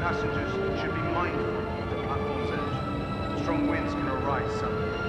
Passengers should be mindful of the platform's edge. Strong winds can arise suddenly.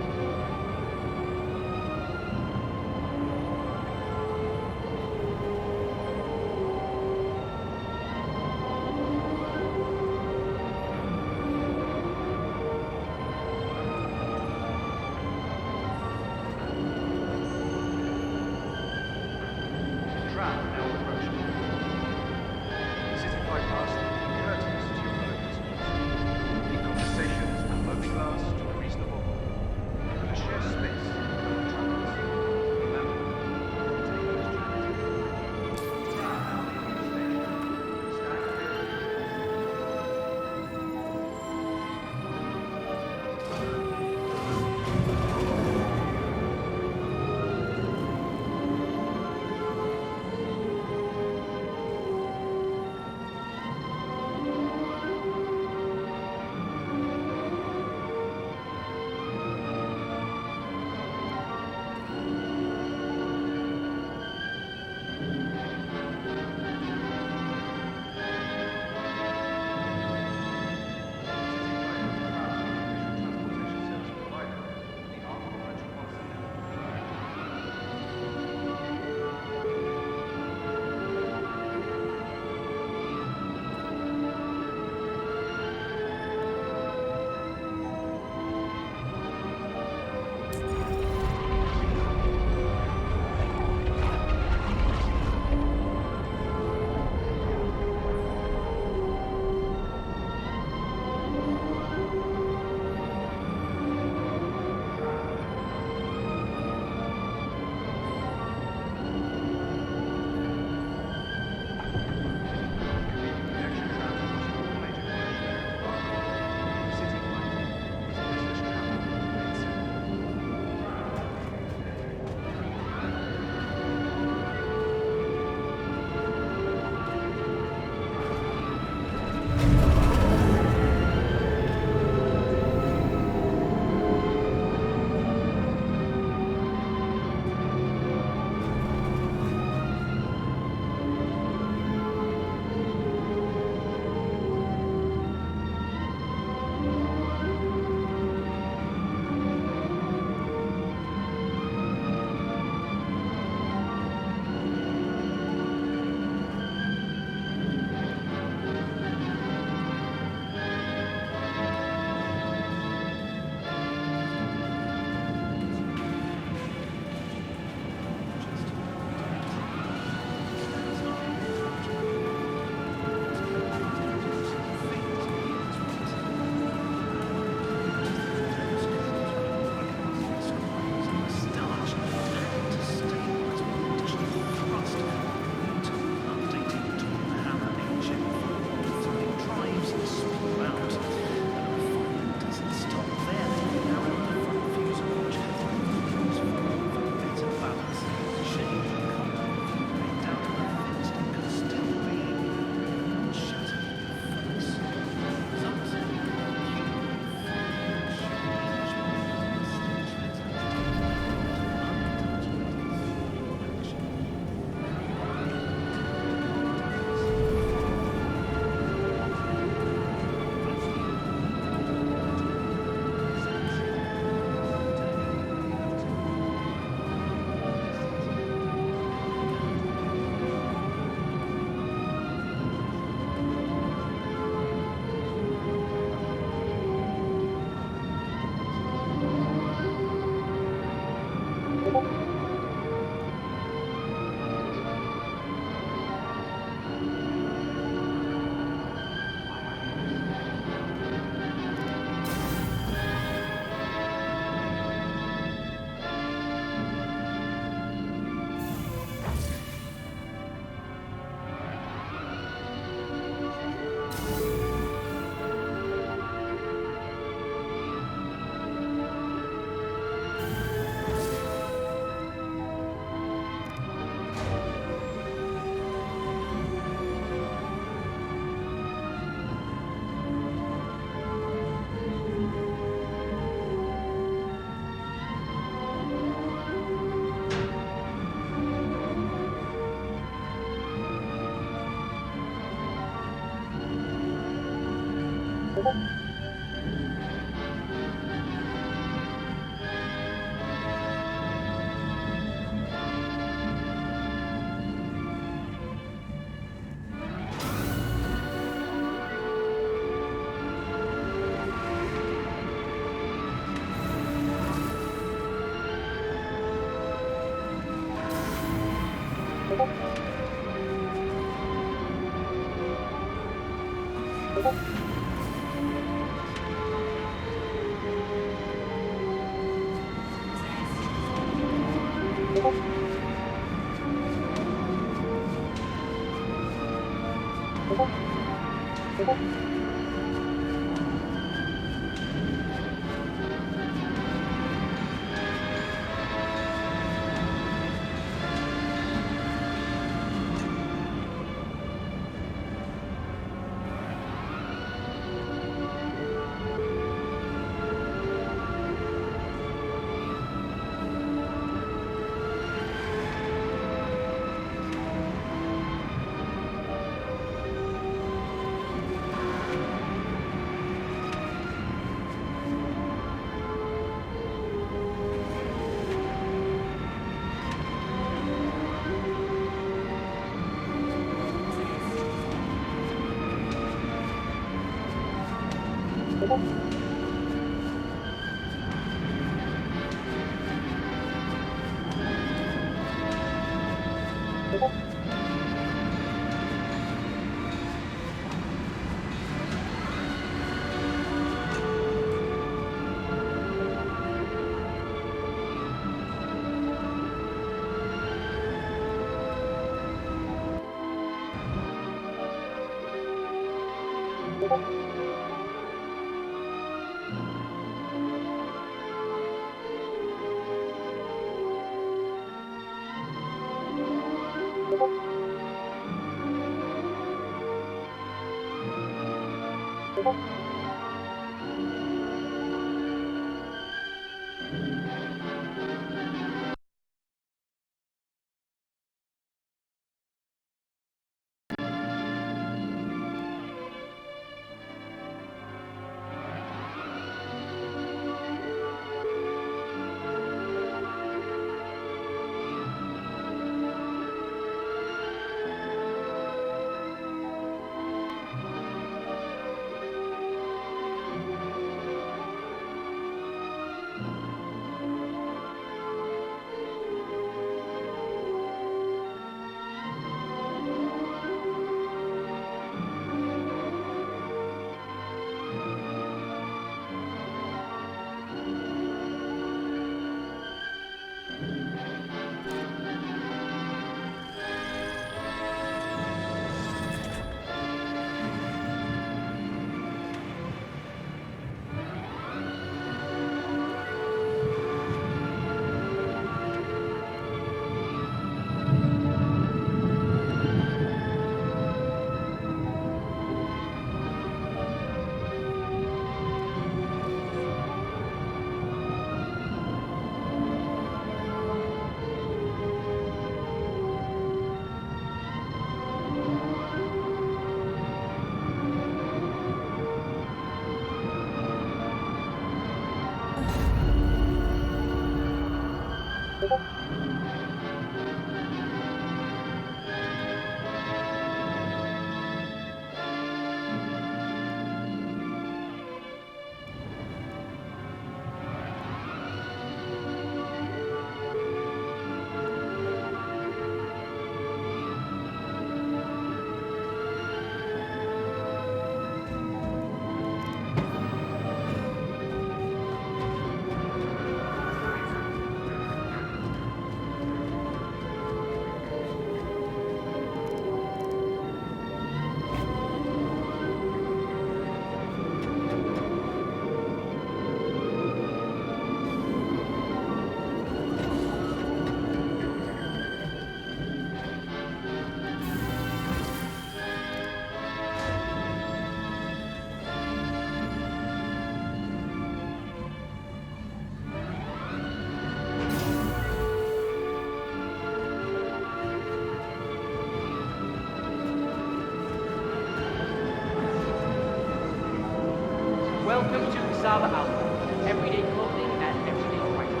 Saba outlet. Everyday clothing at everyday prices.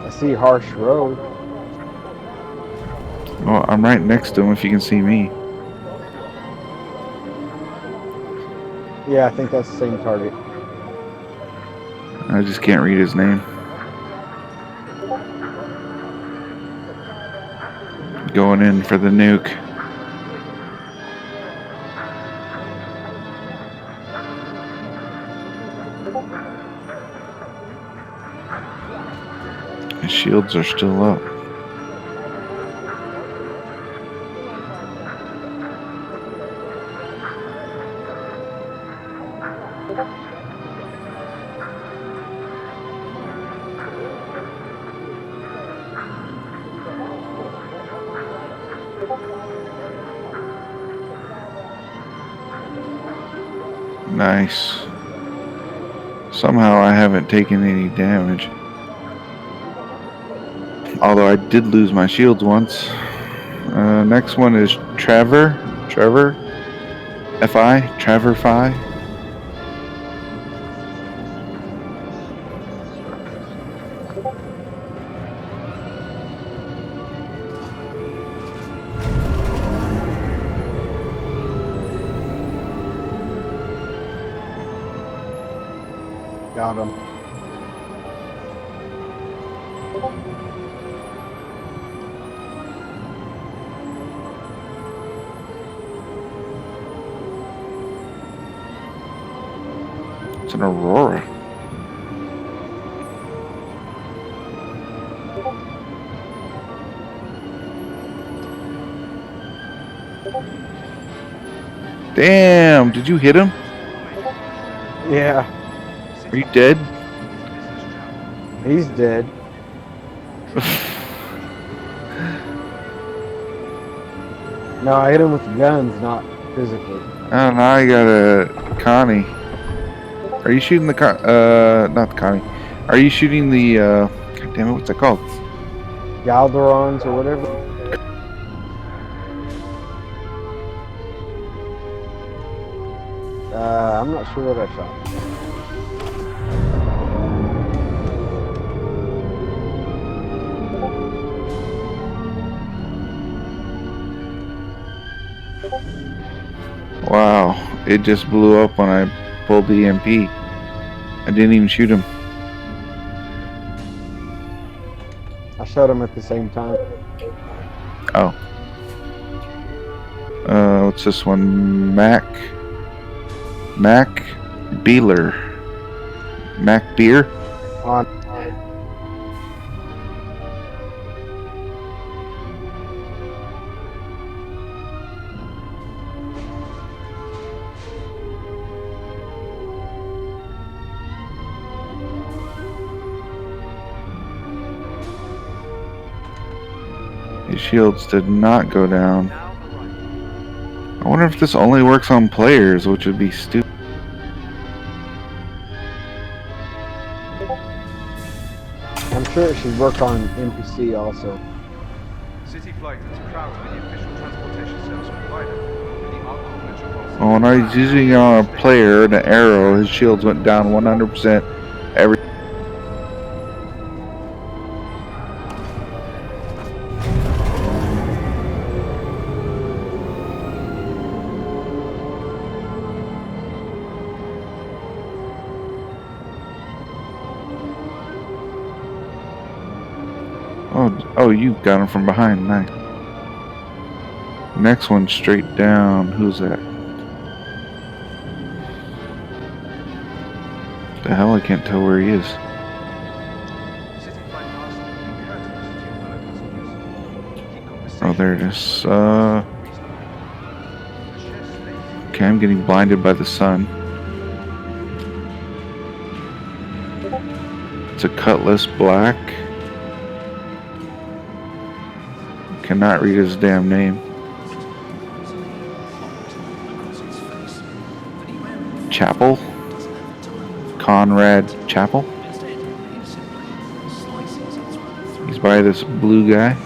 I see Harsh Road. Well, I'm right next to him if you can see me. Yeah, I think that's the same target. I just can't read his name. Going in for the nuke. His shields are still up. Nice. Somehow I haven't taken any damage. Although I did lose my shields once. Next one is Trevor. F.I. Trevor Phi. Got him. It's an Aurora. Damn, did you hit him? Yeah, Are you dead? he's dead. No, I hit him with guns, not physically. Oh, now I got a Connie. Are you shooting the not the Connie. Are you shooting the God damn it, what's that called? Galderons or whatever. I'm not sure what I shot. Wow, it just blew up when I pulled the EMP. I didn't even shoot him. I shot him at the same time. Oh. What's this one? Mac Beeler. Mac Beer? On. His shields did not go down. I wonder if this only works on players, which would be stupid. I'm sure it should work on NPC also. City Flight is proud to be the official transportation service provider for the Arcon Metropolitan. Well, when I was using it on a player, an arrow, his shields went down 100% every. Oh, you got him from behind. Nice. Next one straight down. Who's that? I can't tell where he is. City flight master will be courteous to your fellow passengers. Keep conversation. Oh, there it is. Share space. Okay, I'm getting blinded by the sun. It's a Cutlass black. Cannot read his damn name. Chapel? Conrad Chapel? He's by this blue guy.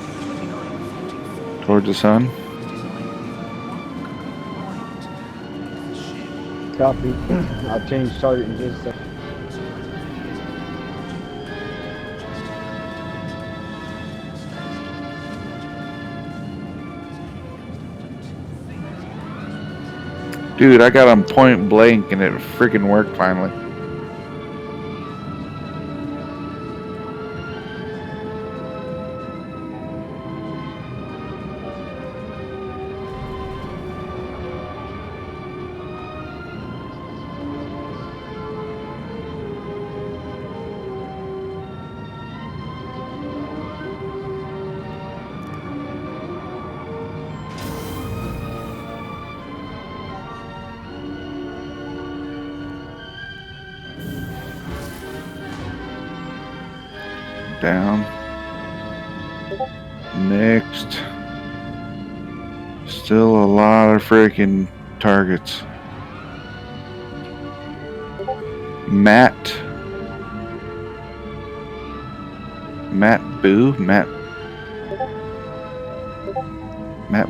Towards the sun. Copy. I'll change target in just a second. Dude, I got him point blank and it freaking worked finally. Down. Next. Still a lot of freaking targets. Matt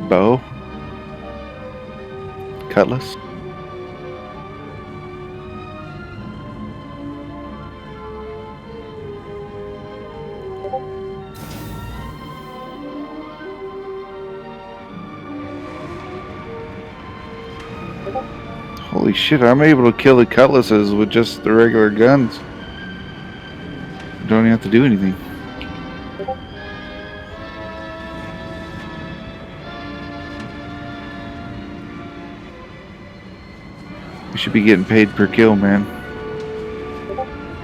Bow. Cutlass. Holy shit, I'm able to kill the cutlasses with just the regular guns. Don't even have to do anything. We should be getting paid per kill, man.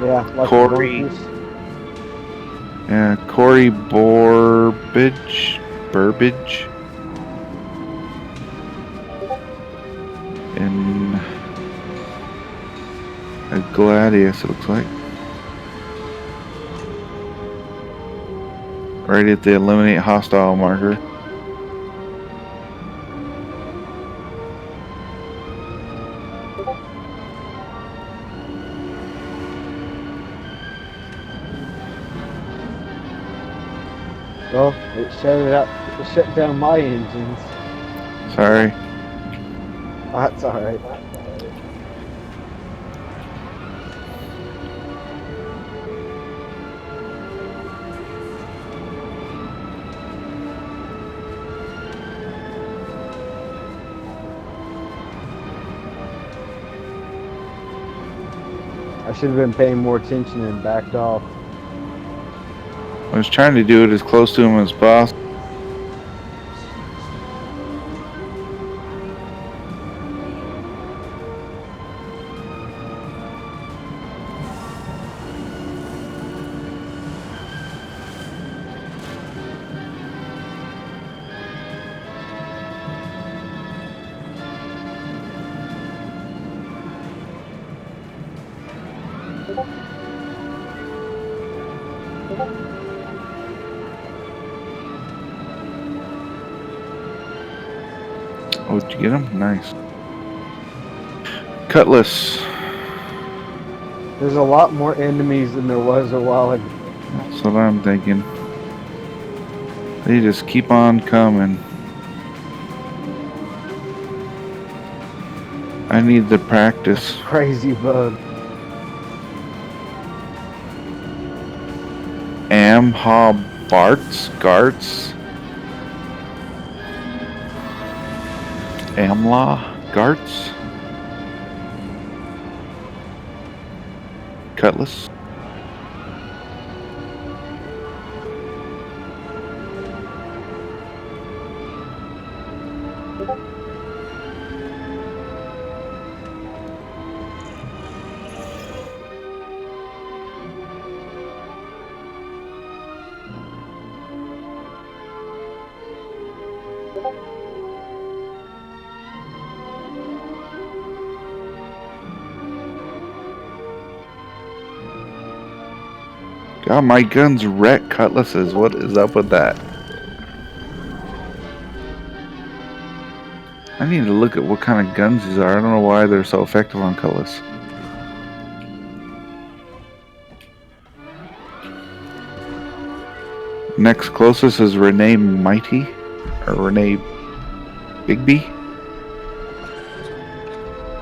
Yeah, like Corey. Yeah, Corey Burbage. In a Gladius, it looks like. Right at the eliminate hostile marker. Well, it shut down my engines. Sorry. That's alright. I should have been paying more attention and backed off. I was trying to do it as close to him as possible. Oh, did you get him? Nice. Cutlass. There's a lot more enemies than there was a while ago. That's what I'm thinking. They just keep on coming. I need the practice. Crazy bug. Amla Garts. Cutlass. God, my guns wreck cutlasses. What is up with that? I need to look at what kind of guns these are. I don't know why they're so effective on cutlass. Next closest is Renee Mighty, or Renee Bigby,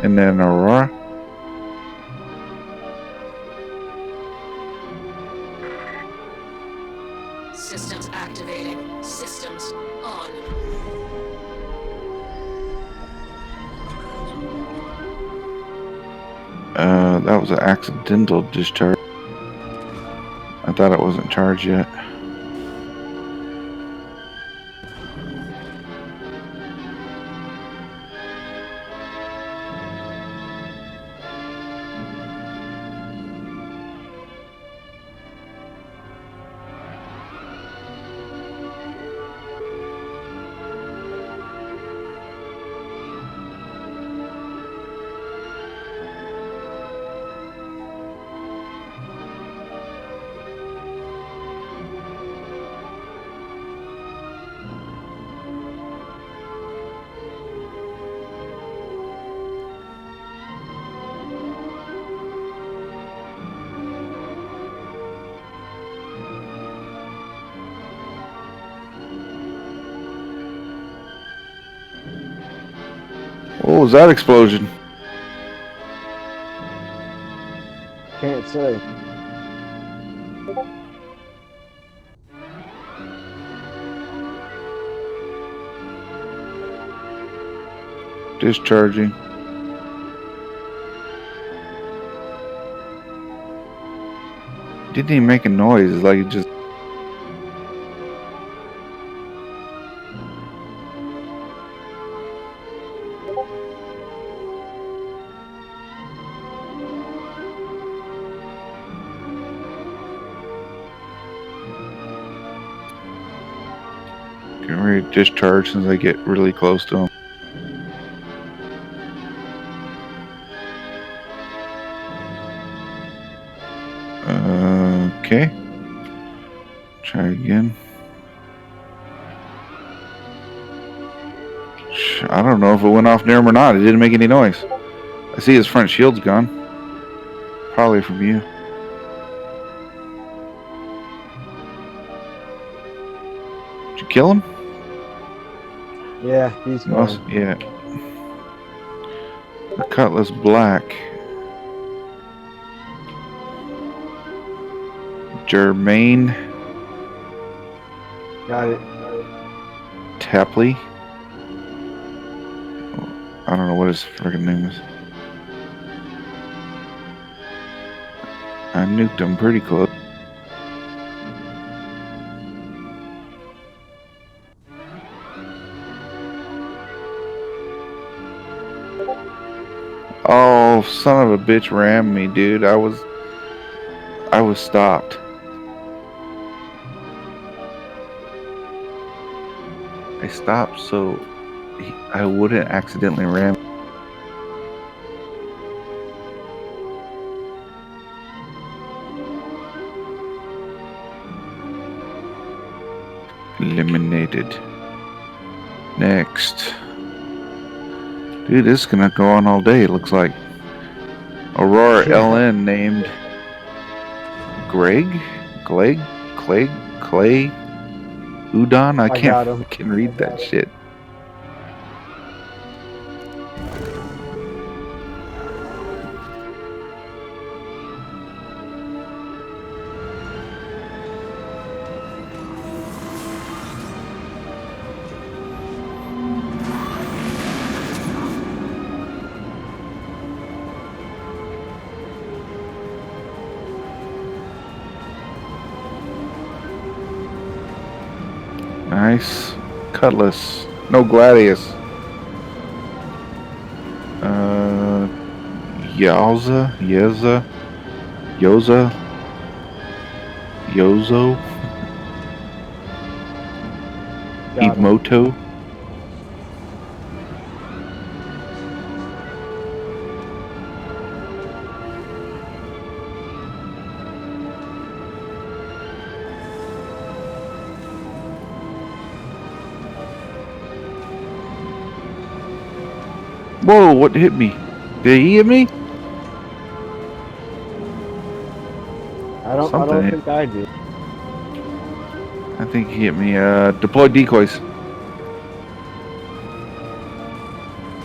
and then Aurora. Systems activating. Systems on. That was an accidental discharge. I thought it wasn't charged yet. What was that explosion? Can't say. Discharging. Didn't even make a noise. It's like it just. Getting ready to discharge since I get really close to him. Okay. Try again. I don't know if it went off near him or not. It didn't make any noise. I see his front shield's gone. Probably from you. Did you kill him? Yeah, he's gone. Yeah. The Cutlass Black. Jermaine Got it. Tapley. I don't know what his friggin' name is. I nuked him pretty close. Oh, son of a bitch rammed me, dude. I was stopped. I stopped so I wouldn't accidentally ram. Eliminated. Next. Dude, this is gonna go on all day, it looks like. Aurora LN named Greg? Clay? Udon? I got him. can't read that shit. Nice. Cutlass. No Gladius. Yozo. Got him. Emoto. Whoa, what hit me? Did he hit me? I don't Something hit. think I did. I think he hit me. Deploy decoys.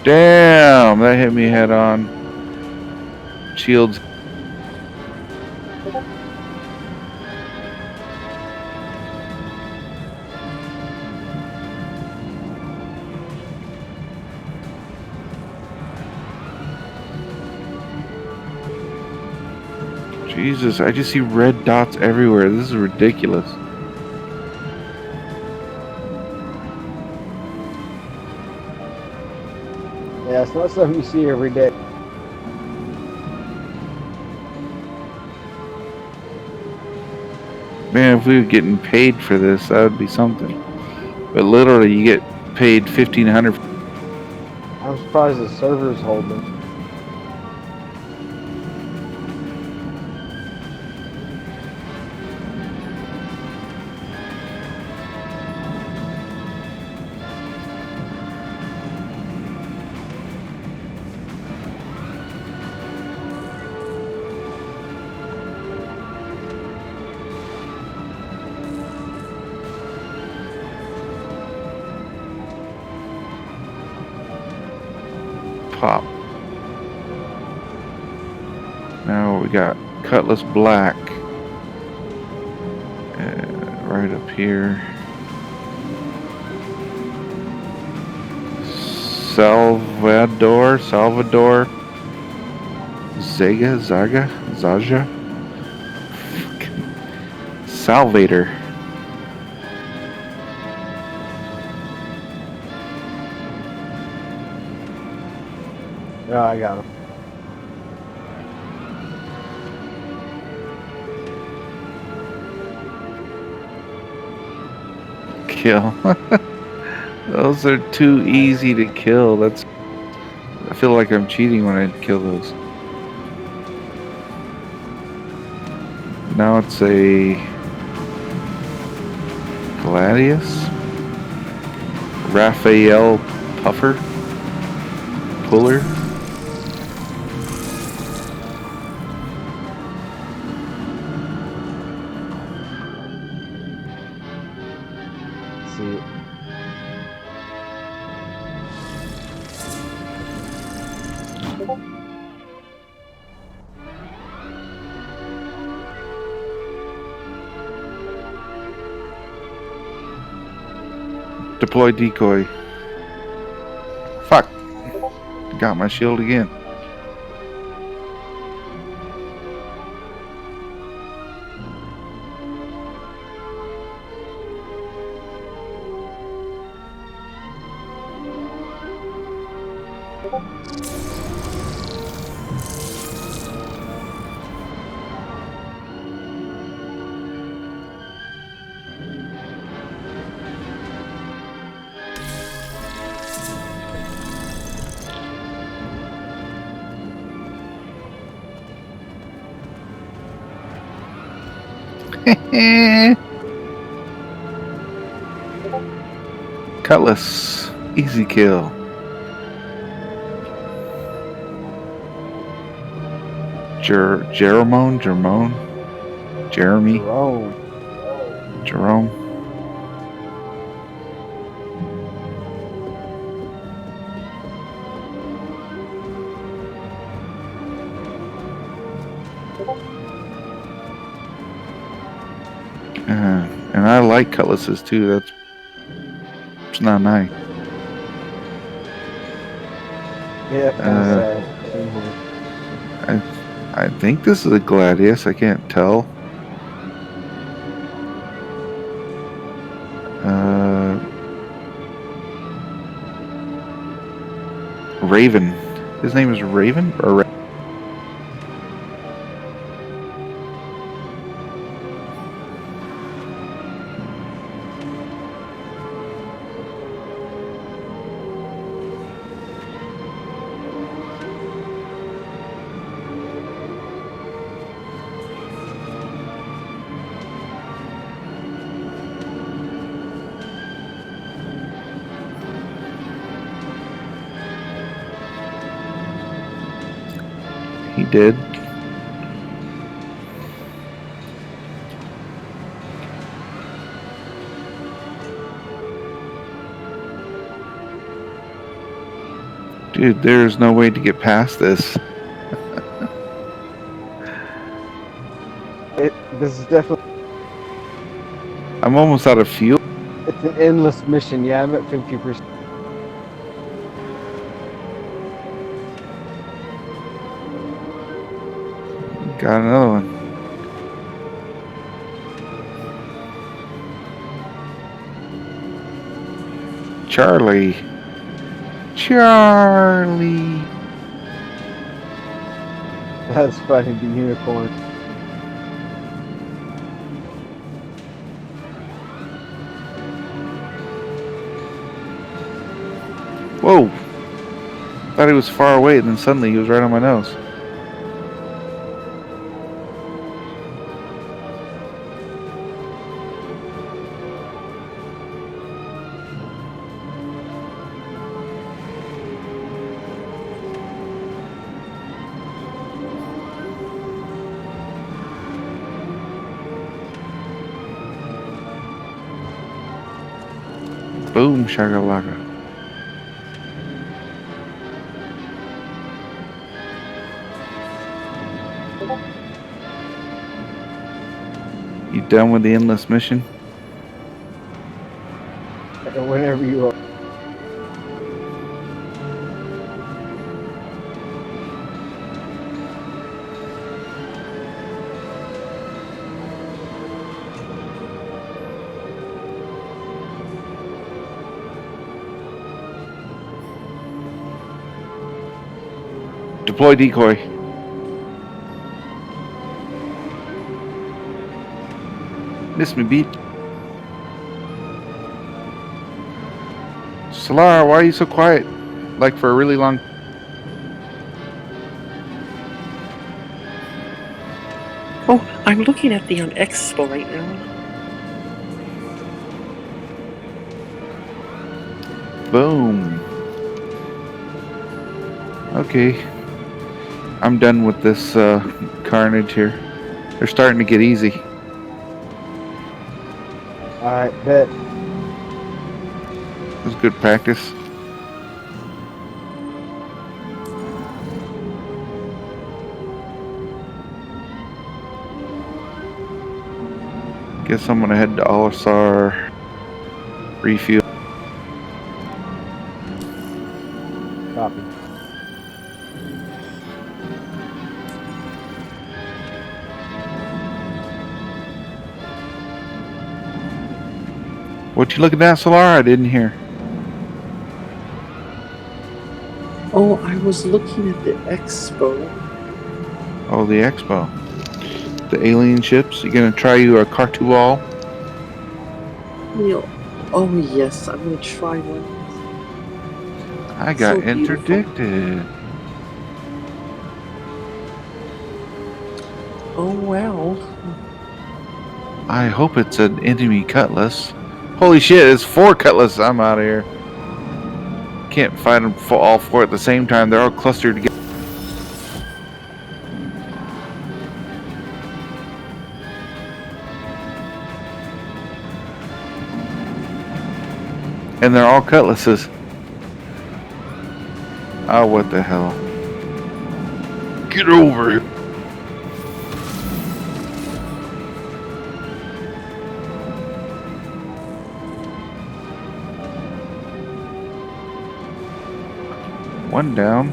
Damn, that hit me head on. Shields. Jesus, I just see red dots everywhere. This is ridiculous. Yeah, it's not something you see every day. Man, if we were getting paid for this, that would be something. But literally, you get paid $1,500. I'm surprised the server's holding. Pop. Now we got Cutlass Black. Right up here. Salvador. Zaga. Salvator. Yeah, I got him. Kill. Those are too easy to kill. I feel like I'm cheating when I kill those. Now it's a Gladius, Raphael Puller. Let's see. Deploy decoy. Fuck. Got my shield again. Cutlass. Easy kill. Jerome? Jeremy? Jerome? And I like cutlasses too. It's not nice. Yeah, I think this is a Gladius. I can't tell. Raven. His name is Raven or did. Dude, there's no way to get past this. This is definitely I'm almost out of fuel. it's an endless mission. Yeah, I'm at 50%. Got another one. Charlie. Charlie. That's funny, the unicorn. Whoa. Thought he was far away, and then suddenly he was right on my nose. Boom, shakalaka. You done with the endless mission? Whenever you are. Deploy decoy. Miss me, beat. Solar, why are you so quiet? Like for a really long... Oh, I'm looking at the expo right now. Boom. Okay. I'm done with this carnage here. They're starting to get easy. Alright, bet. It was good practice. Guess I'm gonna head to CORSAIR. Refuel. Copy. What you looking at, Solar? I didn't hear. Oh, I was looking at the expo. Oh, the expo. The alien ships. You gonna try you a Cartual? Oh yes, I'm gonna try one. I got So beautiful. interdicted. Oh wow. I hope it's an enemy cutlass. Holy shit, it's 4 cutlass. I'm out of here. Can't fight them all 4 at the same time. They're all clustered together. And they're all cutlasses. Oh, what the hell. Get over here. One down.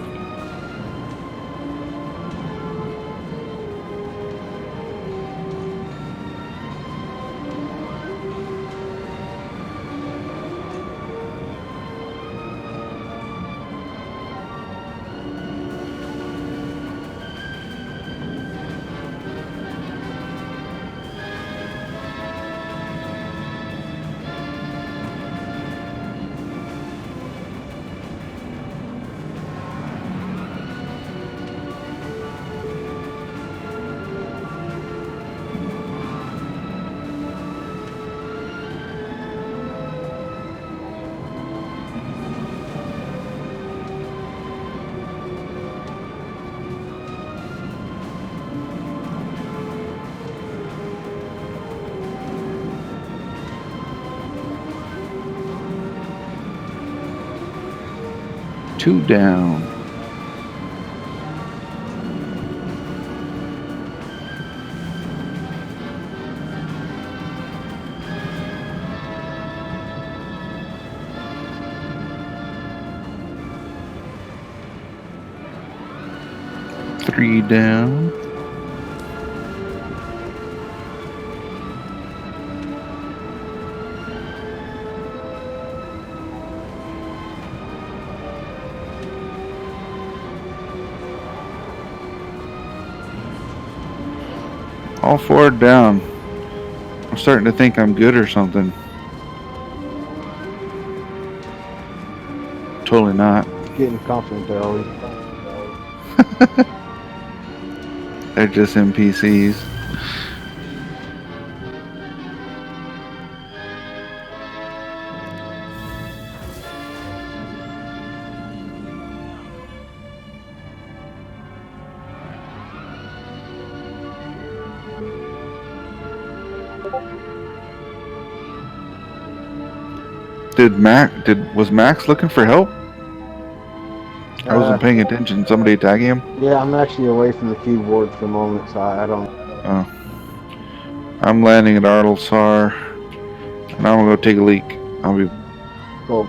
2 down. Three down. All 4 down. I'm starting to think I'm good or something. Totally not. Getting confident there, always. They're just NPCs. Was Max looking for help? I wasn't paying attention. Somebody attacking him? Yeah, I'm actually away from the keyboard for the moment, so I don't. Oh. I'm landing at Arlsar, and I'm gonna go take a leak. I'll be. Cool.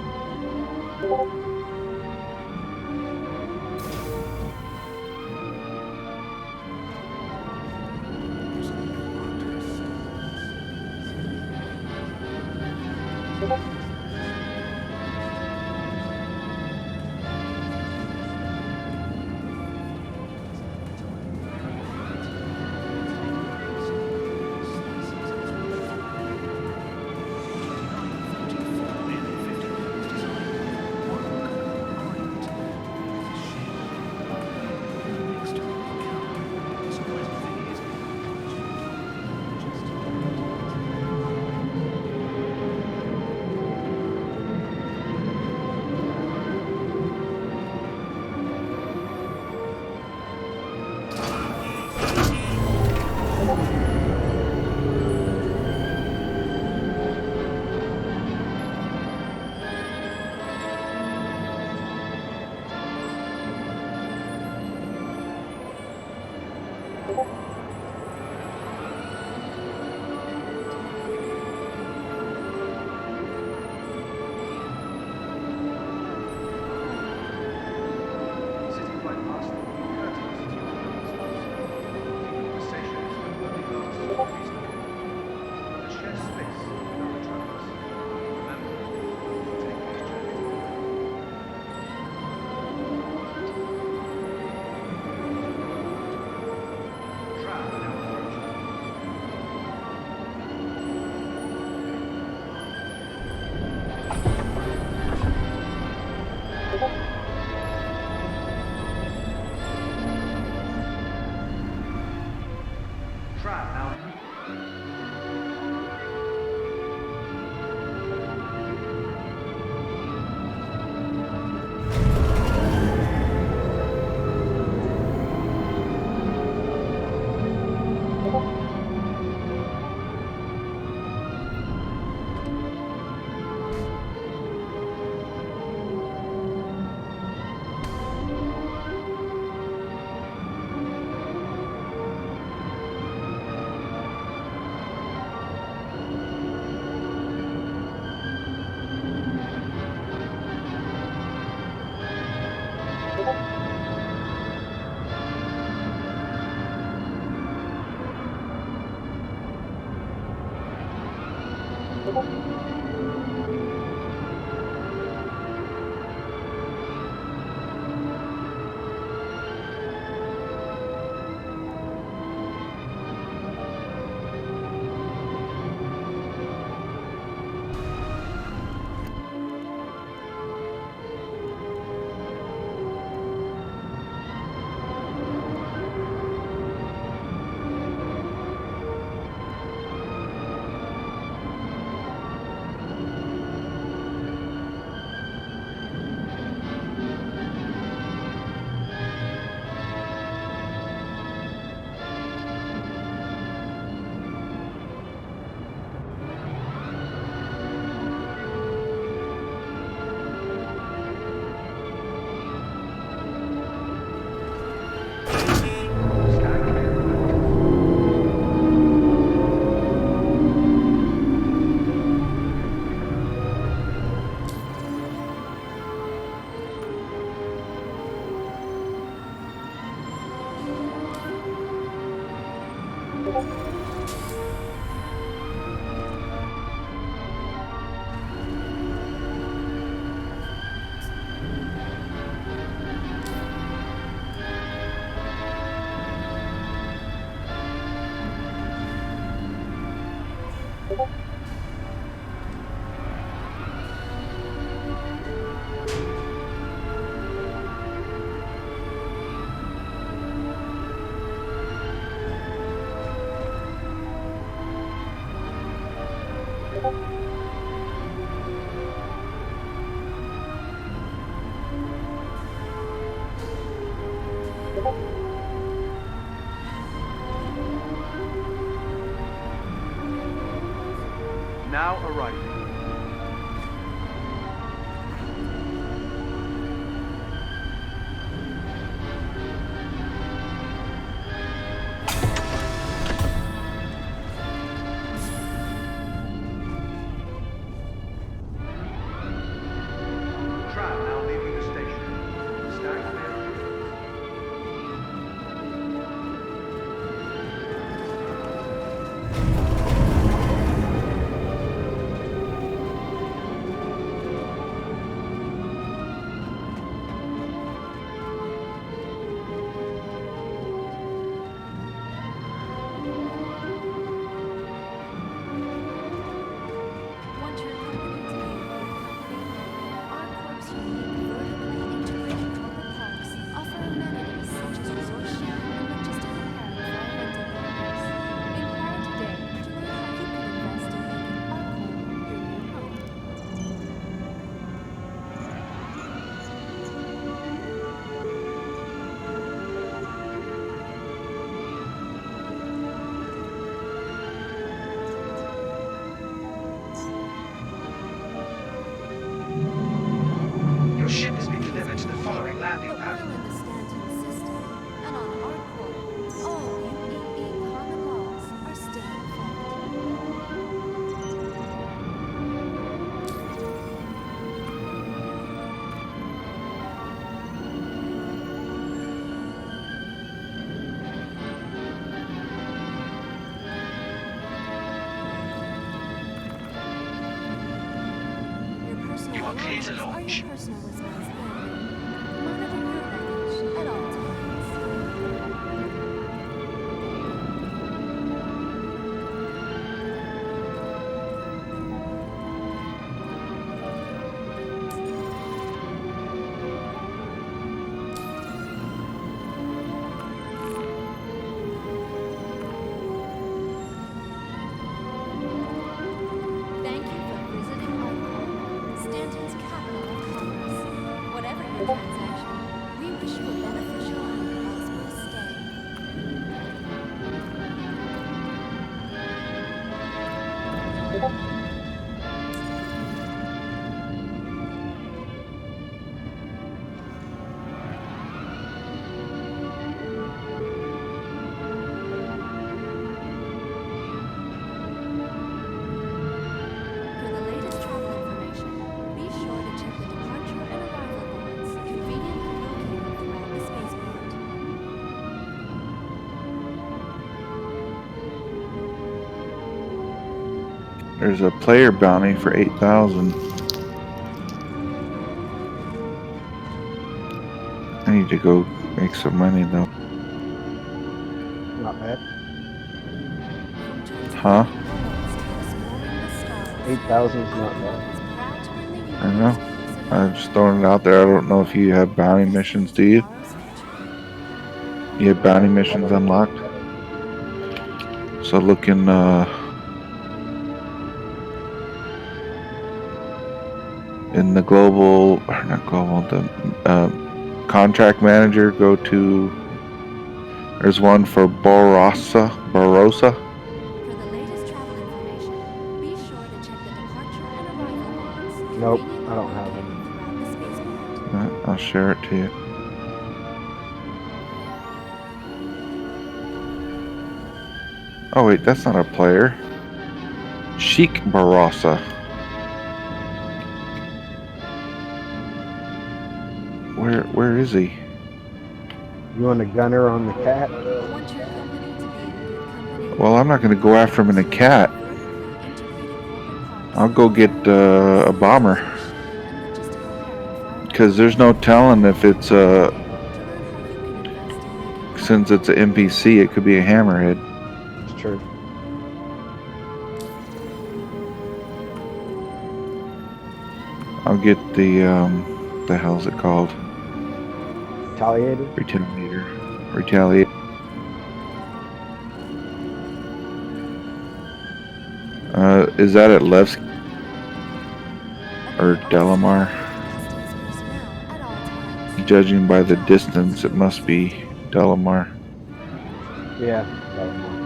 Now arriving. Tram now leaving the station. Stand clear. Want your company to be our corp's unique vertically integrated corporate parks offer amenities such as resort sharing and logistical apparel for our rental partners. Inquire today to learn how you can invest in making our corp your new home. Your ship has been delivered to the following landing But we're pad. in the Stanton system, and on our corp, all UEE common laws are still in effect. Your personal You are clear to belongings are launch. your personal responsibility. Monitor your luggage at all times. Thank you for visiting our corp, Stanton's capital of commerce. Whatever your transaction, we wish you a beneficial and prosperous stay. For the latest travel information, be sure to check the departure and arrival boards conveniently located throughout the spaceport. There's a player bounty for 8,000. I need to go make some money though. Not bad. Huh? 8,000 is not bad. I know. I'm just throwing it out there. I don't know if you have bounty missions, do you? You have bounty missions unlocked? So look in the global, or not global, the contract manager, go to, there's one for Barossa. For the latest travel information, be sure to check the departure and arrival boards Nope, conveniently I don't have located any. throughout the spaceport. I'll share it to you. Oh wait, that's not a player. Sheik Barossa. Where is he? You want a gunner on the cat? Want your company to be in good company? Well, I'm not gonna go after him in a cat. I'll go get a bomber. Because there's no telling if it's since it's an NPC, it could be a hammerhead. It's true. I'll get the hell's it called? Retaliator? Retaliator. Retaliate. Is that at Levski or Delamar? Judging by the distance, it must be Delamar. Yeah. that one.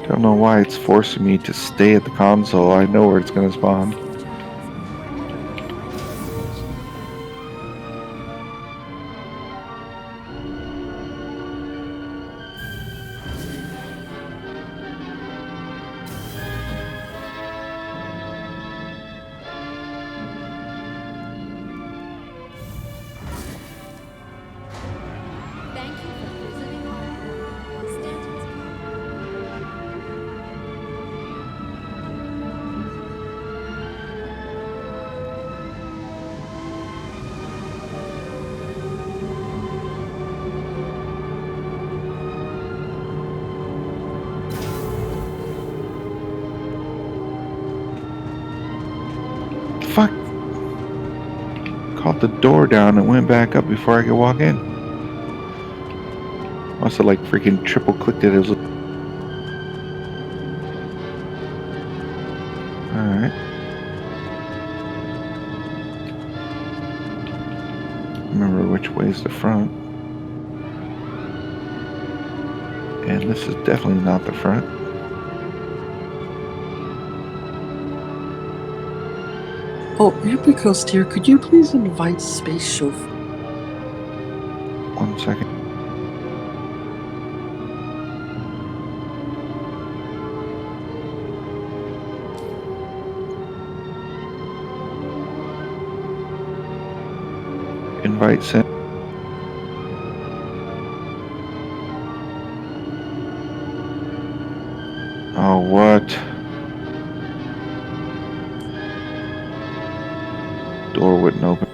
Don't know why it's forcing me to stay at the console. I know where it's gonna spawn. Thank you for visiting our Stanton's. Fuck! Caught the door down and went back up before I could walk in. Must have like freaking triple clicked it. It was. Alright. Remember which way's the front. And this is definitely not the front. Oh, Epicos dear, could you please invite Space Chauffeur? 1 second. Invite sent. Oh, what? Door wouldn't open.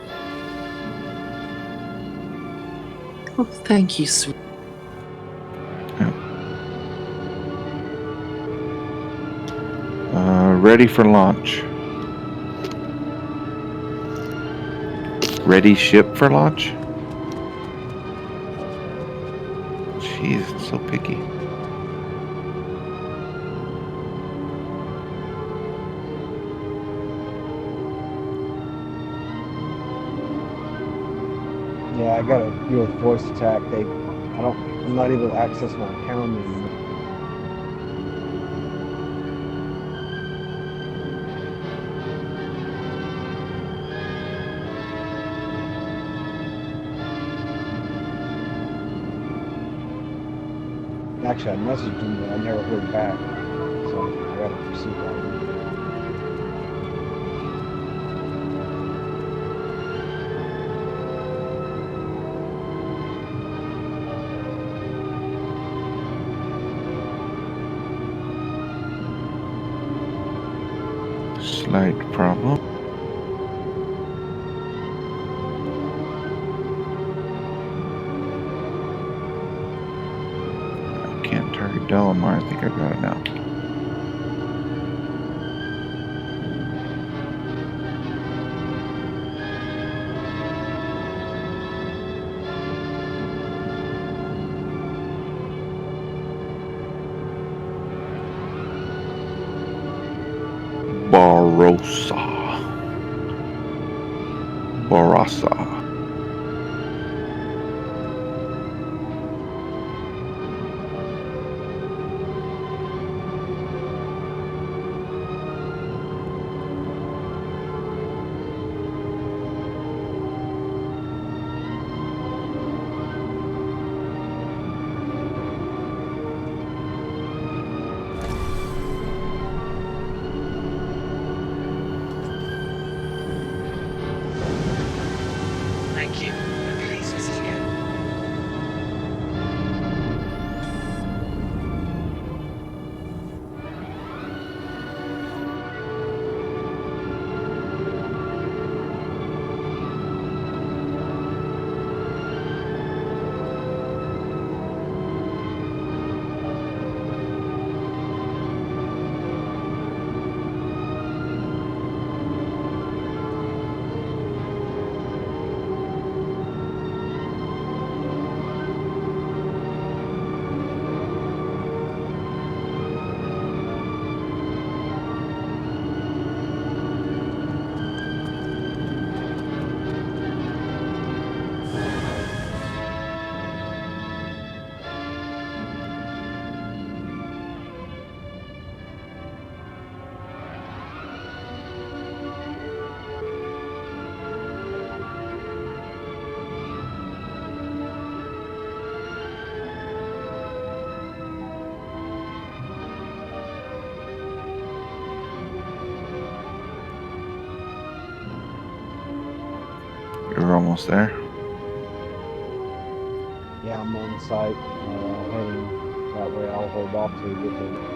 Oh, thank you, sweet. Ready for launch. Ready ship for launch? Jeez, it's so picky. Yeah, I gotta do a voice attack. I'm not able to access my account anymore. Actually, I messaged him, but I never heard back. So I gotta pursue that. Slight problem. I can't target Delamar. I think I got it now. Barasa. almost there. Yeah, I'm on site, heading that way. I'll hold off till we get there.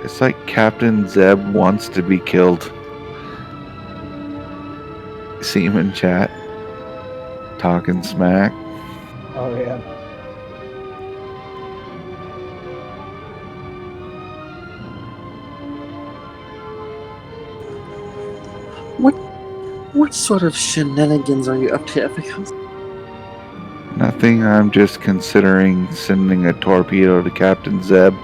It's like Captain Zeb wants to be killed. See him in chat, talking smack. Oh yeah. What sort of shenanigans are you up to, Epicos? Nothing, I'm just considering sending a torpedo to Captain Zeb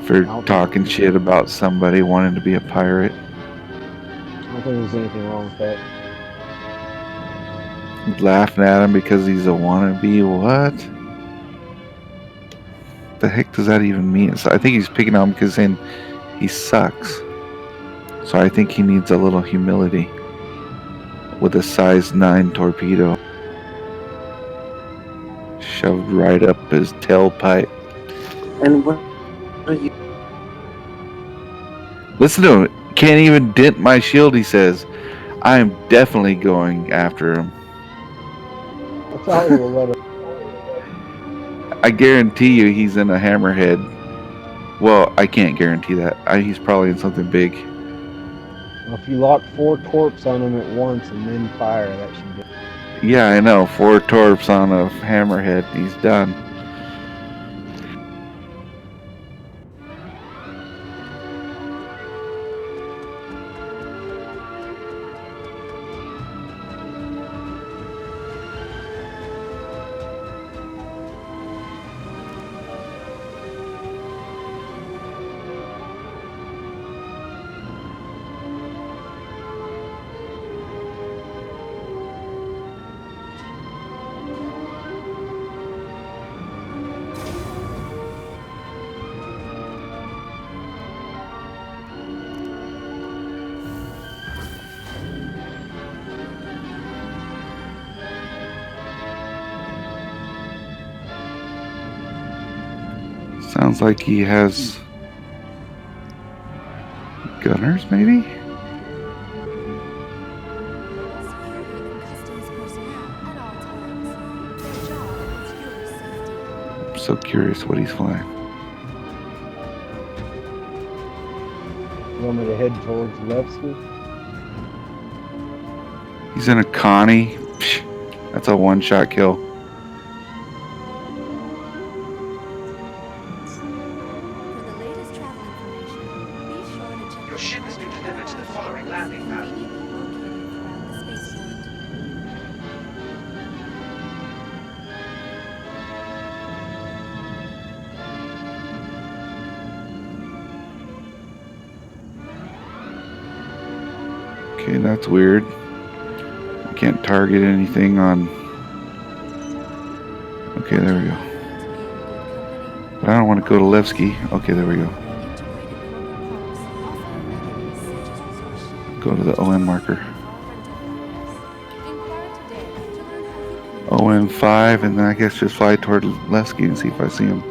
for talking shit about somebody wanting to be a pirate. I don't think there's anything wrong with that. Laughing at him because he's a wannabe. What? The heck does that even mean? So I think he's picking on him because saying he sucks. So I think he needs a little humility with a size 9 torpedo shoved right up his tailpipe. And what are you? Listen to him. Can't even dent my shield, he says. I am definitely going after him. That's all we'll let him. I guarantee you he's in a hammerhead. Well, I can't guarantee that. He's probably in something big. Well, if you lock 4 torps on him at once and then fire, that should do. Yeah, I know. 4 torps on a hammerhead. He's done. Sounds like he has gunners, maybe? Security and customs personnel at all times. Their job is your safety. I'm so curious what he's flying. You want me to head towards Levski? He's in a Connie. Psh, that's a one-shot kill. For the latest travel information, be sure to check Your ship has been delivered to the following landing pad. conveniently located around the spaceport. Okay, that's weird. I can't target anything on... Okay, there we go. But I don't want to go to Levski. Okay, there we go. Go to the OM marker. OM5, and then I guess just fly toward Levski and see if I see him.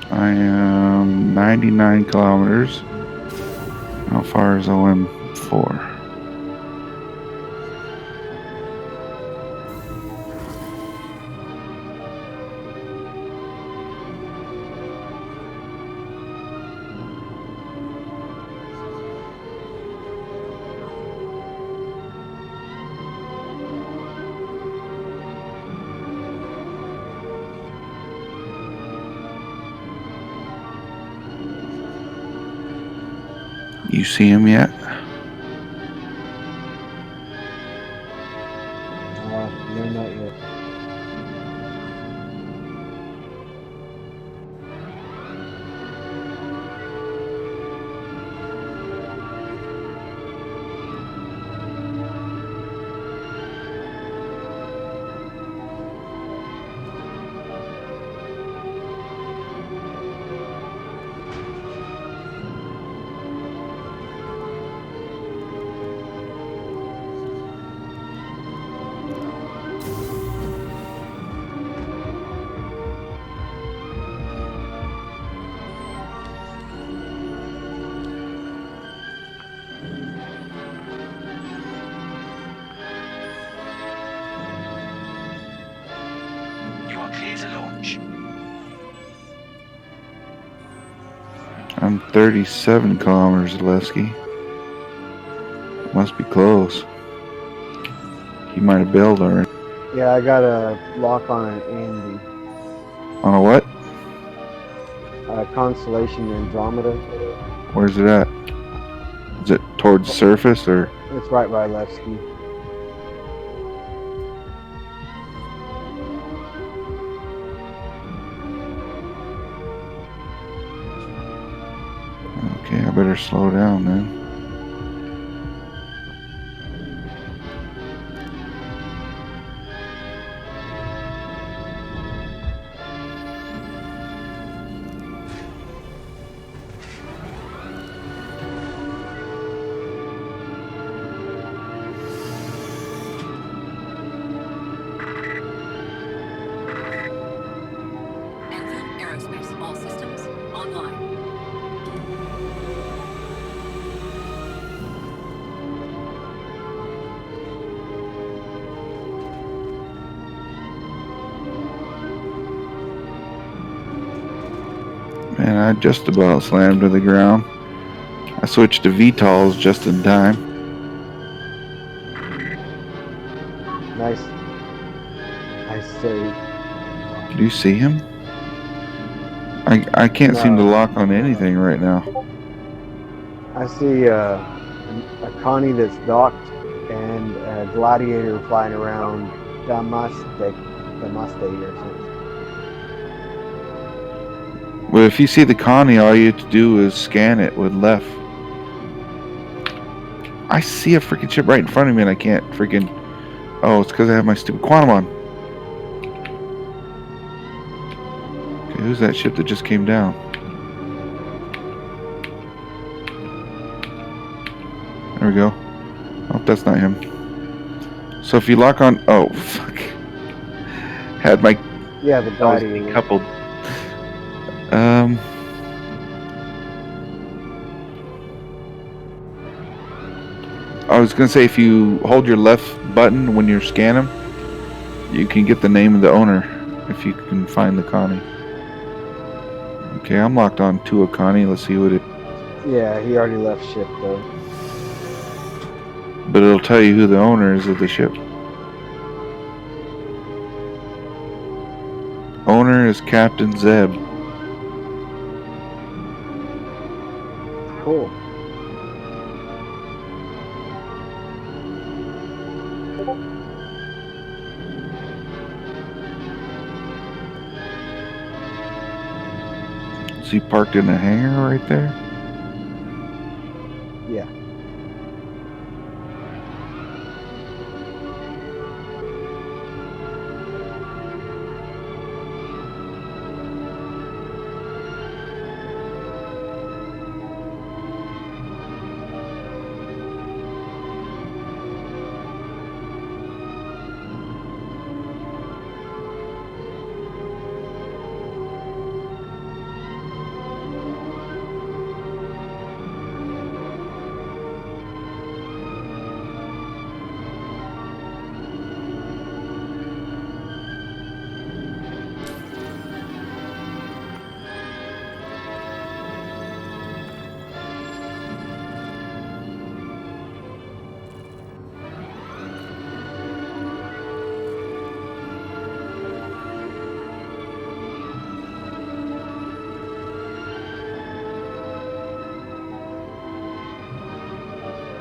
I am 99 kilometers. How far is OM4? You see him yet? No, not yet. I'm 37 kilometers, Lesky. Must be close. He might have bailed already. Yeah, I got a lock on an Andy. On a what? Constellation Andromeda. Where's it at? Is it towards the surface or? It's right by left ski. Okay, I better slow down then. Intergalactic Aerospace, all systems online. Man, I just about slammed to the ground. I switched to VTOLs just in time. Nice. Nice save. Do you see him? I can't seem to lock on anything right now. I see a Connie that's docked and a Gladiator flying around Damaste or something. Well, if you see the Connie, all you have to do is scan it with left. I see a freaking ship right in front of me and I can't freaking... Oh, it's because I have my stupid quantum on. Okay, who's that ship that just came down? There we go. Oh, that's not him. So if you lock on... Oh, fuck. Had my... Yeah, the I was Gladiator. decoupled. I was gonna say if you hold your left button when you're scanning, you can get the name of the owner if you can find the Connie. Okay, I'm locked on to a Connie. Let's see what it. Yeah, he already left ship though. But it'll tell you who the owner is of the ship. Owner is Captain Zeb. Cool. Is he parked in a hangar right there? Yeah.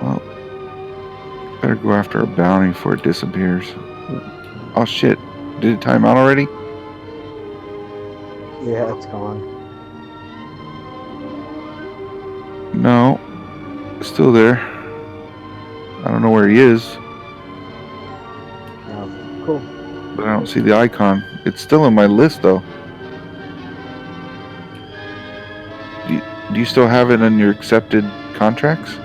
Well, better go after a bounty before it disappears. Oh shit! Did it time out already? Yeah, it's gone. No, still there. I don't know where he is, Cool. but I don't see the icon. It's still in my list though. Do you still have it in your accepted contracts?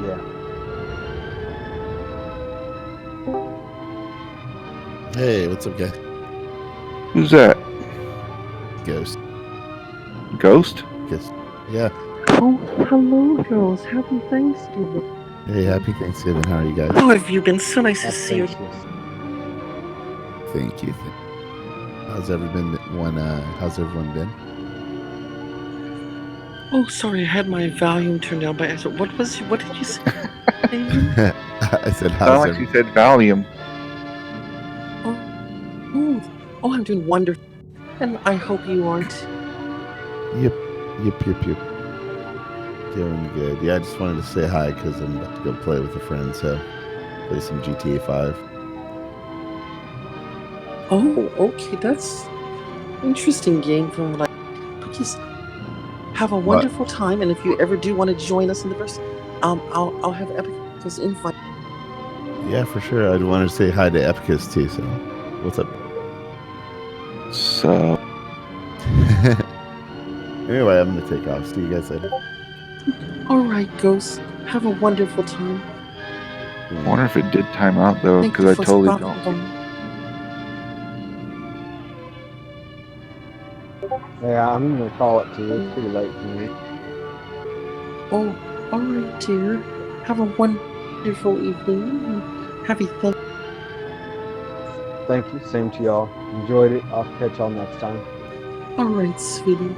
Yeah. Hey, what's up, guy? Who's that? Ghost. Ghost? Guess Yeah. Oh, hello, girls. Happy Thanksgiving. Hey, happy Thanksgiving. How are you guys? How have you been? So nice to That's see you. thankless. Thank you. How's everyone been? Oh, sorry, I had my volume turned down by accident. What did you say? I said, Sound how's like you said Valium. Oh, I'm doing wonderful. And I hope you aren't. Yep. Doing good. Yeah, I just wanted to say hi because I'm about to go play with a friend, so play some GTA 5. Oh, okay, that's interesting game from what I. Please have a wonderful time, and if you ever do want to join us in the verse, I'll have Epicus invite. Yeah, for sure. I'd want to say hi to Epicus too. So, what's up? So, Anyway, I'm gonna take off. See you guys later. All right, Ghost. Have a wonderful time. I wonder if it did time out though, Thank because you I for totally stopping don't. by. Yeah, I'm gonna call it too. It's pretty late for me. Oh, all right, dear. Have a wonderful evening. And happy Thanksgiving. Thank you. Same to y'all. Enjoyed it. I'll catch y'all next time. All right, sweetie.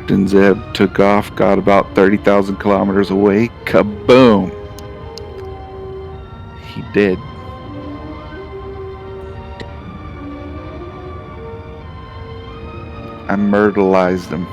Captain Zeb took off, got about 30,000 kilometers away. Kaboom! He did. I myrtleized him.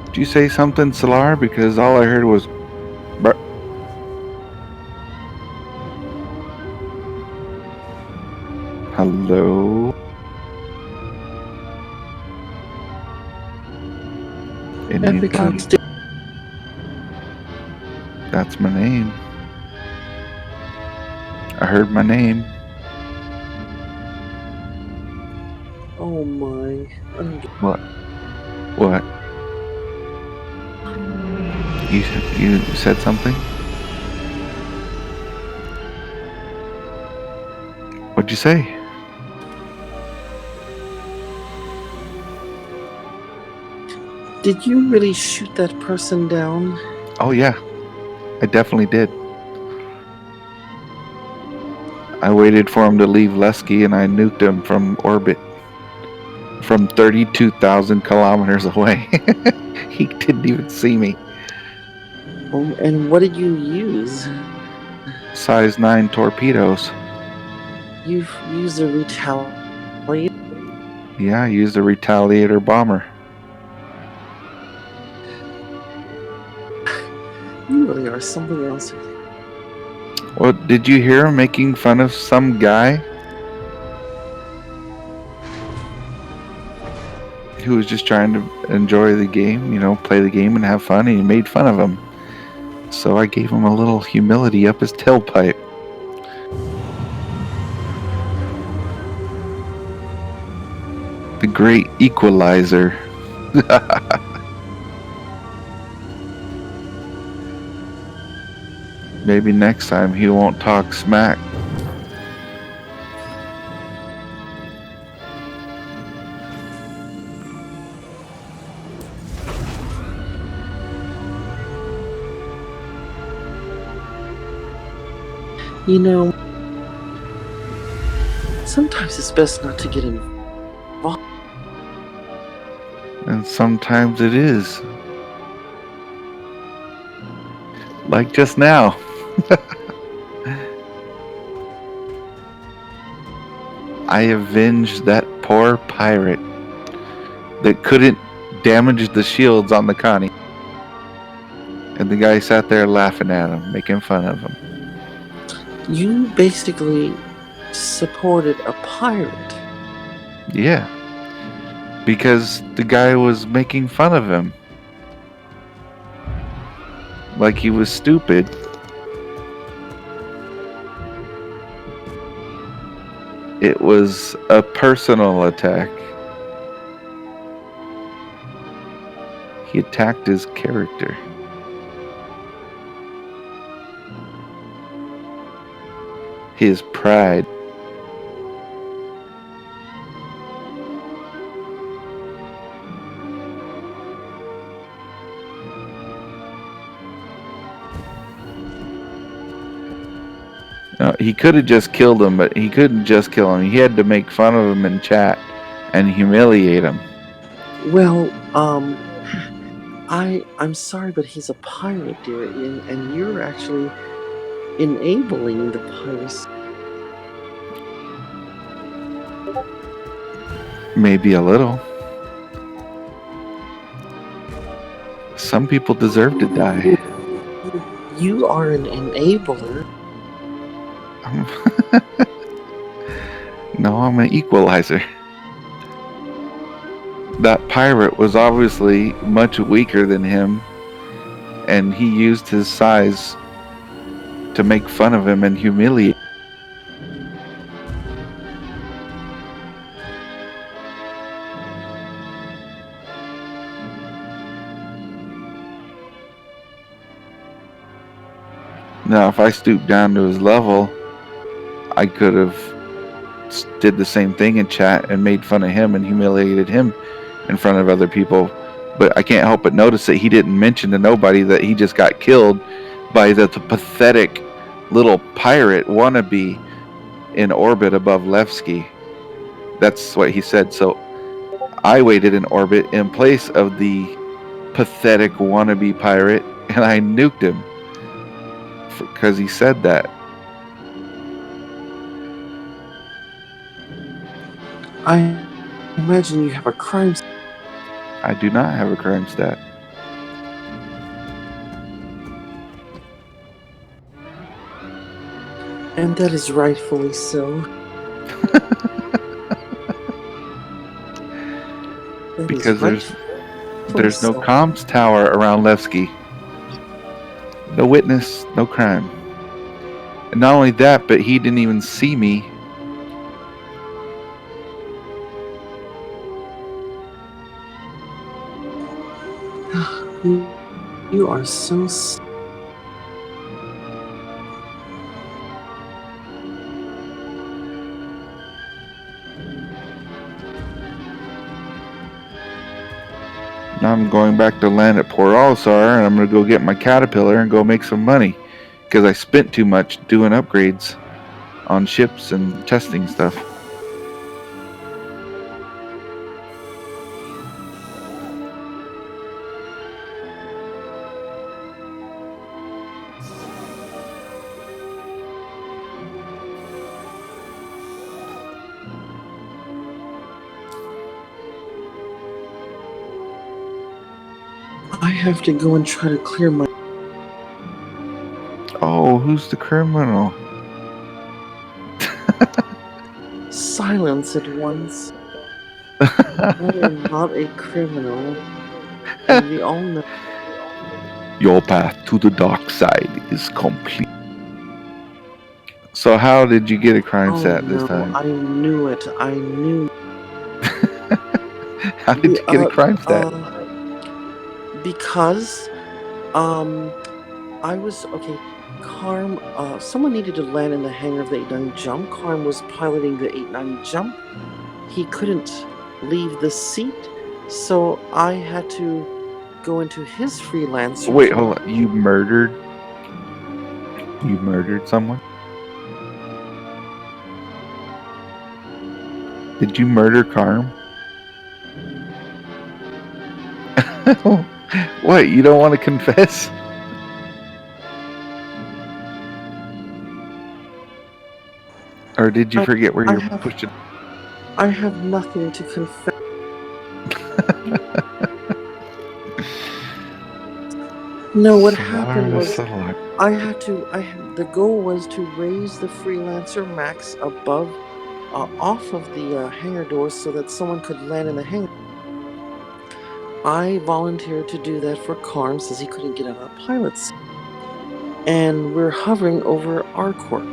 Did you say something, Solar? Because all I heard was... Hello? Epic Anybody? on stage. That's my name. I heard my name. Oh my. What? What? You said something? What'd you say? Did you really shoot that person down? Oh yeah, I definitely did. I waited for him to leave Lesky and I nuked him from orbit. From 32,000 kilometers away. He didn't even see me. Oh, and what did you use? Size 9 torpedoes. You've used a retaliator? Yeah, I used a Retaliator bomber. You really are something else. Well, did you hear him making fun of some guy who was just trying to enjoy the game, you know, play the game and have fun, and he made fun of him. So I gave him a little humility up his tailpipe. The great equalizer. Maybe next time he won't talk smack. You know, sometimes it's best not to get involved. And sometimes it is. Like just now. I avenged that poor pirate that couldn't damage the shields on the Connie. And the guy sat there laughing at him, making fun of him. You basically supported a pirate. Yeah. Because the guy was making fun of him. Like he was stupid. It was a personal attack. He attacked his character. His pride. He could have just killed him, but he couldn't just kill him. He had to make fun of him in chat and humiliate him. Well, I'm sorry, but he's a pirate, dear, and you're actually enabling the pirates. Maybe a little. Some people deserve to die. You are an enabler. No, I'm an equalizer. That pirate was obviously much weaker than him, and he used his size to make fun of him and humiliate. Now, if I stooped down to his level, I could have did the same thing in chat and made fun of him and humiliated him in front of other people. But I can't help but notice that he didn't mention to nobody that he just got killed by the pathetic little pirate wannabe in orbit above Levski. That's what he said. So I waited in orbit in place of the pathetic wannabe pirate, and I nuked him because he said that. I imagine you have a crime. I do not have a crime stat. And that is rightfully so. Because there's no comms tower around Levski. No witness, no crime. And not only that, but he didn't even see me. You are so. Now I'm going back to land at Port Olisar, and I'm going to go get my Caterpillar and go make some money. Because I spent too much doing upgrades on ships and testing stuff. I have to go and try to clear my. Oh, who's the criminal? Silence at once. I am not a criminal. And we all know. Your path to the dark side is complete. So how did you get a crime stat this time? I knew it. I knew. How did you get a crime stat? Because, I was, okay, Carm, someone needed to land in the hangar of the 890 jump. Carm was piloting the 890 jump. He couldn't leave the seat, so I had to go into his freelancer. Wait, hold on. You murdered someone? Did you murder Carm? What, you don't want to confess? Or did you forget where you're pushing? I have nothing to confess. No, what happened was the goal was to raise the freelancer max above, off of the hangar doors so that someone could land in the hangar. I volunteered to do that for Carm since he couldn't get out of the pilot seat. And we're hovering over Arcorp.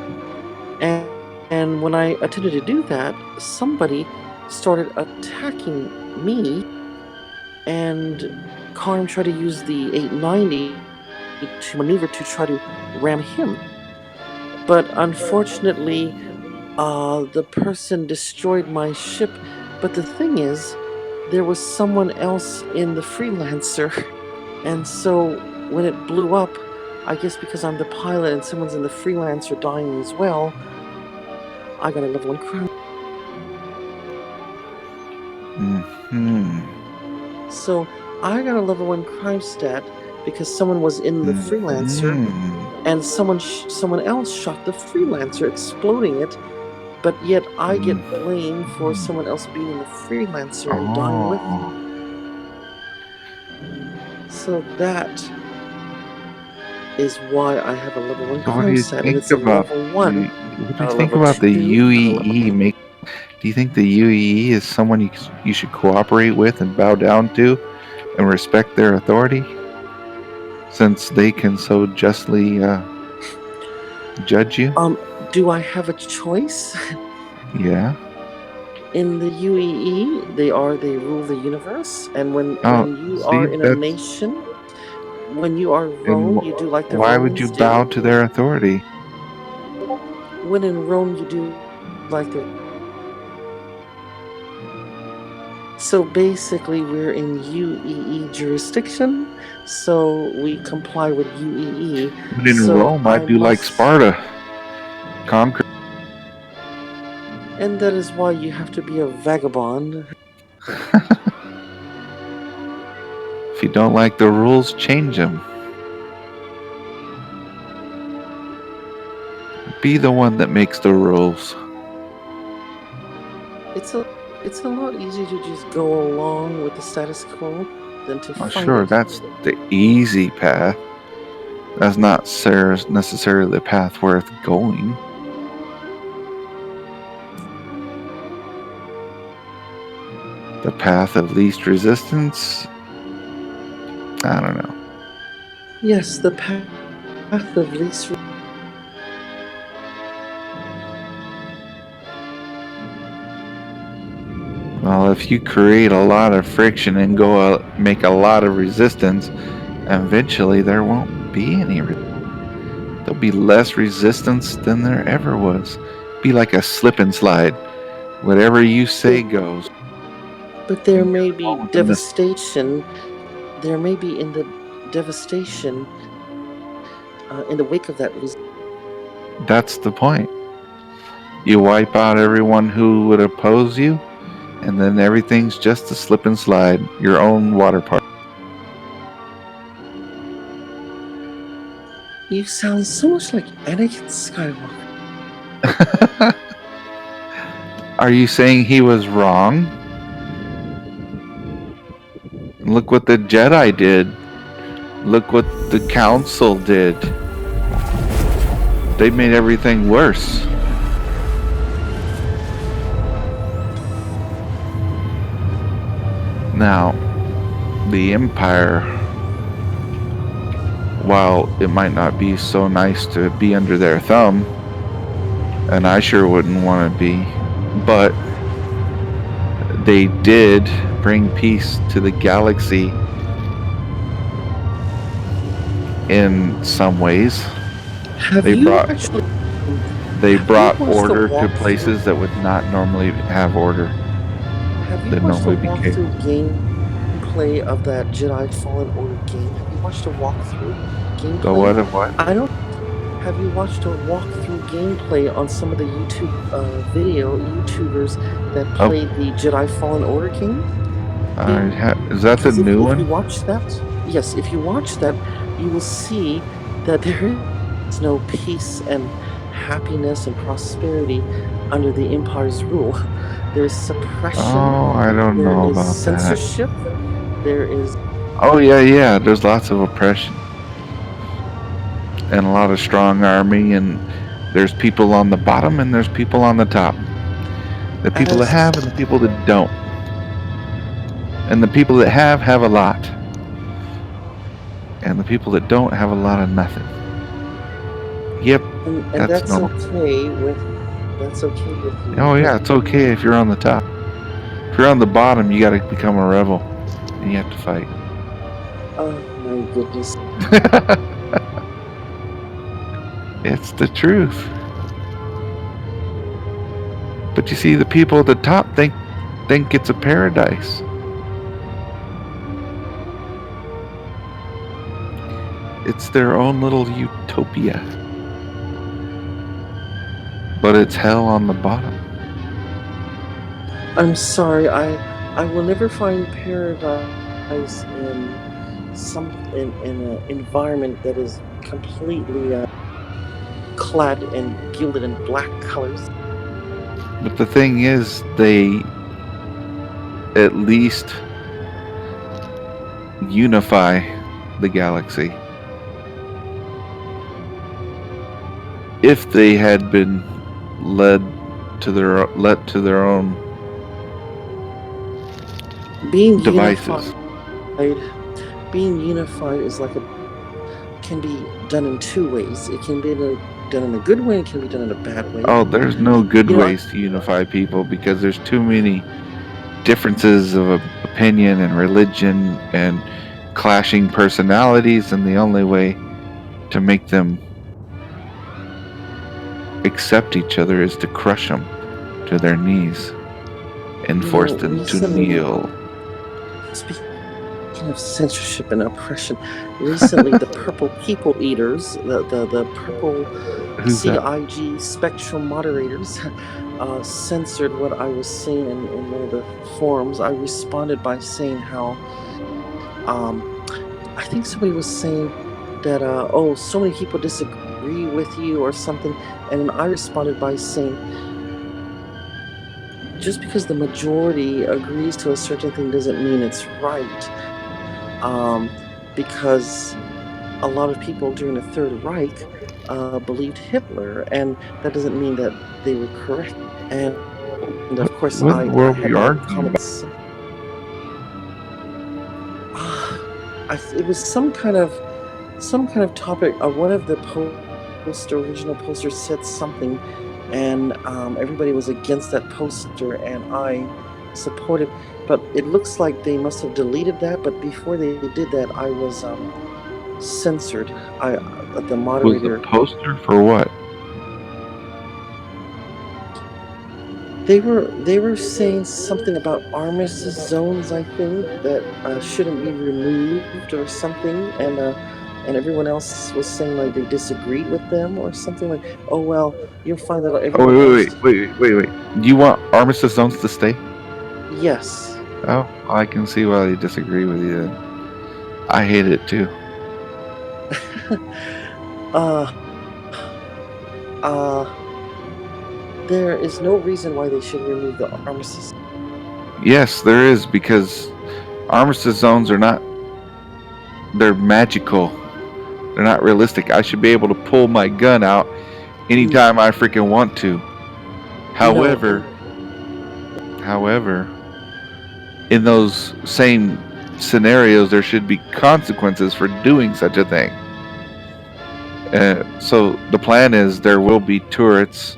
And when I attempted to do that, somebody started attacking me, and Carm tried to use the 890 to maneuver to try to ram him. But unfortunately, the person destroyed my ship. But the thing is, there was someone else in the freelancer, and so when it blew up, I guess because I'm the pilot and someone's in the freelancer dying as well, I got a level 1 crime. Mm-hmm. So I got a level 1 crime stat because someone was in the freelancer, and someone else shot the freelancer, exploding it. But yet I get blamed for someone else being in the freelancer and dying with me. So that is why I have a level 1 crime set, and it's a level 1. What do you think about the UEE? Do you think the UEE is someone you should cooperate with and bow down to and respect their authority? Since they can so justly judge you? Do I have a choice? Yeah. In the UEE, they rule the universe, and when you are in a nation, when you are Rome, you do like the Why would you Romans bow do. to their authority? When in Rome, you do like the. So basically, we're in UEE jurisdiction, so we comply with UEE. But in So Rome, I do like Sparta. Conquer. And that is why you have to be a vagabond. If you don't like the rules, change them. Be the one that makes the rules. It's a lot easier to just go along with the status quo than to Oh, fight sure, it. that's the easy path. That's not necessarily the path worth going. The path of least resistance? I don't know. Yes, the path of least. Well, if you create a lot of friction and go make a lot of resistance, eventually there won't be any. There'll be less resistance than there ever was. Be like a slip and slide. Whatever you say goes. But there may be devastation. There may be in the devastation in the wake of that. That's the point. You wipe out everyone who would oppose you, and then everything's just a slip and slide. Your own water park. You sound so much like Anakin Skywalker. Are you saying he was wrong? Look what the Jedi did. Look what the Council did. They made everything worse. Now, the Empire, while it might not be so nice to be under their thumb, and I sure wouldn't want to be, but they did bring peace to the galaxy in some ways. They brought order to places that would not normally have order. Have you watched a walkthrough gameplay of that Jedi Fallen Order game? Have you watched a walkthrough gameplay? The what of what? I don't. Have you watched a walkthrough gameplay on some of the YouTubers that played the Jedi Fallen Order game? Is that the new one? If you watch that, yes, if you watch that, you will see that there is no peace and happiness and prosperity under the Empire's rule. There is suppression. Oh, I don't know about that. There is censorship. There is. Oh yeah. There's lots of oppression. And a lot of strong army, and there's people on the bottom and there's people on the top. The people that have and the people that don't. And the people that have a lot. And the people that don't have a lot of nothing. Yep. And that's okay with you. Oh yeah, it's okay if you're on the top. If you're on the bottom, you gotta become a rebel. And you have to fight. Oh my goodness. It's the truth. But you see, the people at the top think it's a paradise. It's their own little utopia. But it's hell on the bottom. I'm sorry, I will never find paradise in an environment that is completely clad and gilded in black colors. But the thing is, they at least unify the galaxy. If they had been led to their own devices. Being unified is can be done in two ways. It can be done in a good way, it can be done in a bad way. Oh, there's no good ways to unify people because there's too many differences of opinion and religion and clashing personalities, and the only way to make them accept each other is to crush them to their knees and force them to kneel. Speaking of censorship and oppression, recently the purple people eaters, the purple Who's that? CIG spectrum moderators, censored what I was saying in one of the forums. I responded by saying how, I think somebody was saying that, oh, so many people disagree with you or something, and I responded by saying, just because the majority agrees to a certain thing doesn't mean it's right. Because a lot of people during the Third Reich believed Hitler, and that doesn't mean that they were correct. And of course, What I in the world had were you my arguing comments. It was some kind of topic. One of the original posters said something, and everybody was against that poster, and I supported. But it looks like they must have deleted that. But before they did that, I was censored. The moderator. Was the poster for what? They were saying something about armistice zones, I think, that shouldn't be removed or something, and everyone else was saying like they disagreed with them or something like. Oh well, you'll find that Oh, everyone else. wait. Do you want armistice zones to stay? Yes. Oh, I can see why they disagree with you then. I hate it too. There is no reason why they should remove the armistice. Yes, there is, because armistice zones are not. They're magical. They're not realistic. I should be able to pull my gun out anytime I freaking want to. However, in those same scenarios, there should be consequences for doing such a thing. So the plan is there will be turrets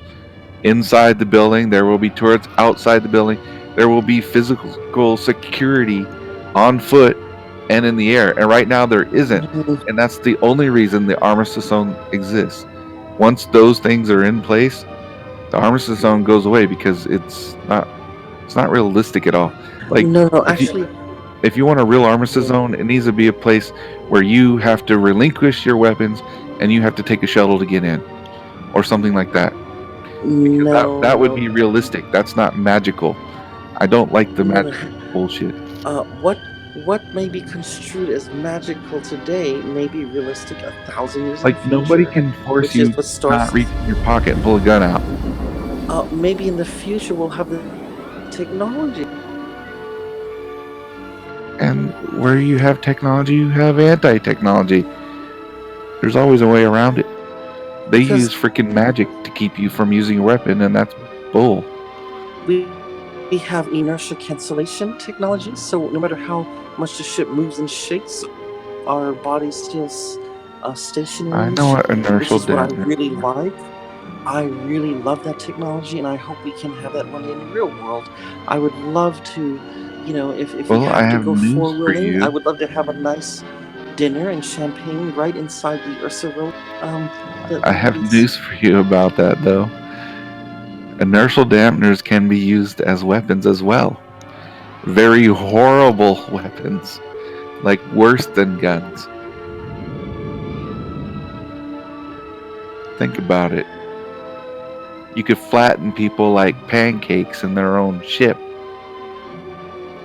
inside the building. There will be turrets outside the building. There will be physical security on foot and in the air. And right now there isn't. And that's the only reason the armistice zone exists. Once those things are in place, the armistice zone goes away, because it's not realistic at all. Like, no, actually, if you want a real armistice zone, it needs to be a place where you have to relinquish your weapons and you have to take a shuttle to get in, or something like that. No, that would be realistic. That's not magical. I don't like the magic bullshit. What may be construed as magical today may be realistic 1,000 years. Like, nobody can force you to not reach in your pocket and pull a gun out. Maybe in the future we'll have the technology. And where you have technology, you have anti-technology. There's always a way around it. They use freaking magic to keep you from using a weapon, and that's bull. We have inertia cancellation technology, so no matter how much the ship moves and shakes, our body still stationary. I know what inertial what I damage. really like. I really love that technology, and I hope we can have that one in the real world. I would love to, if we have to go four-wheeling, I would love to have a nice dinner and champagne right inside the Ursa Road. I have news for you about that, though. Inertial dampeners can be used as weapons as well. Very horrible weapons. Like, worse than guns. Think about it. You could flatten people like pancakes in their own ship.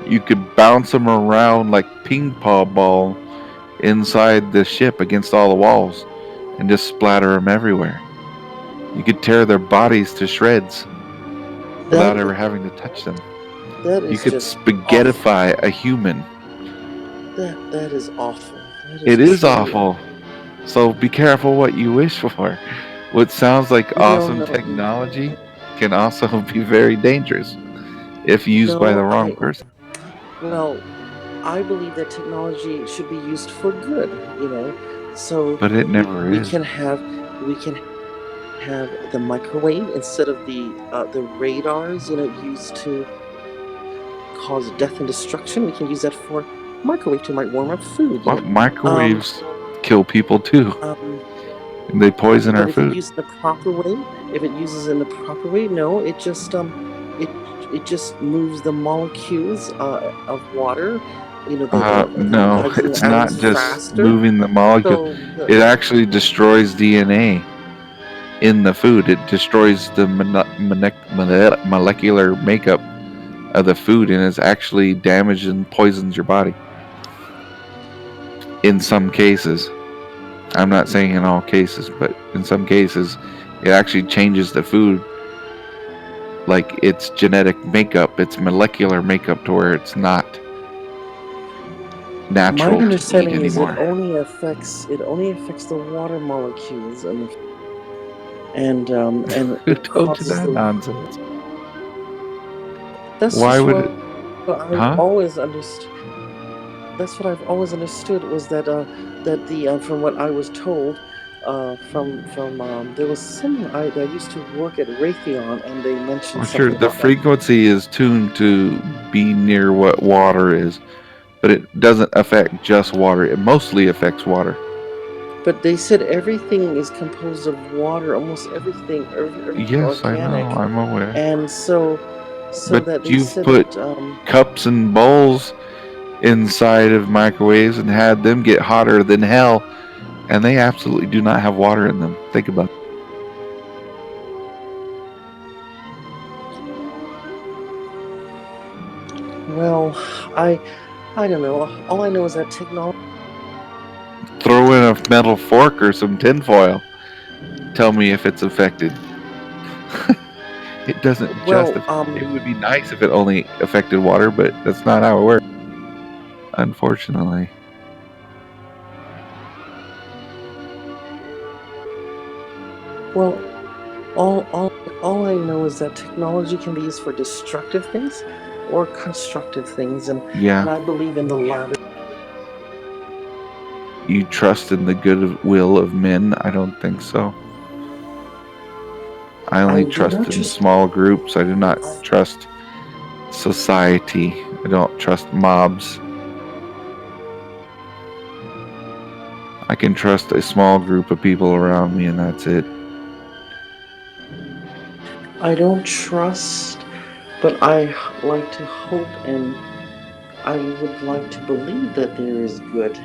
You could bounce them around like ping pong ball inside the ship against all the walls and just splatter them everywhere. You could tear their bodies to shreds without ever having to touch them. You could spaghettify a human. That is awful. It is awful. So be careful what you wish for. What sounds like awesome technology can also be very dangerous if used by the wrong person. Well, I believe that technology should be used for good, So, but it never is. We can have the microwave instead of the radars, used to cause death and destruction. We can use that for microwave to might warm up food. Well, microwaves kill people too. They poison But our if you food. use it the proper way, if it uses in the proper way, no, it just moves the molecules of water. You know, the No, hydrogen it's not atoms just faster. moving the molecule. So It actually destroys DNA in the food. It destroys the molecular makeup of the food, and it's actually damages and poisons your body. In some cases, I'm not saying in all cases, but in some cases, it actually changes the food, like its genetic makeup, its molecular makeup, to where it's not natural my to eat understanding is anymore. it only affects the water molecules and Who it told you causes that the. nonsense? That's Why just would what it? I've Huh? always understood. That's what I've always understood was that the from what I was told from there was someone that used to work at Raytheon and they mentioned Well, sure, something the about that. frequency is tuned to be near what water is, but it doesn't affect just water. It mostly affects water. But they said everything is composed of water, almost everything, everything Yes, I organic, know. I'm aware. and so But that they you've said put that cups and bowls inside of microwaves and had them get hotter than hell, and they absolutely do not have water in them. Think about it. well, I don't know. All I know is that technology. Throw in a metal fork or some tinfoil. Tell me if it's affected. It doesn't just. Well, It would be nice if it only affected water, but that's not how it works. Unfortunately. well, all I know is that technology can be used for destructive things or constructive things, and Yeah. I believe in the latter. You trust in the goodwill of men? I don't think so. I only I do trust not in trust. small groups. I do not trust society. I don't trust mobs. I can trust a small group of people around me, and that's it. I don't trust, but I like to hope and I would like to believe that there is good,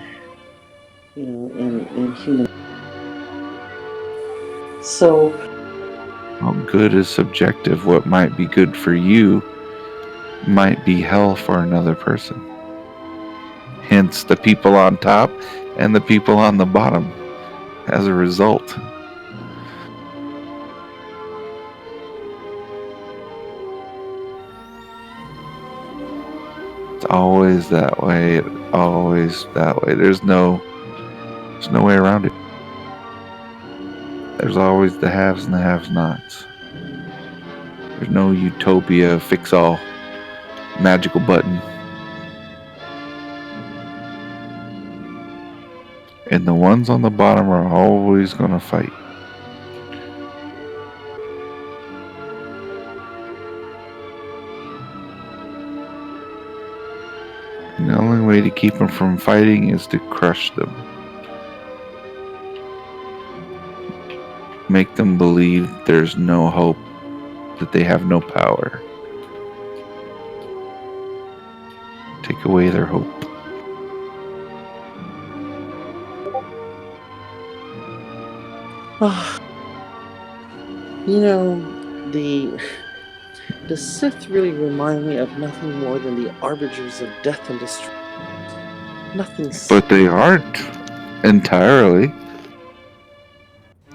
in human. So Well, good is subjective. What might be good for you might be hell for another person. Hence, the people on top and the people on the bottom as a result. It's always that way. Always that way. There's no way around it. There's always the haves and the have-nots. There's no utopia, fix-all, magical button. And the ones on the bottom are always going to fight. And the only way to keep them from fighting is to crush them. Make them believe there's no hope, that they have no power. Take away their hope. the Sith really remind me of nothing more than the arbiters of death and destruction. Nothing. But they aren't entirely.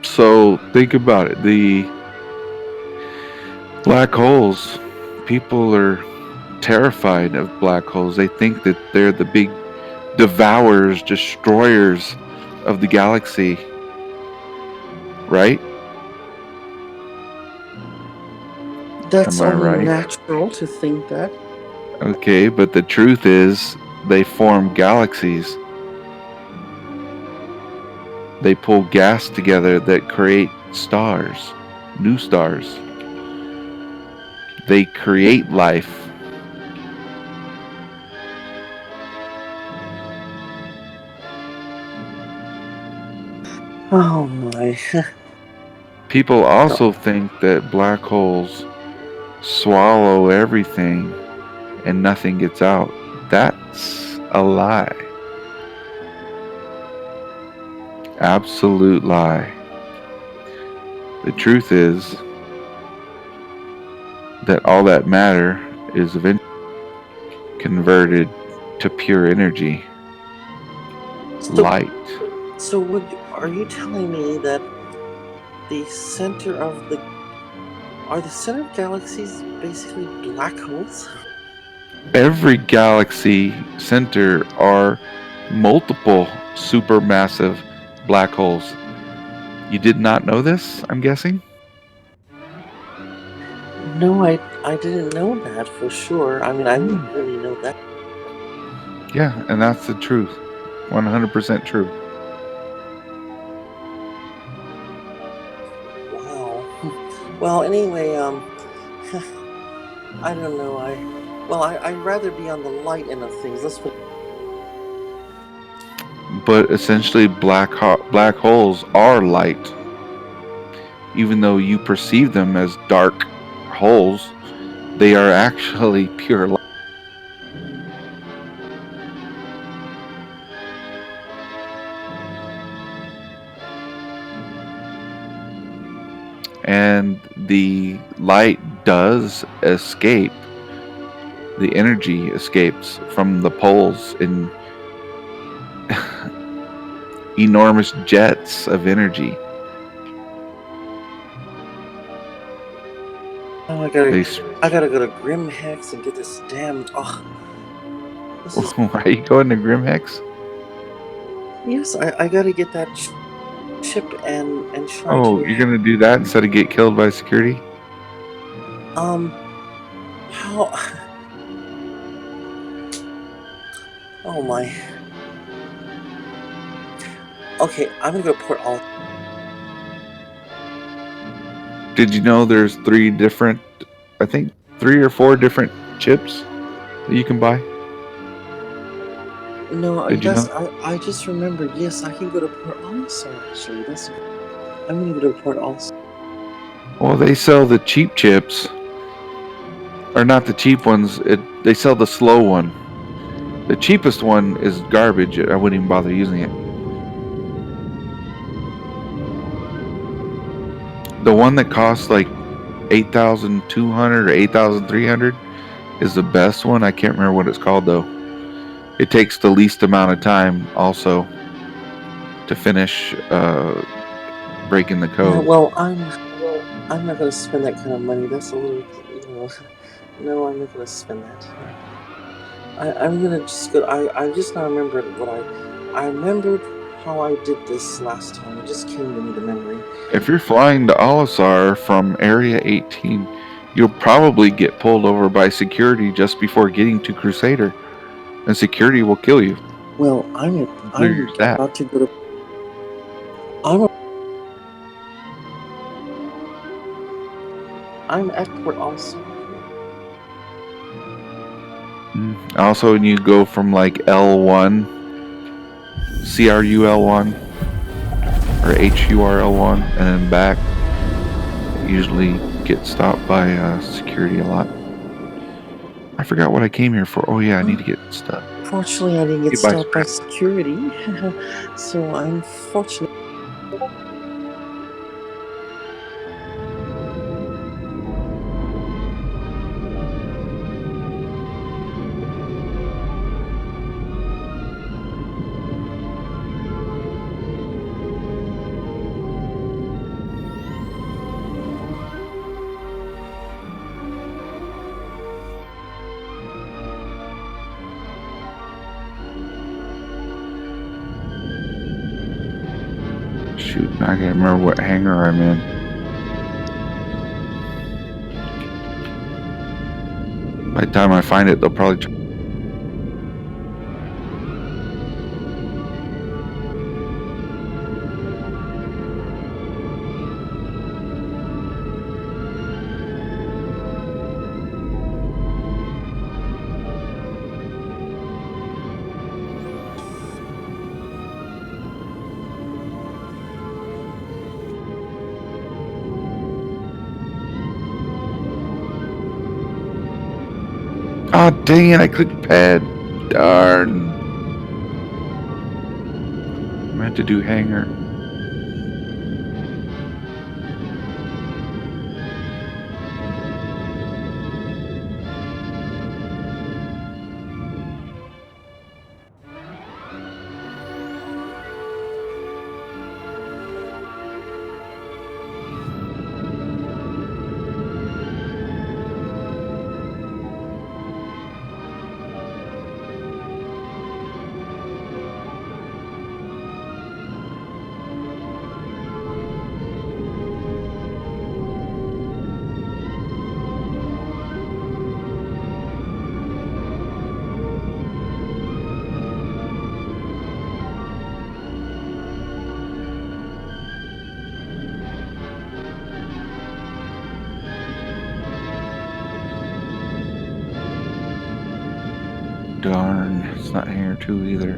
So think about it. The black holes. People are terrified of black holes. They think that they're the big devourers, destroyers of the galaxy. Right? That's Am I only right? natural to think that. Okay, but the truth is, they form galaxies. They pull gas together that create stars, new stars. They create life. Oh my. People also think that black holes swallow everything and nothing gets out. That's a lie. Absolute lie. The truth is that all that matter is eventually converted to pure energy, light. So are you telling me that the center of the center of galaxies basically black holes? Every galaxy center are multiple supermassive black holes. You did not know this, I'm guessing? No, I didn't know that for sure. I mean, I didn't really know that. Yeah, and that's the truth. 100% true. Wow. Well, anyway, I don't know. I'd rather be on the light end of things. Let's put. But essentially, black holes are light. Even though you perceive them as dark holes, they are actually pure light. And the light does escape. The energy escapes from the poles in enormous jets of energy. Oh, I gotta go to Grim Hex and get this damn. Oh, this is. Why are you going to Grim Hex? Yes, I gotta get that chip and try Oh, to. you're gonna do that instead of get killed by security? How? Oh my. Okay, I'm gonna go port all. Did you know there's 3 or 4 different chips that you can buy? No, Did you know? I just remembered. Yes, I can go to Port also. Actually, I'm gonna go to Port also. Well, they sell the cheap chips, or not the cheap ones. They sell the slow one. The cheapest one is garbage. I wouldn't even bother using it. The one that costs like 8,200 or 8,300 is the best one. I can't remember what it's called though. It takes the least amount of time also to finish breaking the code. Well, I'm not gonna spend that kind of money. That's a little, No, I'm not gonna spend that. I'm gonna just go. I just now remembered what I remembered how I did this last time. It just came to me, the memory. If you're flying to Olisar from Area 18, you'll probably get pulled over by security just before getting to Crusader, and security will kill you. Well, I'm about to go to. I'm at Port also. Also, when you go from like L1, CRU L1, or HUR L1, and then back, usually get stopped by security a lot. I forgot what I came here for. Oh yeah, I need to get stuff. Fortunately, I didn't get stopped by security, so I'm fortunate. Shoot, I can't remember what hangar I'm in. By the time I find it, they'll probably... Oh, dang it, I clicked pad. Darn. I meant to do hangar. Darn, it's not hangar 2 either.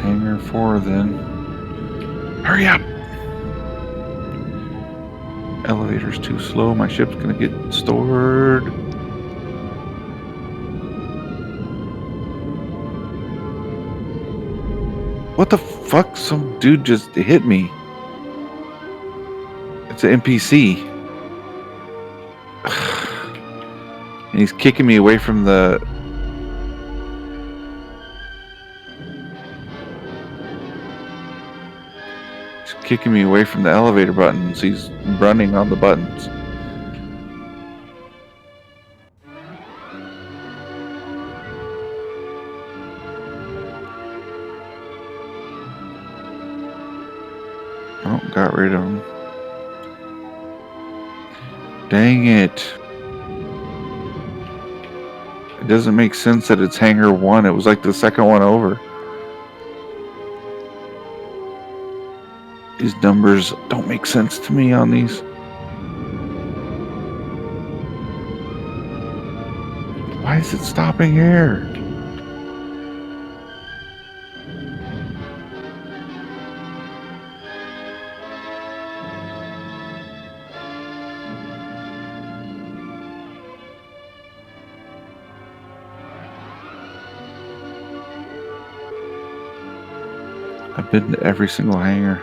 Hangar 4 then. Hurry up! Elevator's too slow, my ship's gonna get stored. What the fuck? Some dude just hit me. It's an NPC. And he's kicking me away from the... He's kicking me away from the elevator buttons. He's running on the buttons. Oh, got rid of him. Dang it. It doesn't make sense that it's hangar 1. It was like the second one over. These numbers don't make sense to me on these. Why is it stopping here? I've been to every single hangar.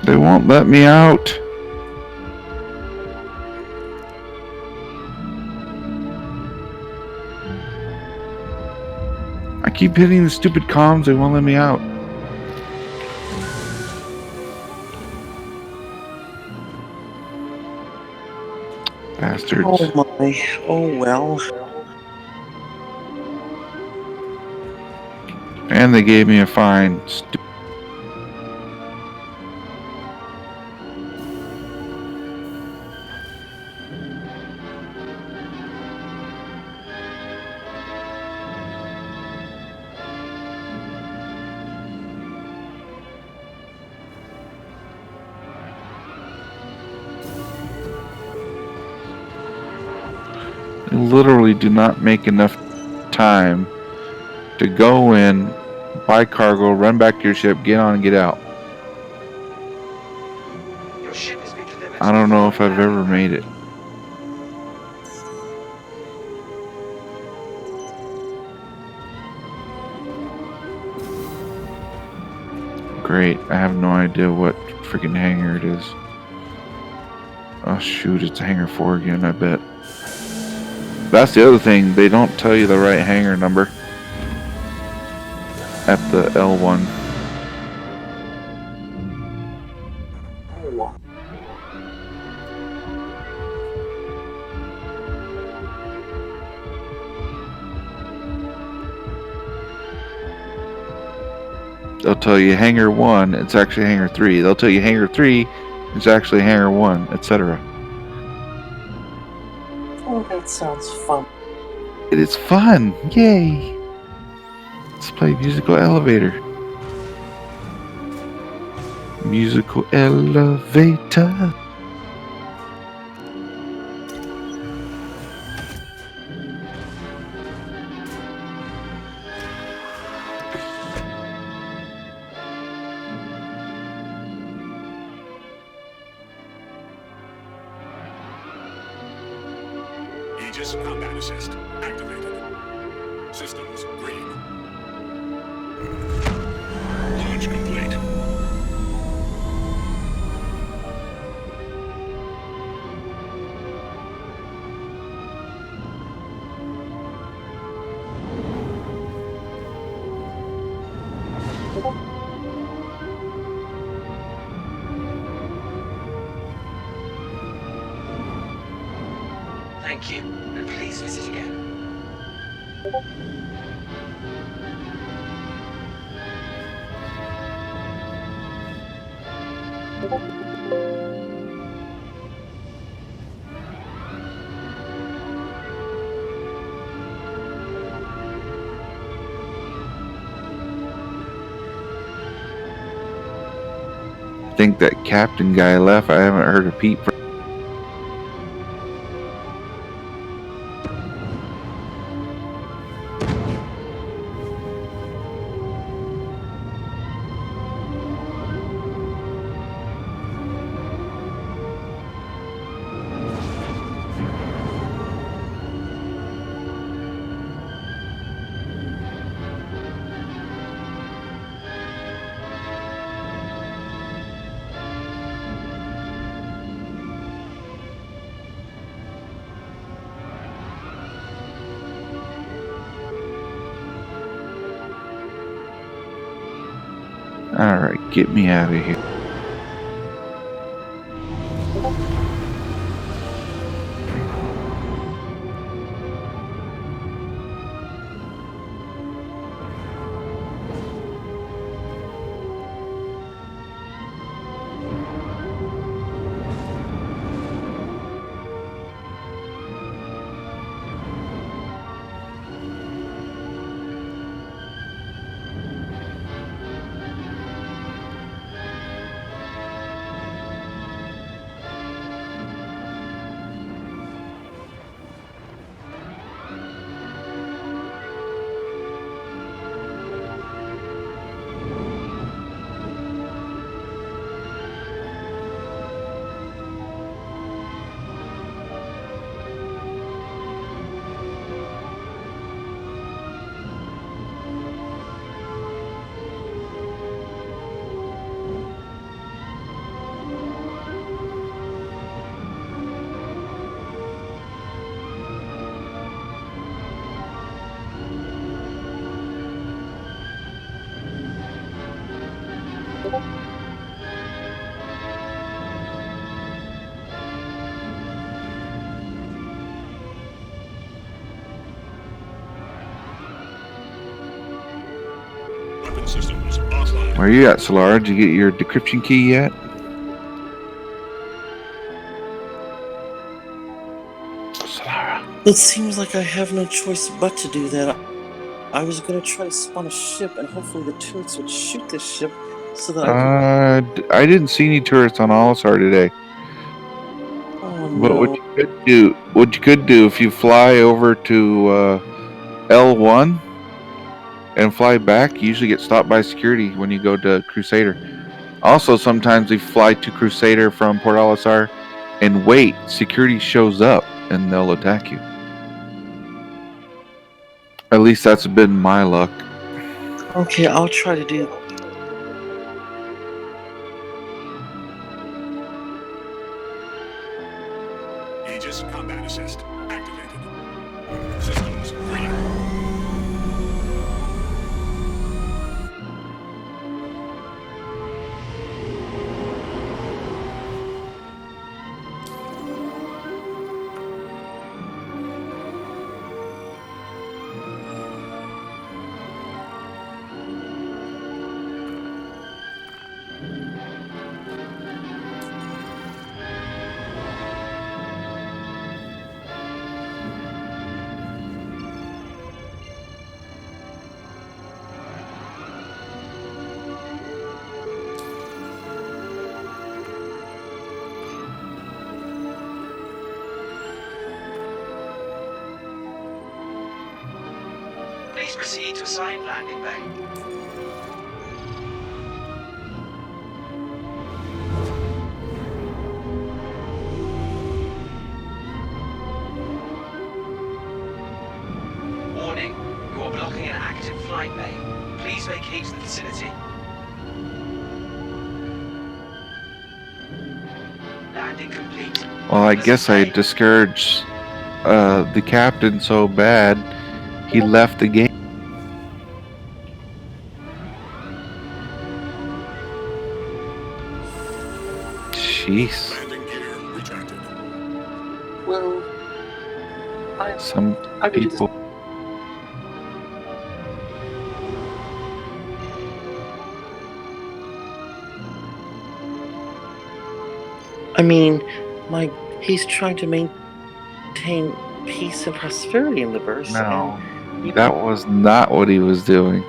They won't let me out. keep hitting the stupid comms. They won't let me out. Bastards. Oh my. Oh well. And they gave me a fine. They literally do not make enough time to go in, buy cargo, run back to your ship, get on and get out. Your ship has been delivered. I don't know if I've ever made it. Great, I have no idea what freaking hangar it is. Oh shoot, it's hangar 4 again, I bet. That's the other thing, they don't tell you the right hangar number at the L1. They'll tell you hangar 1, it's actually hangar 3. They'll tell you hangar 3, it's actually hangar 1, etc. Oh, that sounds fun. It is fun! Yay! Let's play musical elevator. Musical elevator. Aegis combat assist activated. Systems green. Launch complete. Thank you, and please visit again. I think that captain guy left. I haven't heard a peep from. Alright, get me out of here. Where you at, Solara? Did you get your decryption key yet? Solara. It seems like I have no choice but to do that. I was going to try to spawn a ship, and hopefully the turrets would shoot this ship so that I could... I didn't see any turrets on Olisar today. Oh, But no. what you could do if you fly over to L1 and fly back, you usually get stopped by security when you go to Crusader. Also, sometimes if you fly to Crusader from Port Olisar and wait, security shows up and they'll attack you. At least that's been my luck. Okay, I'll try to do... Aegis combat assist activated. Systems green. Please proceed to assigned landing bay. Warning, you are blocking an active flight bay. Please vacate the vicinity. Landing complete. Well, I guess I discouraged the captain so bad he left the game. Jeez. Landing gear retracted. Well, Some I could just... people. I mean, he's trying to maintain peace and prosperity in the verse. No, that was not what he was doing.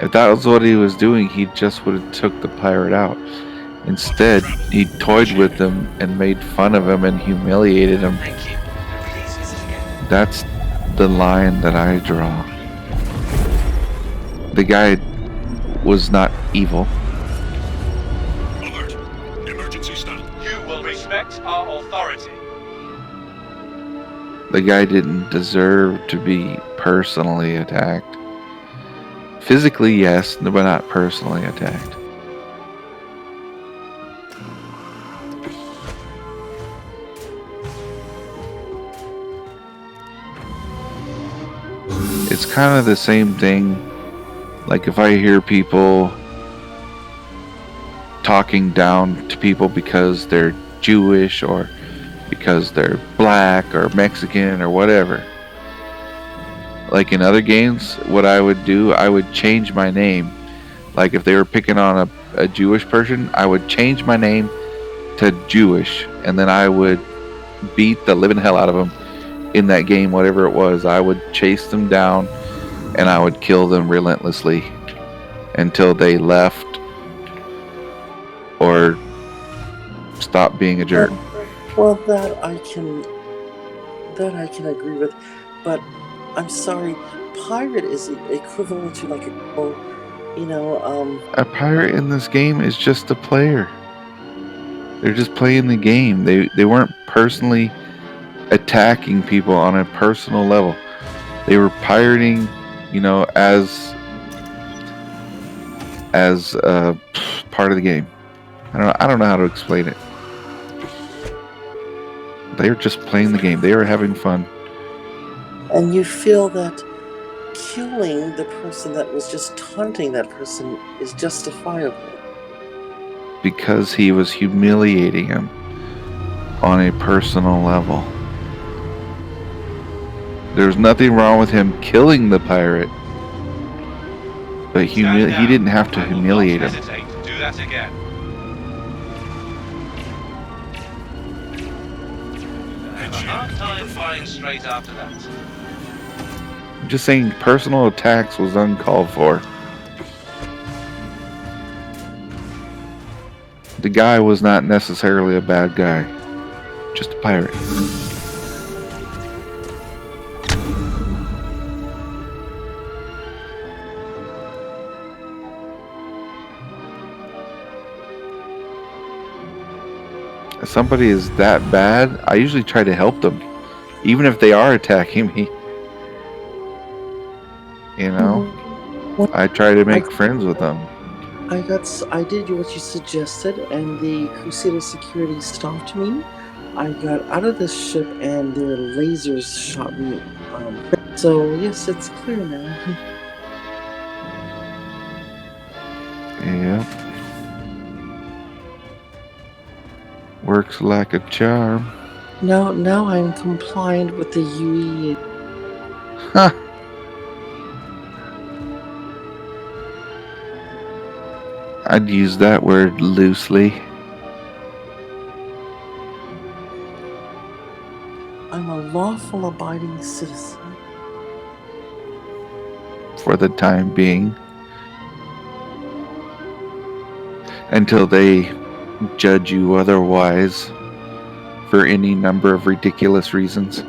If that was what he was doing, he just would have took the pirate out. Instead, he toyed with him and made fun of him and humiliated him. Thank you. Please visit again. That's the line that I draw. The guy was not evil. Alert. Emergency stop. You will respect our authority. The guy didn't deserve to be personally attacked. Physically, yes, but not personally attacked. It's kind of the same thing. Like if I hear people talking down to people because they're Jewish or because they're black or Mexican or whatever. Like in other games, what I would do, I would change my name. Like if they were picking on a Jewish person, I would change my name to Jewish, and then I would beat the living hell out of them in that game, whatever it was. I would chase them down and I would kill them relentlessly until they left or stopped being a jerk. Well, that I can agree with, but I'm sorry, pirate is equivalent to like a pirate in this game is just a player. They're just playing the game. They weren't personally attacking people on a personal level. They were pirating, as part of the game. I don't know how to explain it. They were just playing the game. They were having fun. And you feel that killing the person that was just taunting that person is justifiable. Because he was humiliating him on a personal level. There's nothing wrong with him killing the pirate. But he didn't have to humiliate him. Hesitate. Do that again. Have a hard time flying straight after that. I'm just saying personal attacks was uncalled for. The guy was not necessarily a bad guy. Just a pirate. If somebody is that bad, I usually try to help them. Even if they are attacking me. You know? I try to make friends with them. I did what you suggested, and the Crusader security stopped me. I got out of the ship, and their lasers shot me. So yes, it's clear now. Yeah. Works like a charm. Now I'm compliant with the UE. Huh. I'd use that word loosely. I'm a lawful abiding citizen. For the time being. Until they judge you otherwise for any number of ridiculous reasons.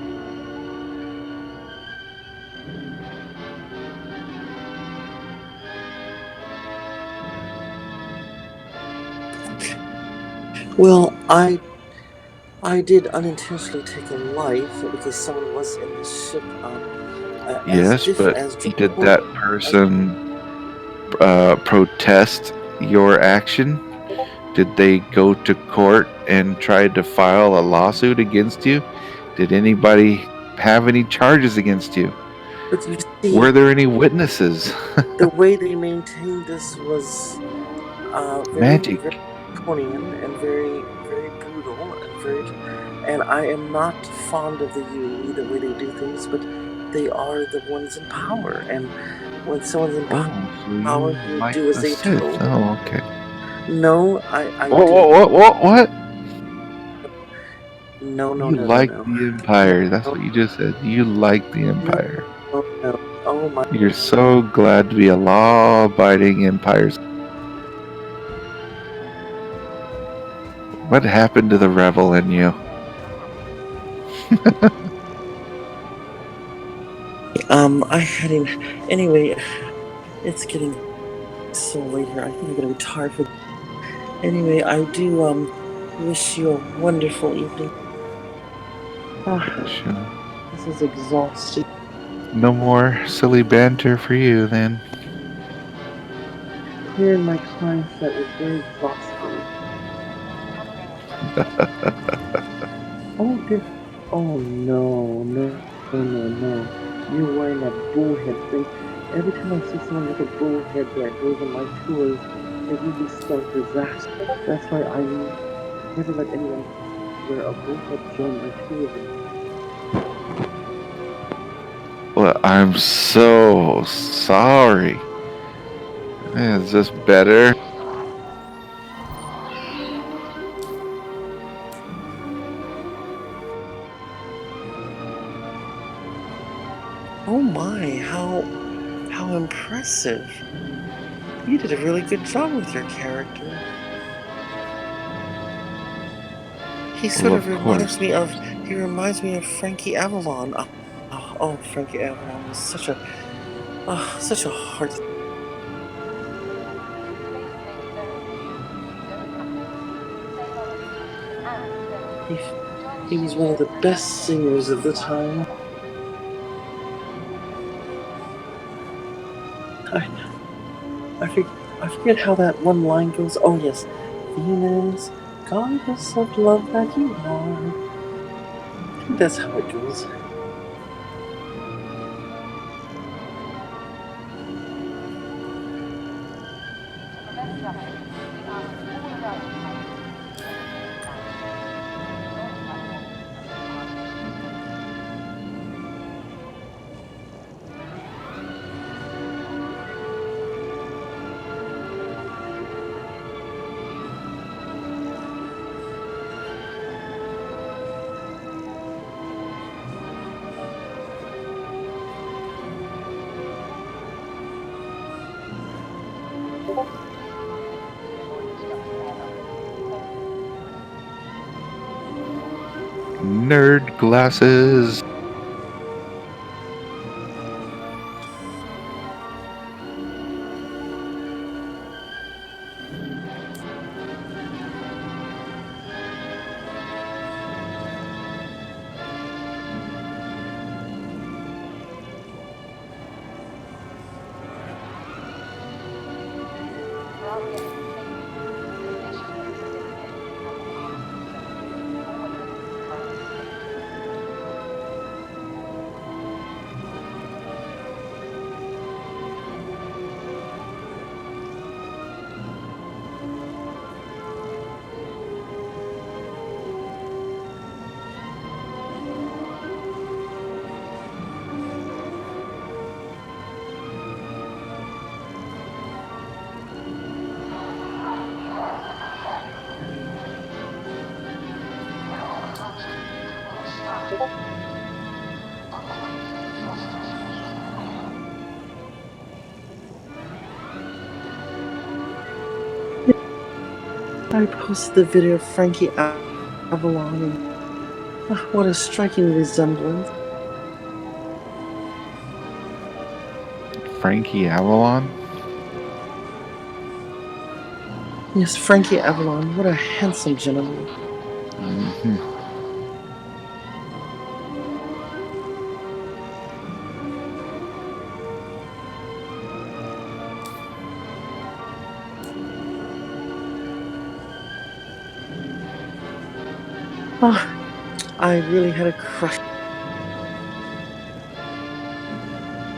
Well, I did unintentionally take a life because someone was in the ship. Yes, but did that person protest your action? Did they go to court and try to file a lawsuit against you? Did anybody have any charges against you? But you see, were there any witnesses? The way they maintained this was very, Magic. very draconian and very, very brutal and I am not fond of the UE, the way they do things, but they are the ones in power, and when someone's in power, you do as they told. Oh, okay. No, I What? No, you like the Empire. That's what you just said. You like the Empire. No. Oh my. You're so glad to be a law-abiding Empire. What happened to the rebel in you? I had him. Anyway, it's getting so late here. I think I'm gonna be tired for. Anyway, I do wish you a wonderful evening. Sure. This is exhausting. No more silly banter for you, then. Clearing my client set was very exhausting. Oh, dear. Oh, no. You're wearing that bullhead thing. Every time I see someone with a bullhead that goes on my tours, it usually spells disaster. That's why I never let anyone wear a bullhead join my tours. Well, I'm so sorry. Is this better? Oh my, how impressive. You did a really good job with your character. He sort of reminds me of Frankie Avalon. Oh, Frankie Avalon was such a heart. He was one of the best singers of the time. I forget how that one line goes. Oh yes, Venus, goddess of love that you are. I think that's how it goes. Nerd glasses. I posted the video of Frankie Avalon, and what a striking resemblance. Frankie Avalon? Yes, Frankie Avalon, what a handsome gentleman. Mm-hmm. I really had a crush.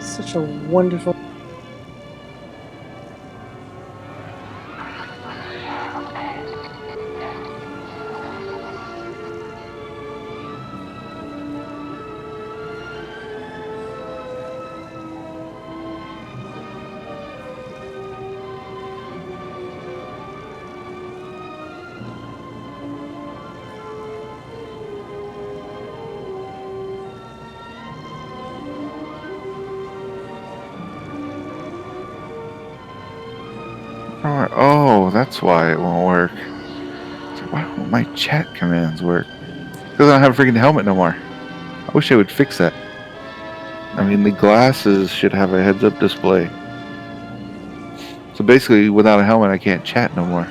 Such a wonderful. Oh, that's why it won't work. So why won't my chat commands work? Because I don't have a freaking helmet no more. I wish I would fix that. I mean, the glasses should have a heads-up display. So basically, without a helmet, I can't chat no more.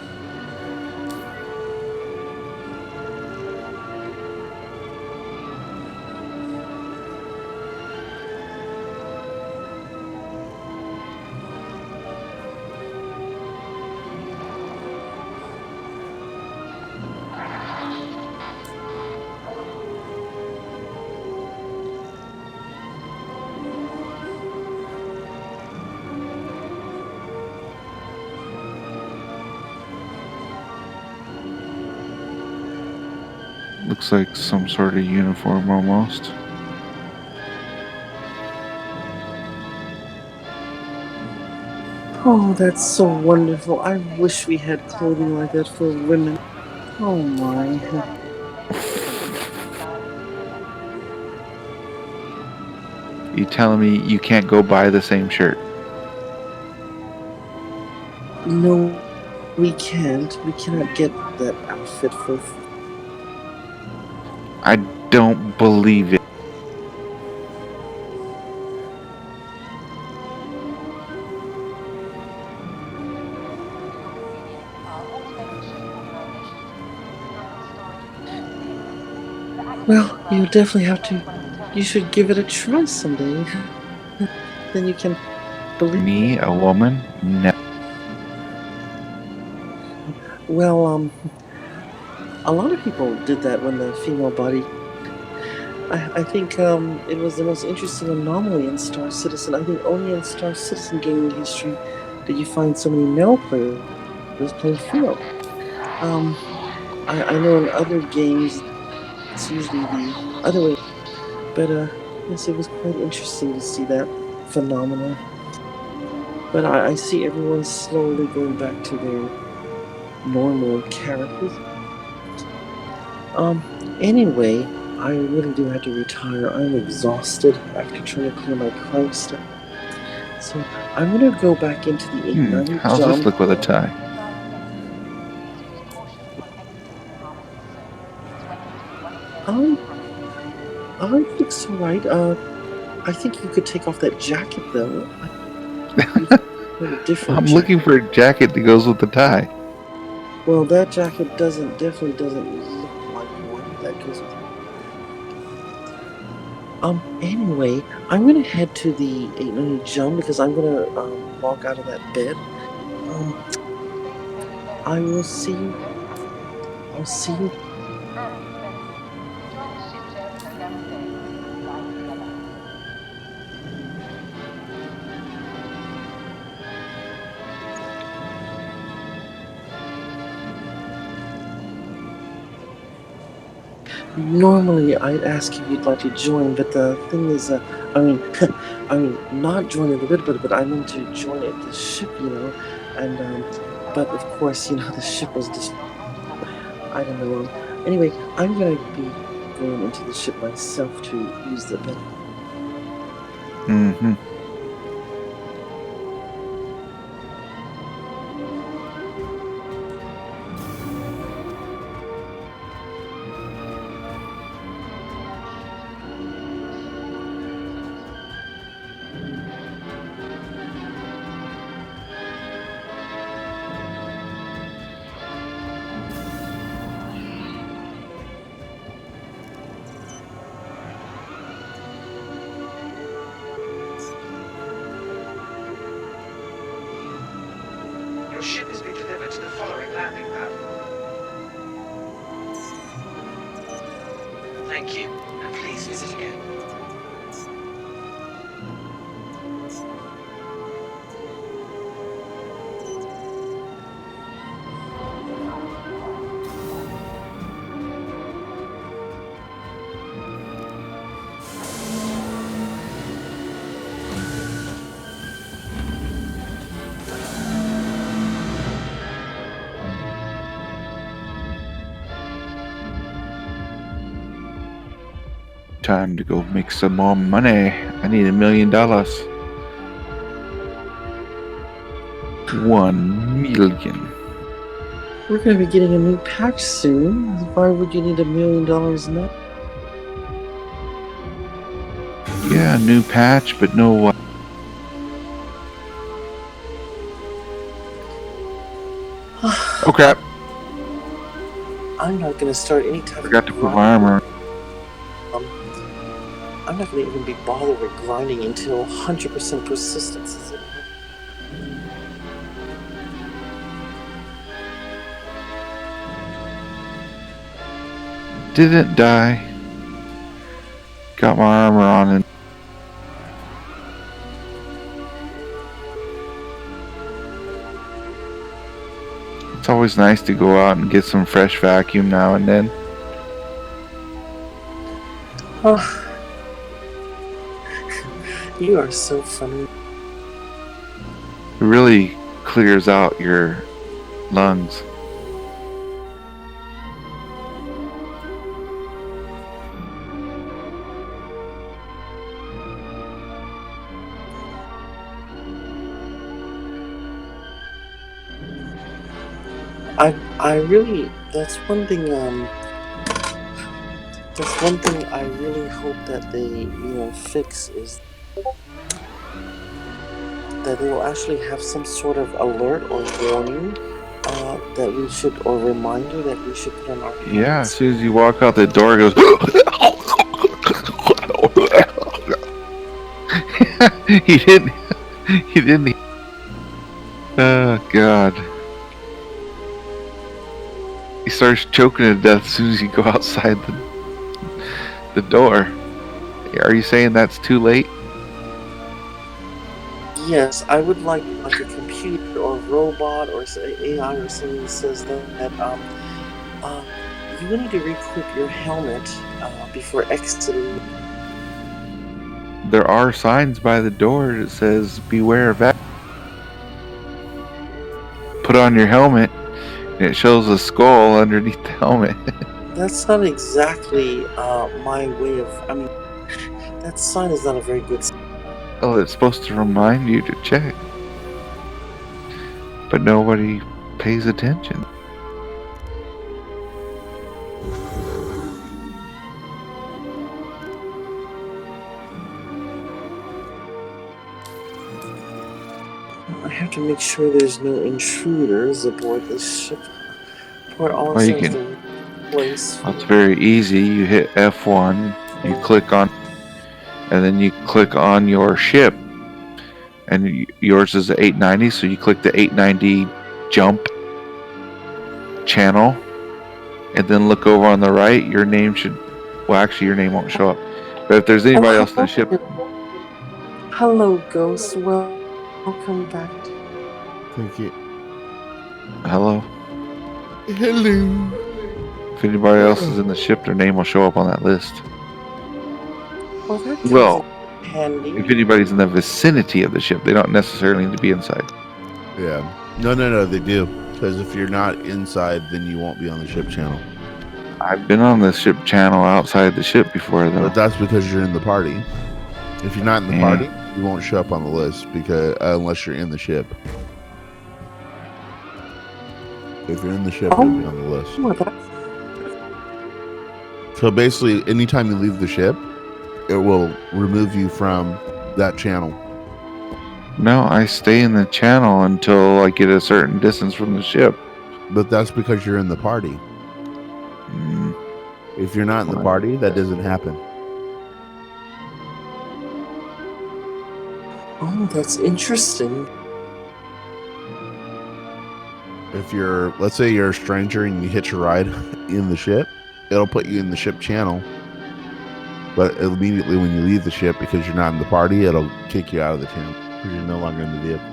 Looks like some sort of uniform almost. Oh, that's so wonderful. I wish we had clothing like that for women. Oh my. You telling me you can't go buy the same shirt? No, we can't. We cannot get that outfit for. I don't believe it. Well, you definitely have to. You should give it a try someday. Then you can believe. Me, a woman? No. Well, a lot of people did that when the female body. I think it was the most interesting anomaly in Star Citizen. I think only in Star Citizen gaming history did you find so many male players playing female. I know in other games it's usually the other way, but yes, it was quite interesting to see that phenomenon. But I see everyone slowly going back to their normal characters. Anyway, I really do have to retire. I'm exhausted after trying to clear my crime stuff. So I'm gonna go back into the ignite How's jump. this look with a tie? I looks alright. I think you could take off that jacket though. You could wear a different I'm jacket. looking for a jacket that goes with the tie. Well, that jacket definitely doesn't look like one that goes with. Anyway, I'm gonna head to the 890 jump because I'm gonna walk out of that bed. I will see you. I'll see you. Normally, I'd ask if you'd like to join, but the thing is, I mean, not joining the bit, but I meant to join at the ship, you know, and but of course, you know, the ship was just, I don't know. Anyway, I'm gonna be going into the ship myself to use the bed. Mm-hmm. Your ship has been delivered to the following landing pad. Thank you, and please visit again. Time to go make some more money. I need $1 million. 1 million. We're gonna be getting a new patch soon. Why would you need $1 million now? Yeah, new patch, but no what? Oh crap! I'm not gonna start any type Forgot to of put my armor. I'm not gonna even be bothered with grinding until 100% persistence. Is it? Didn't die. Got my armor on and it's always nice to go out and get some fresh vacuum now and then. Oh. You are so funny. It really clears out your lungs. I really, that's one thing I really hope that they, fix is that they will actually have some sort of alert or warning that we should, or reminder that we should put on our hands. Yeah, as soon as you walk out the door, it goes. He didn't. Oh God. He starts choking to death as soon as you go outside the door. Are you saying that's too late? Yes, I would like a computer or robot or say AI or something that says that you need to re-equip your helmet before exiting. There are signs by the door that says beware of that. Put on your helmet and it shows a skull underneath the helmet. That's not exactly my way of, that sign is not a very good sign. Oh, it's supposed to remind you to check. But nobody pays attention. have to make sure there's no intruders aboard this ship. Port all Well, you serves can. in place. That's very easy. You hit F1, you click on, and then you click on your ship. And yours is the 890, so you click the 890 jump channel, and then look over on the right. Your name should, well, actually, your name won't show up. But if there's anybody else in the ship, Hello, Ghost. Welcome back. Thank you. hello. Hello. If anybody else is in the ship, their name will show up on that list. Well, that Well, handy. if anybody's in the vicinity of the ship, they don't necessarily need to be inside. Yeah. No, they do. Because if you're not inside, then you won't be on the ship channel. I've been on the ship channel outside the ship before, though. But that's because you're in the party. If you're not in the party, you won't show up on the list because unless you're in the ship. If you're in the ship, you'll be on the list. Well, that's So basically, anytime you leave the ship, it will remove you from that channel. No, I stay in the channel until I get a certain distance from the ship. But that's because you're in the party. Mm, If you're not in the party, that doesn't happen. oh, that's interesting. If you're, let's say you're a stranger and you hitch a ride in the ship, it'll put you in the ship channel. But immediately when you leave the ship, because you're not in the party, it'll kick you out of the channel because you're no longer in the vehicle.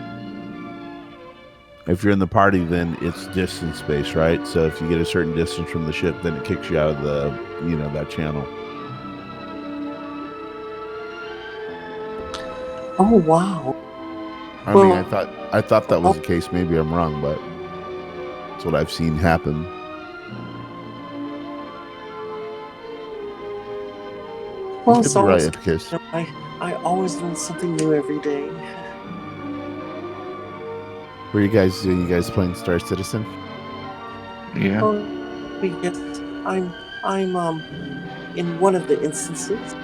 If you're in the party, then it's distance based, right? So if you get a certain distance from the ship, then it kicks you out of the, that channel. Oh, wow. I mean, I thought that was the case. Maybe I'm wrong, but that's what I've seen happen. Well, You could it's be right, always, Epicus. I always learn something new every day. What are you guys doing? You guys playing Star Citizen? yeah. Oh, yes, I'm in one of the instances.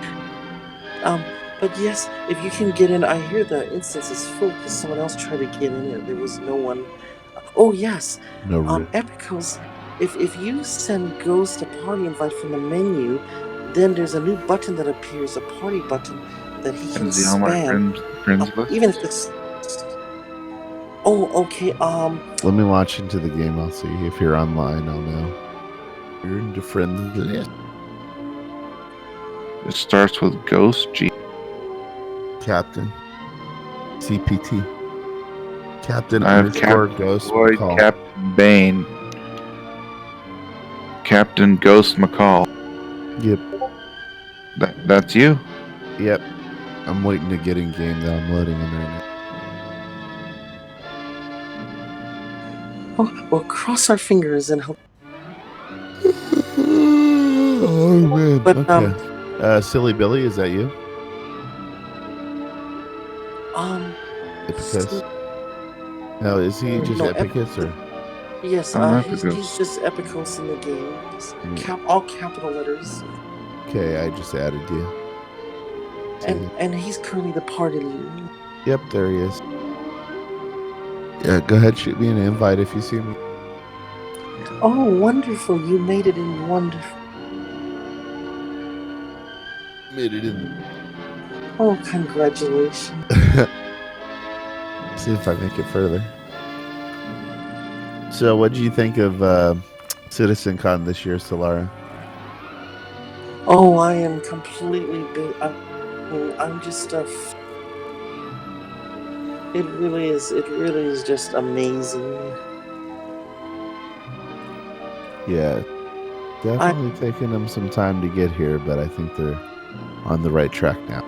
But yes, if you can get in, I hear the instance is full because someone else tried to get in and there was no one. Oh yes, No. Epicos, if you send Ghost a party invite from the menu, then there's a new button that appears, a party button that he can Is he on my spam. friends list? Even if it's. Oh, okay. Let me launch into the game. I'll see if you're online. I'll know. You're in the friends list. It starts with Ghost G. Captain. CPT. Captain I have underscore Captain Ghost Lloyd, McCall. Captain Bane, Captain Ghost McCall. Yep. That's you? Yep. I'm waiting to get in game though. I'm loading in right now. Oh, well, cross our fingers and hope. Oh man. But Okay. Silly Billy, is that you? Epicus. No, is he just no, Epicus or? Yes, I'm he's Epicus. just Epicos in the game. It's all capital letters, Okay, I just added you. and he's currently the party leader. Yep, there he is. Yeah, go ahead, shoot me an invite if you see me. Oh, wonderful! You made it in wonderful. Made it in. Oh, congratulations! See if I make it further. So, what do you think of CitizenCon this year, Solara? Oh, I am completely. I'm just It really is. It really is just amazing. Yeah, definitely taking them some time to get here, but I think they're on the right track now.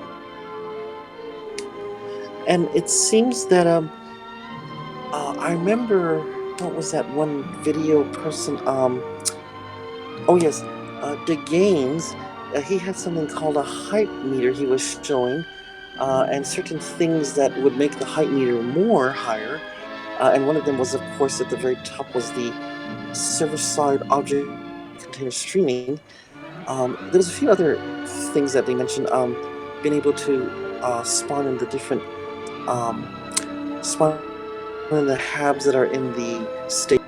And it seems that I remember what was that one video person? Oh yes, the games. He had something called a hype meter he was showing, and certain things that would make the hype meter more higher. And one of them was, of course, at the very top was the server-side object container streaming. There was a few other things that they mentioned. Being able to spawn in the different spawn and the habs that are in the state,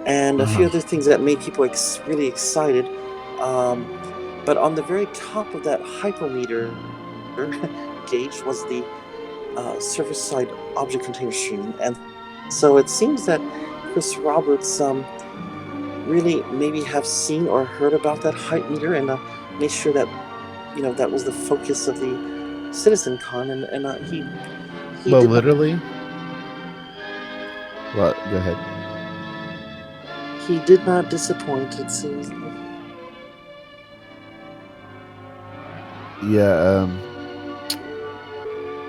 and a few other things that made people really excited. But on the very top of that hypermeter gauge was the server-side object container streaming, and so it seems that Chris Roberts really maybe have seen or heard about that height meter and made sure that that was the focus of the CitizenCon, and he But did literally, well, go ahead. He did not disappoint, it seems. Yeah,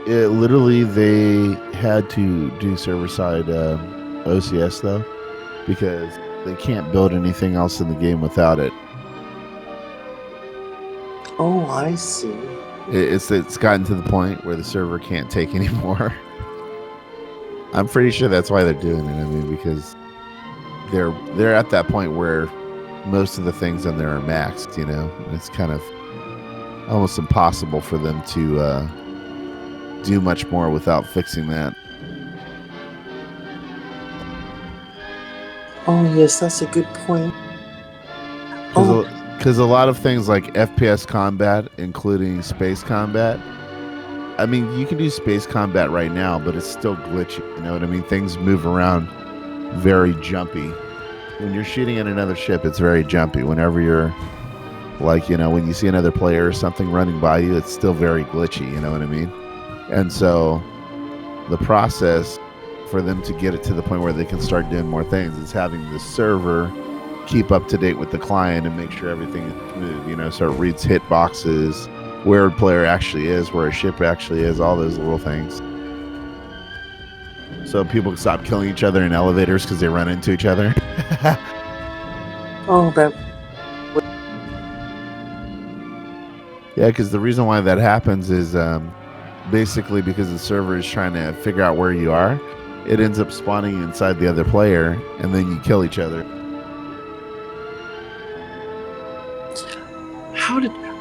it literally they had to do server-side OCS though, because they can't build anything else in the game without it. Oh, I see. It's gotten to the point where the server can't take anymore. I'm pretty sure that's why they're doing it. I mean, because they're at that point where most of the things on there are maxed. And it's kind of almost impossible for them to do much more without fixing that. Oh yes, that's a good point. Because a lot of things like FPS combat, including space combat, I mean, you can do space combat right now, but it's still glitchy. You know what I mean? Things move around very jumpy. When you're shooting at another ship, it's very jumpy. Whenever you're, like, when you see another player or something running by you, it's still very glitchy. You know what I mean? And so the process for them to get it to the point where they can start doing more things is having the server keep up to date with the client and make sure everything is smooth, so it reads hit boxes, where a player actually is, where a ship actually is, all those little things. So people can stop killing each other in elevators because they run into each other. Oh, that. Yeah, because the reason why that happens is basically because the server is trying to figure out where you are. It ends up spawning inside the other player, and then you kill each other.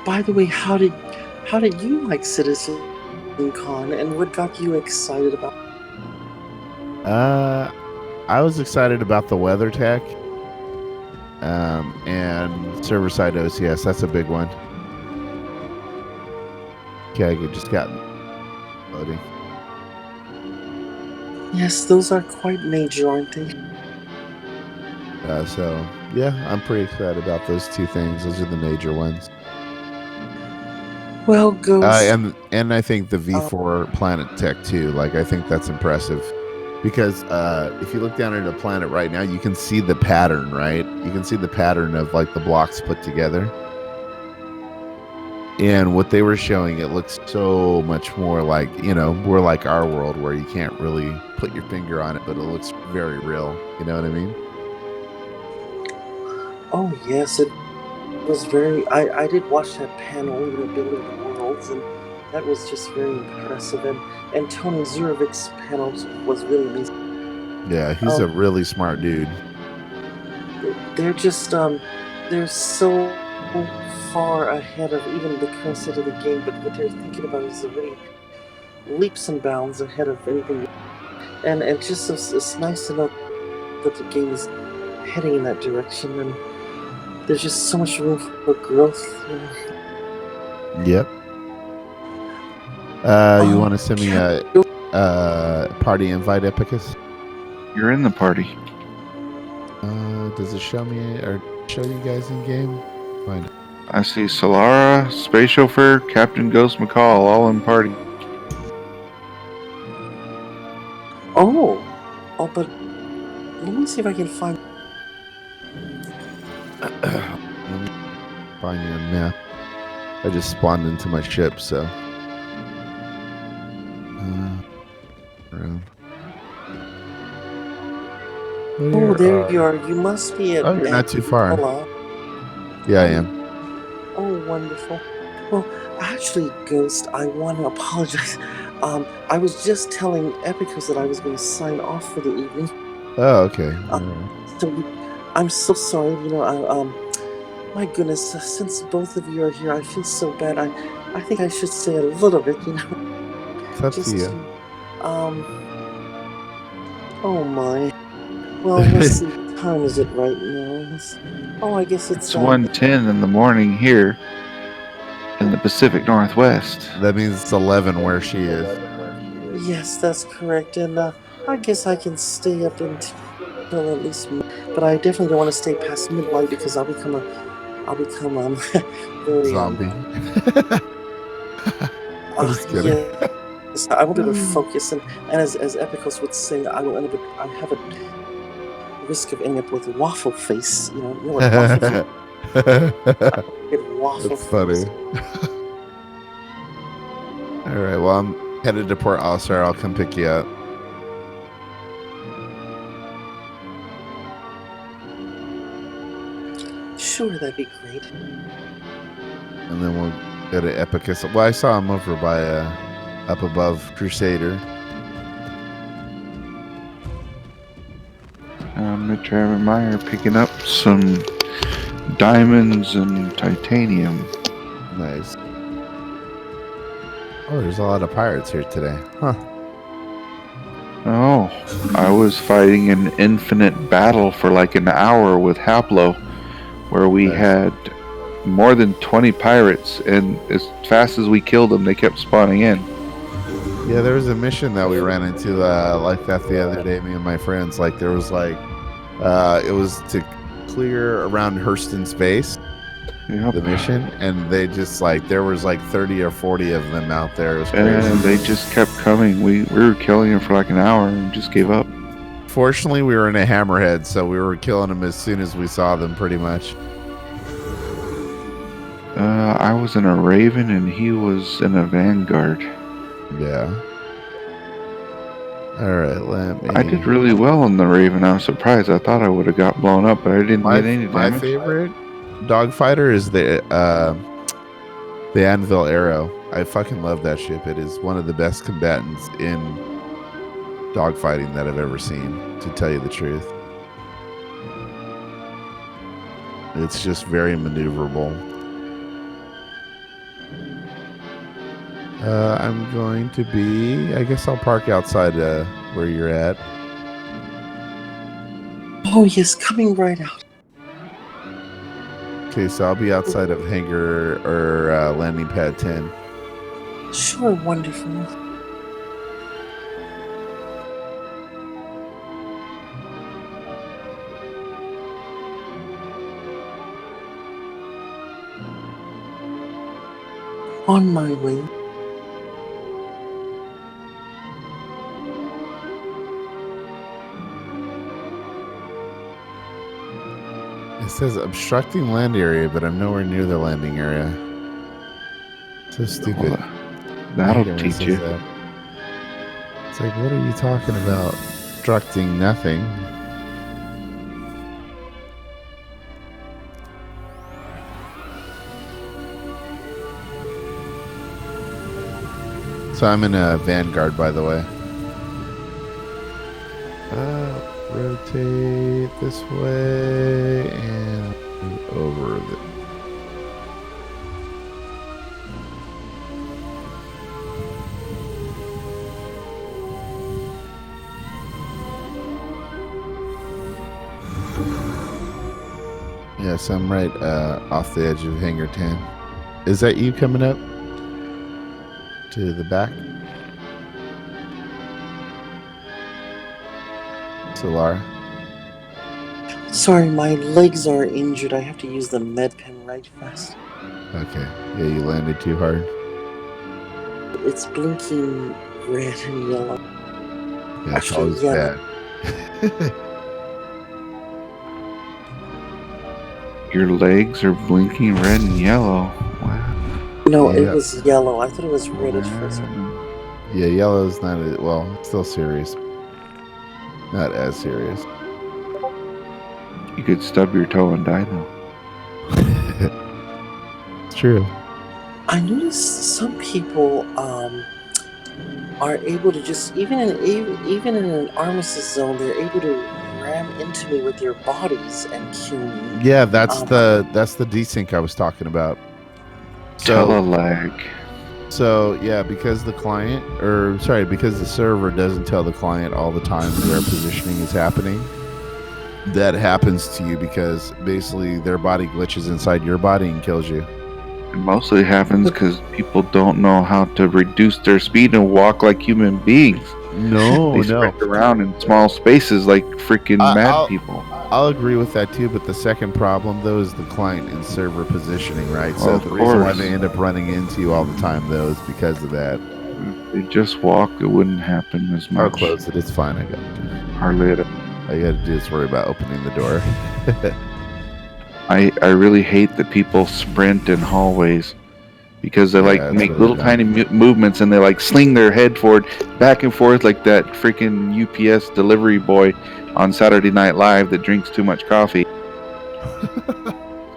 By the way, how did you like CitizenCon, and what got you excited about? I was excited about the weather tech, and server-side OCS. That's a big one. Okay, I just got loading. Yes, those are quite major, aren't they? So yeah, I'm pretty excited about those two things. Those are the major ones. Well, Ghost. And I think the V4 planet tech too. Like, I think that's impressive, because if you look down at a planet right now, you can see the pattern, right? You can see the pattern of like the blocks put together. And what they were showing, it looks so much more like, we're like our world where you can't really put your finger on it, but it looks very real. You know what I mean? Oh yes, it was very. I did watch that panel, building the worlds, and that was just very impressive. And Tony Zurovic's panel was really amazing. Yeah, he's a really smart dude. They're just they're so far ahead of even the current state of the game, but what they're thinking about is really leaps and bounds ahead of anything. And it's just it's nice to know that the game is heading in that direction, and there's just so much room for growth. Yep. You want to send me a party invite, Epicus? You're in the party. Does it show me or show you guys in game? Find it. I see Solara, Space Chauffeur, Captain Ghost McCall, all in party. Oh, but let me see if I can find. Let me find you a map. I just spawned into my ship, so. Around. Oh, there you are. You must be at. Oh, you're not too far. Hello. Yeah, I am. Oh, wonderful. Well, actually, Ghost, I want to apologize. I was just telling Epicus that I was going to sign off for the evening. Oh, okay. So I'm so sorry. My goodness, since both of you are here, I feel so bad. I think I should say a little bit, It's up to you. Oh my. Well, let's see. What time is it right now? Oh, I guess It's 1:10 in the morning here in the Pacific Northwest. That means it's 11 where she is. Yes, that's correct. And I guess I can stay up until at least, but I definitely don't want to stay past midnight because I'll become very Zombie. I'm just kidding. Yes, I won't be able to focus, and as Epicos would say, I will end up. I have a risk of ending up with waffle face. You know what waffle face? Waffle That's funny. All right. Well, I'm headed to Port Alsar. I'll come pick you up. Sure, that'd be great. And then we'll go to Epicus. Well, I saw him over by up above Crusader. Mr. Meyer picking up some diamonds and titanium. Nice. Oh, there's a lot of pirates here today. Huh. Oh, I was fighting an infinite battle for like an hour with Haplo, where we had more than 20 pirates, and as fast as we killed them, they kept spawning in. Yeah, there was a mission that we ran into like that the other day, me and my friends. Like, there was like, it was to clear around Hurston's base, the mission, and they just like, there was like 30 or 40 of them out there. It was crazy. And they just kept coming. We were killing them for like an hour and just gave up. Fortunately, we were in a hammerhead, so we were killing them as soon as we saw them, pretty much. I was in a Raven and he was in a Vanguard. Yeah. All right, let me... I did really well in the Raven. I was surprised. I thought I would have got blown up, but I didn't get any damage. My favorite dogfighter is the Anvil Arrow. I fucking love that ship. It is one of the best combatants in dogfighting that I've ever seen, to tell you the truth. It's just very maneuverable. I'm going to be... I guess I'll park outside where you're at. Oh, yes, coming right out. Okay, so I'll be outside of hangar or landing pad 10. Sure, wonderful. On my way. It says obstructing land area, but I'm nowhere near the landing area. So stupid. Well, that'll teach you. That. It's like, what are you talking about? Obstructing nothing. So I'm in a Vanguard, by the way. Rotate this way and over the... Yes, I'm right off the edge of hangar 10. Is that you coming up to the back? Solar. Sorry, my legs are injured. I have to use the med pen right fast. Okay. Yeah, you landed too hard. It's blinking red and yellow. Yeah, it's always bad. Your legs are blinking red and yellow. Wow. No, it was yellow. I thought it was reddish first. Yeah, yellow's not... Well, it's still serious. Not as serious. You could stub your toe and die though. It's true. I noticed some people are able to just even in an armistice zone, they're able to ram into me with their bodies and kill me. Yeah, that's the desync I was talking about. So Telelag. So yeah, because the client, or sorry, because the server doesn't tell the client all the time where positioning is happening, that happens to you because basically their body glitches inside your body and kills you. It mostly happens because people don't know how to reduce their speed and walk like human beings. No, They sprint around in small spaces like freaking mad people. I'll agree with that too, but the second problem though is the client and server positioning, right? So Well, the of reason why course. they end up running into you all the time though is because of that. If they just walk, it wouldn't happen as much. I'll close it. It's fine. I got it. Hardly at all. All you got to do is worry about opening the door. I really hate that people sprint in hallways because they Yeah, it's make really little dumb. tiny movements and they like sling their head forward, back and forth like that freaking UPS delivery boy on Saturday Night Live that drinks too much coffee.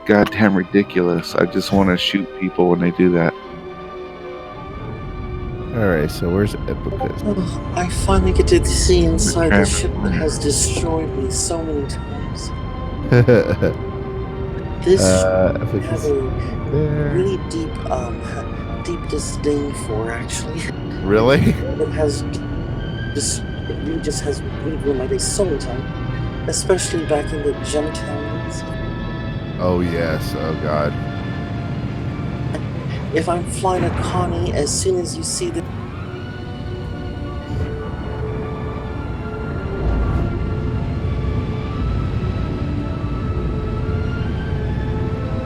Goddamn ridiculous. I just want to shoot people when they do that. All right, so where's Epicus? Oh, I finally get to see inside the traffic ship that light. has destroyed me so many times. This ship I have a really deep, deep disdain for, actually. Really? It has just, it really just has really ruined my day so many times, especially back in the Gemtown days. Oh yes. Oh god. If I'm flying a Connie, as soon as you see the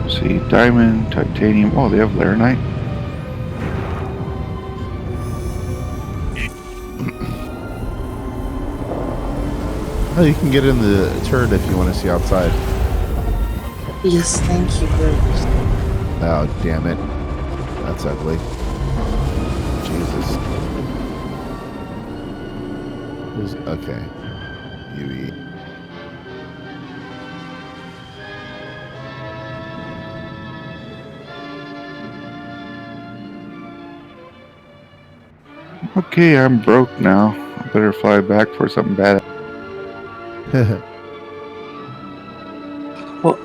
See, diamond, titanium. Oh, they have laranite. Oh, you can get in the turret if you want to see outside. yes, thank you very much. Oh damn it. That's ugly. Jesus. Okay. UE. Okay, I'm broke now. I better fly back for something bad.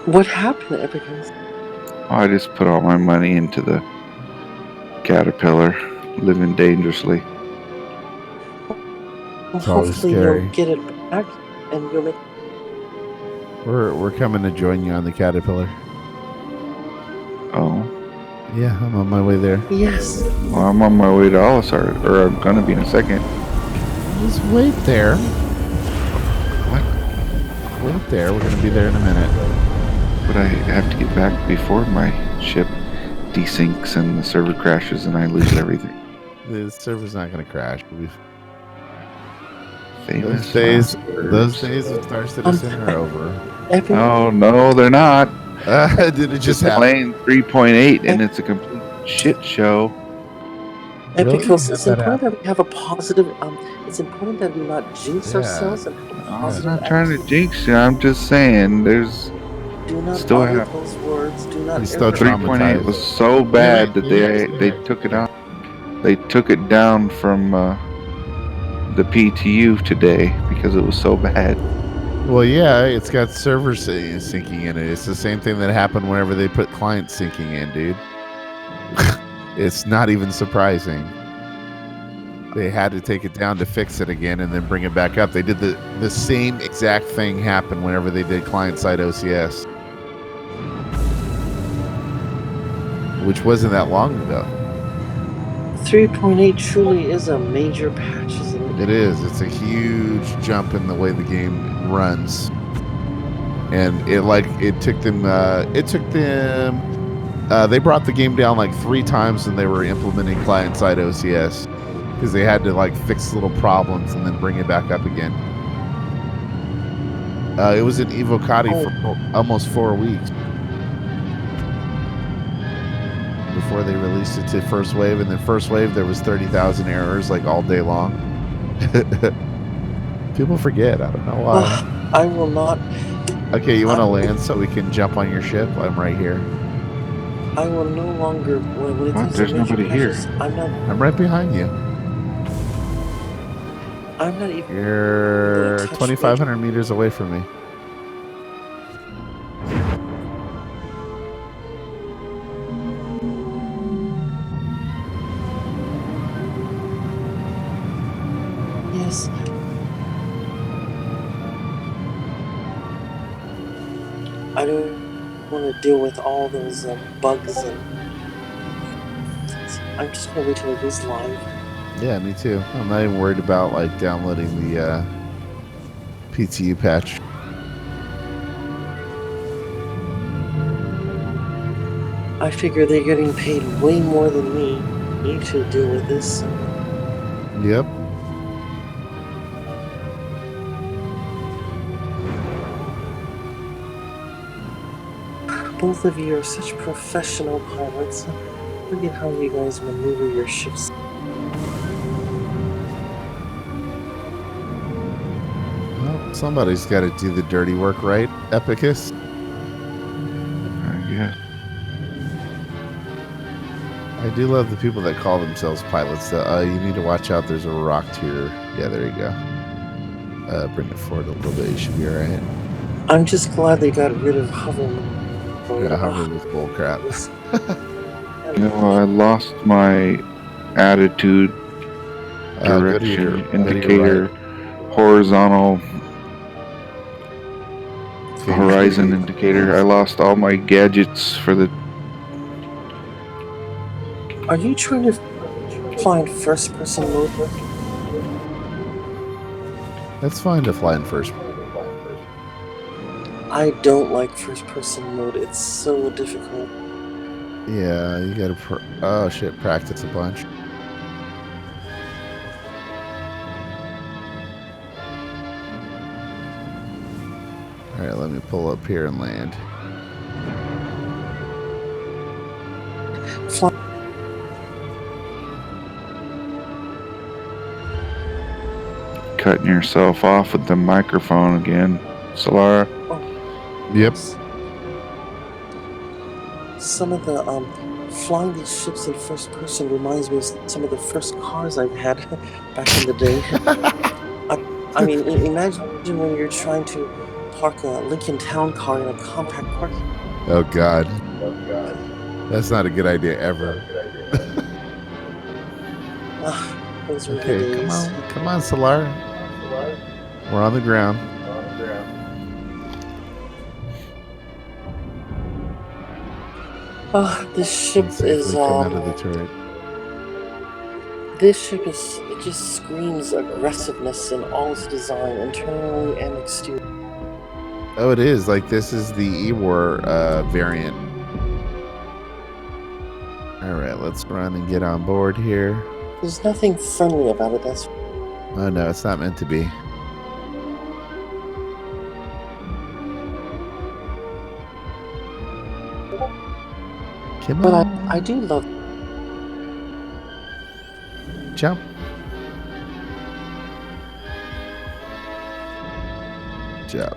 What happened, Epicus? I just put all my money into the caterpillar, living dangerously. Well, It's always hopefully scary. you'll get it back and you'll make. We're coming to join you on the Caterpillar. Oh, Yeah, I'm on my way there. Yes. well, I'm on my way to Olisar, or I'm gonna be in a second. Just wait there. What? Wait there. We're gonna be there in a minute. But I have to get back before my ship desinks and the server crashes and I lose everything. The server's not gonna crash. Famous Those last words. days of Star Citizen are over. Epic. Oh no, they're not. Did it just It's happen? playing 3.8 and it's a complete shit show. Really? Epicus, How'd it's that important that we have a positive. It's important that we not jinx Yeah. ourselves and have a I'm positive. not trying to attitude. jinx you. I'm just saying there's Do not still utter have- those words. Do not He's still ever. 3.8 was so bad that they took it out. They took it down from the PTU today because it was so bad. Well, yeah, it's got server syncing in it. It's the same thing that happened whenever they put client syncing in, dude. It's not even surprising. They had to take it down to fix it again and then bring it back up. They did the same exact thing happen whenever they did client-side OCS. Which wasn't that long ago. 3.8 truly is a major patch, isn't it? It is. It's a huge jump in the way the game runs. And it took them they brought the game down like 3 times when they were implementing client-side OCS because they had to like fix little problems and then bring it back up again. It was in Evocati for almost 4 weeks before they released it to First Wave, and then First Wave there was 30,000 errors like all day long. People forget. I don't know why. I will not. Okay, you want to land so we can jump on your ship? I'm right here. I will no longer. When it What? comes to There's major nobody here. patches, I'm right behind you. I'm not even. You're touch 2,500 meters away from me. Yes. I don't want to deal with all those bugs, and I'm just gonna wait till it goes live. Yeah, me too. I'm not even worried about like downloading the PTU patch. I figure they're getting paid way more than me to deal with this. Yep. Both of you are such professional pilots. Look at how you guys maneuver your ships. Well, somebody's got to do the dirty work, right, Epicus? Yeah. I do love the people that call themselves pilots. You need to watch out. There's a rock tier. Yeah, there you go. Bring it forward a little bit. You should be all right. I'm just glad they got rid of hover. Yeah, hover was bull crap. You know, I lost my attitude direction indicator, horizontal horizon indicator. I lost all my gadgets for the. Are you trying to find first-person mode? That's fine to fly in first. I don't like first-person mode. It's so difficult. Yeah, you gotta. Oh shit! Practice a bunch. All right, let me pull up here and land. Fly. Cutting yourself off with the microphone again, Solara. Yep. Some of the flying these ships in first person reminds me of some of the first cars I've had back in the day. I mean, imagine when you're trying to park a Lincoln Town car in a compact park. Oh God. That's not a good idea ever. Those were the Okay, days. come on, Solar. We're on the ground. This ship is come out of the turret. This ship is, it just screams aggressiveness in all its design, internally and exterior. Oh, it is. Like, this is the E-War variant. Alright, let's run and get on board here. There's nothing friendly about it, that's... Oh no, it's not meant to be. Come But on. I do love... Jump. Jump.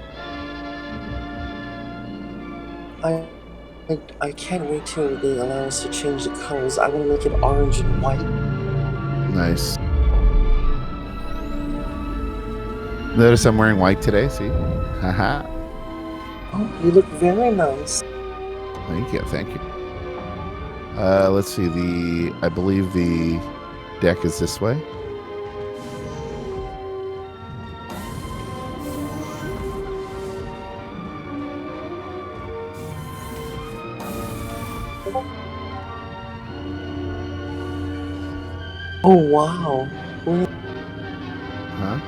I can't wait till they allow us to change the colors. I want to make it orange and white. Nice. Notice I'm wearing white today, see? Haha. Oh, you look very nice. Thank you, thank you. Let's see, I believe the deck is this way. Oh, wow. Huh?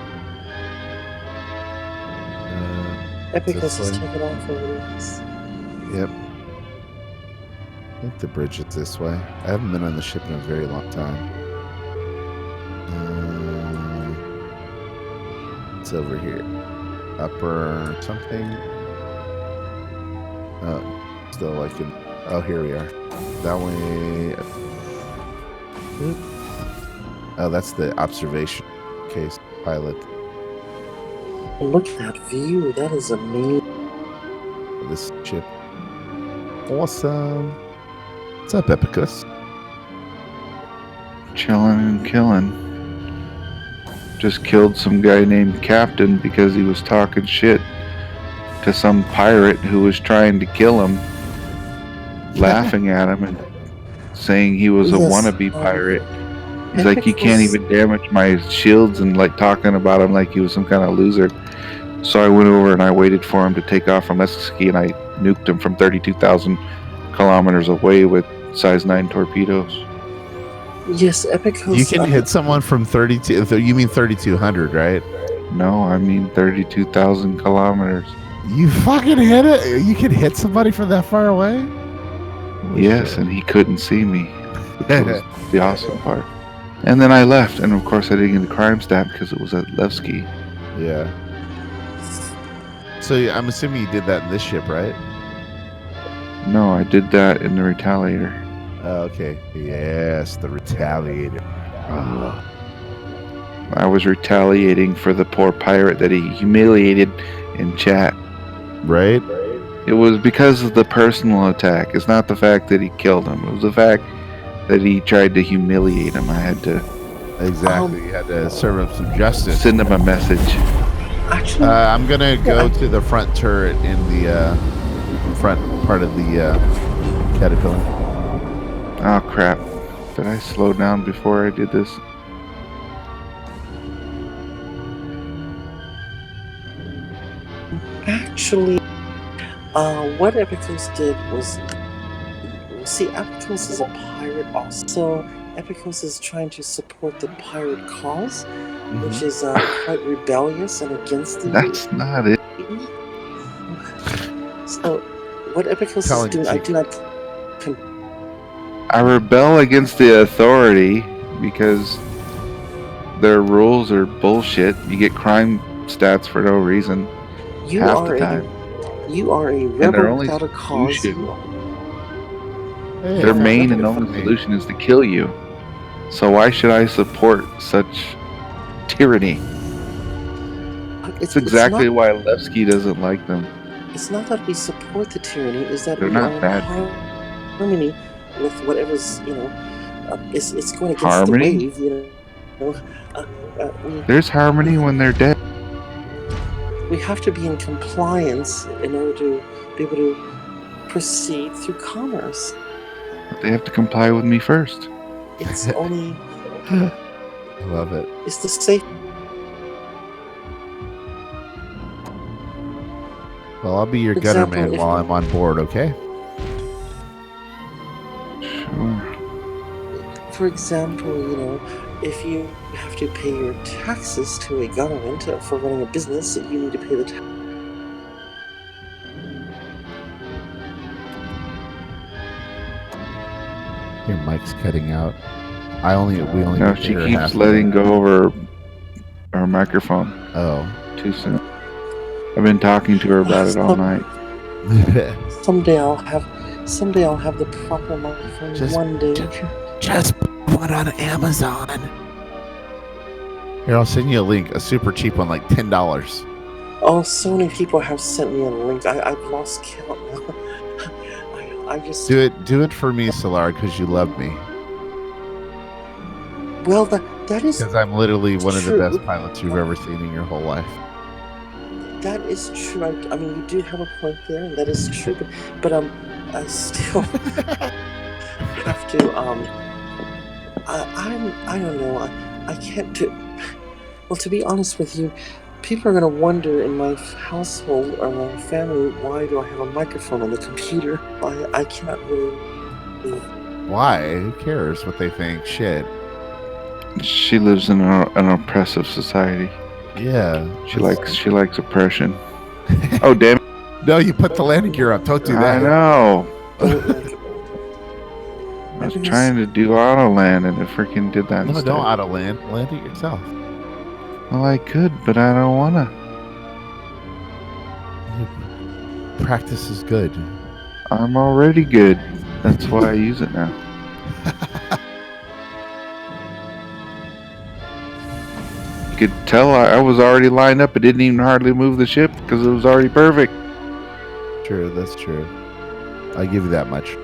Epicus this is way. taking off over this. Yep. I think the bridge is this way. I haven't been on the ship in a very long time. It's over here. Upper something. Oh, still like in. Oh, here we are. That way. Oop. Oh, that's the observation case pilot. Look at that view. That is amazing. This ship. Awesome. What's up, Epicus? Chilling and killing. Just killed some guy named Captain because he was talking shit to some pirate who was trying to kill him, laughing at him and saying he was a Yes. wannabe pirate. He's like, you can't even damage my shields, and like talking about him like he was some kind of loser. So I went over and I waited for him to take off from Mesquite, and I nuked him from 32,000 kilometers away with size 9 torpedoes. Yes, Epicos. You can hit someone from 32. You mean 3,200, right? No, I mean 32,000 kilometers. You fucking hit it. You can hit somebody from that far away. Yes, and he couldn't see me. That was the awesome part. And then I left, and of course I didn't get a crime stat because it was at Levski. Yeah. So I'm assuming you did that in this ship, right? No, I did that in the Retaliator. Okay. Yes, the Retaliator. I was retaliating for the poor pirate that he humiliated in chat. Right? It was because of the personal attack. It's not the fact that he killed him. It was the fact that he tried to humiliate him. I had to... Exactly. You had to serve him some justice. Send him a message. Actually, I'm going to go to the front turret in the front part of the Caterpillar. Oh, crap. Did I slow down before I did this? Actually, what Epicos did was, see, Epicos is a pirate also. Epicos is trying to support the pirate cause, which is quite rebellious and against the... That's not it. So, what Epicos is doing, I do not... I rebel against the authority because their rules are bullshit. You get crime stats for no reason. You are a rebel without a cause. Their main and only solution is to kill you. So why should I support such tyranny? It's exactly why Levski doesn't like them. It's not that we support the tyranny, it's that They're we not are bad. in harmony with whatever's, it's going against Harmony? the wave, There's harmony when they're dead. We have to be in compliance in order to be able to proceed through commerce. But they have to comply with me first. It's only... I love it. It's the safe... Well, I'll be your gunner man while I'm on board, okay? Sure. For example, if you have to pay your taxes to a government for running a business, you need to pay the tax. Your mic's cutting out. We only. No, she keeps letting go over her microphone. Oh, too soon. I've been talking to her about it all night. Someday I'll have the proper microphone. One day. Just put on Amazon. Here, I'll send you a link. A super cheap one, like $10. Oh, so many people have sent me a link. I've lost count now. I just do it for me, Solar, because you love me. Well, that is because I'm literally one of the true. best pilots you've ever seen in your whole life. That is true. I mean, you do have a point there, and that is true. But I still have to. I don't know. I can't do. Well, to be honest with you, people are gonna wonder in my household or my family, why do I have a microphone on the computer? I cannot really. Why? Who cares what they think? Shit. She lives in an oppressive society. Yeah. She likes oppression. Oh, damn it. No, you put the landing gear up. Don't do that. I know. I was trying to do auto land and it freaking did that No, instead. don't auto land. Land it yourself. Well, I could, but I don't wanna. Practice is good. I'm already good. That's why I use it now. You could tell I was already lined up. It didn't even hardly move the ship because it was already perfect. True, that's true. I give you that much.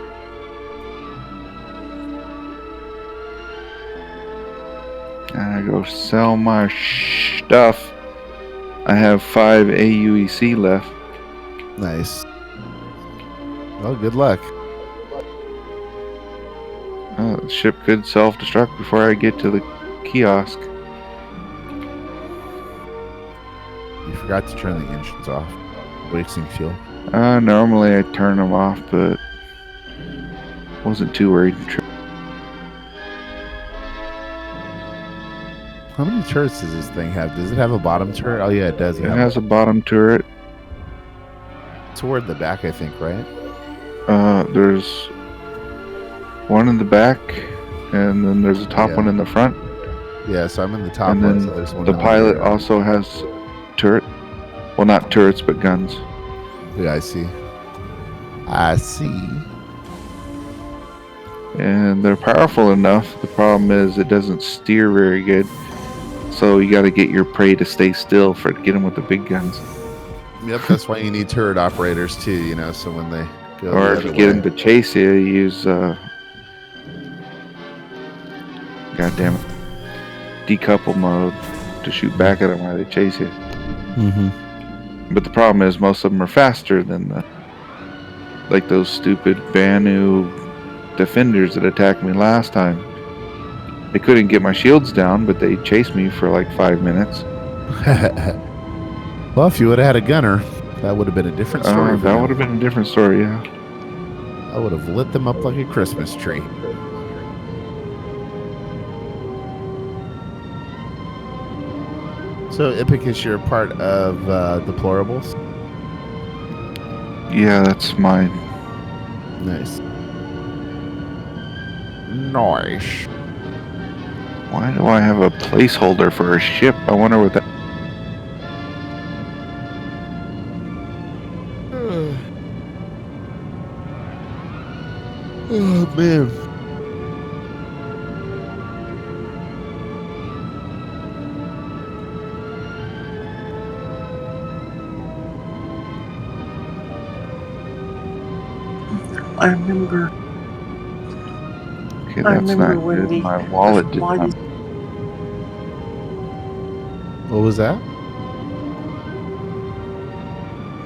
And I go sell my stuff. I have 5 AUEC left. Nice. Well, good luck. The ship could self-destruct before I get to the kiosk. You forgot to turn the engines off. Wasting fuel. Normally I turn them off, but wasn't too worried. How many turrets does this thing have? Does it have a bottom turret? Oh yeah, it does. It has a bottom turret. Toward the back, I think, right? There's one in the back, and then there's a top one in the front. Yeah, so I'm in the top and one. then So there's one the in pilot there. also has turret. Well, not turrets, but guns. Yeah, I see. I see. And they're powerful enough. The problem is it doesn't steer very good. So you got to get your prey to stay still for to get them with the big guns. Yep, that's why you need turret operators too. You know, so when they go. Or the if you other get way. them to chase you, you use God damn it, decouple mode to shoot back at them while they chase you. Mm-hmm. But the problem is most of them are faster than like those stupid Banu defenders that attacked me last time. They couldn't get my shields down, but they chased me for like 5 minutes. Well, if you would have had a gunner, that would have been a different story. for That them. would have been a different story, yeah. I would have lit them up like a Christmas tree. So, Ipicus, you're part of Deplorables? Yeah, that's mine. Nice. Nice. Why do I have a placeholder for a ship? I wonder what that... Oh, man. I remember. Okay, I that's remember not when good. we. My wallet did why not... these- What was that?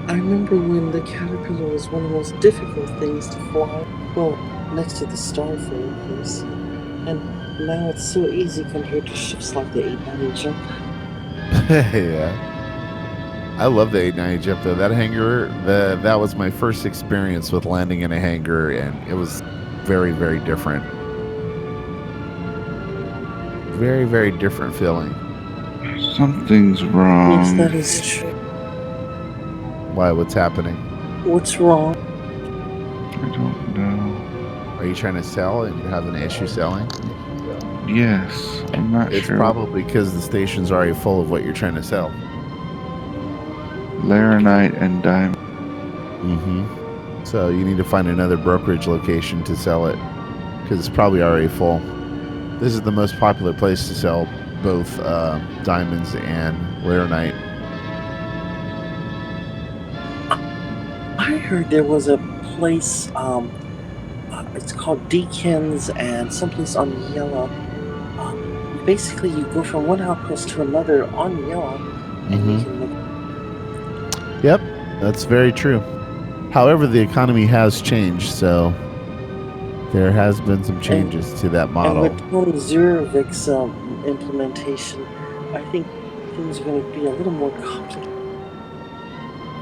I remember when the Caterpillar was one of the most difficult things to fly. Well, next to the Starfall, of course. And now it's so easy compared to ships like the 890 Jump. Yeah. I love the 890 jump though. That hangar, that was my first experience with landing in a hangar, and it was very, very different. Very, very different feeling. Something's wrong. Yes, that is true. Why? What's happening? What's wrong? I don't know. Are you trying to sell and you have an issue selling? Yes, I'm not It's sure. probably because the station's already full of what you're trying to sell. Laranite and diamond. Mm-hmm. So you need to find another brokerage location to sell it, because it's probably already full. This is the most popular place to sell both diamonds and laranite. I heard there was a place, it's called Deakins and someplace on Yellow. Basically, you go from one outpost to another on Yellow, and you can make... Yep, that's very true. However, the economy has changed, so there has been some changes to that model. And with Tony Zurovic's implementation, I think things are going to be a little more complicated.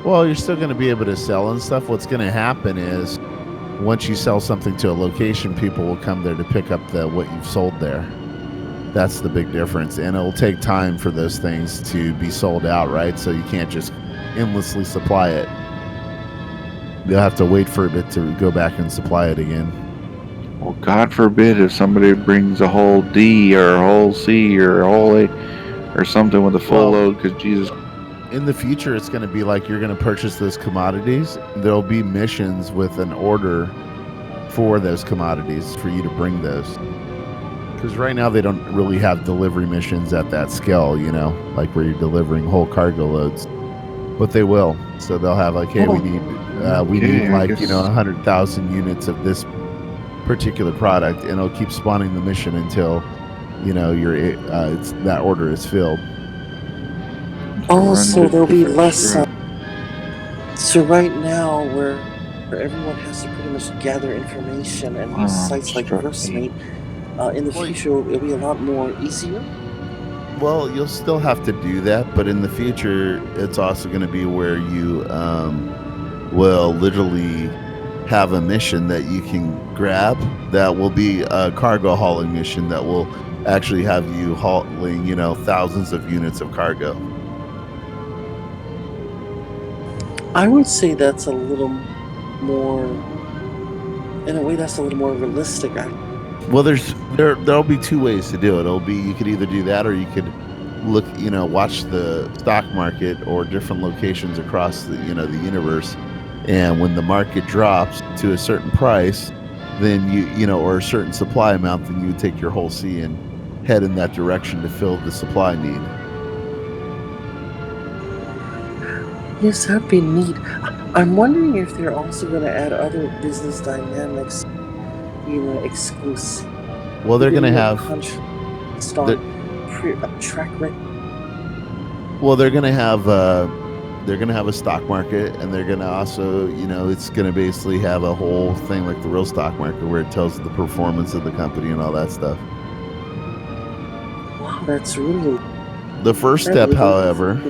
Well, you're still going to be able to sell and stuff. What's going to happen is once you sell something to a location, people will come there to pick up what you've sold there. That's the big difference. And it'll take time for those things to be sold out, right? So you can't just endlessly supply it. You'll have to wait for a bit to go back and supply it again. Well, God forbid if somebody brings a whole D or a whole C or a whole A or something with a full load, because Jesus... In the future, it's going to be like you're going to purchase those commodities. There'll be missions with an order for those commodities for you to bring those. Because right now they don't really have delivery missions at that scale, you know, like where you're delivering whole cargo loads. But they will. So they'll have like, hey, we need like, you know, 100,000 units of this particular product, and it'll keep spawning the mission until, you know, that order is filled. Also, there'll be less. So right now, where everyone has to pretty much gather information and use sites like VerseMate, in the Well, future it'll be a lot more easier. Well, you'll still have to do that, but in the future, it's also going to be where you will literally have a mission that you can grab that will be a cargo hauling mission that will actually have you hauling, thousands of units of cargo. I would say that's a little more, in a way, that's a little more realistic. Well, there'll be two ways to do it. It'll be you could either do that or you could look, watch the stock market or different locations across the the universe, and when the market drops to a certain price, then or a certain supply amount, then you would take your whole sea and head in that direction to fill the supply need. Yes, that'd be neat. I'm wondering if they're also going to add other business dynamics, exclusive. Well, they're going to have track record. Well, they're going to have a stock market, and they're going to also, it's going to basically have a whole thing like the real stock market where it tells the performance of the company and all that stuff. Wow, that's really. The first step, however,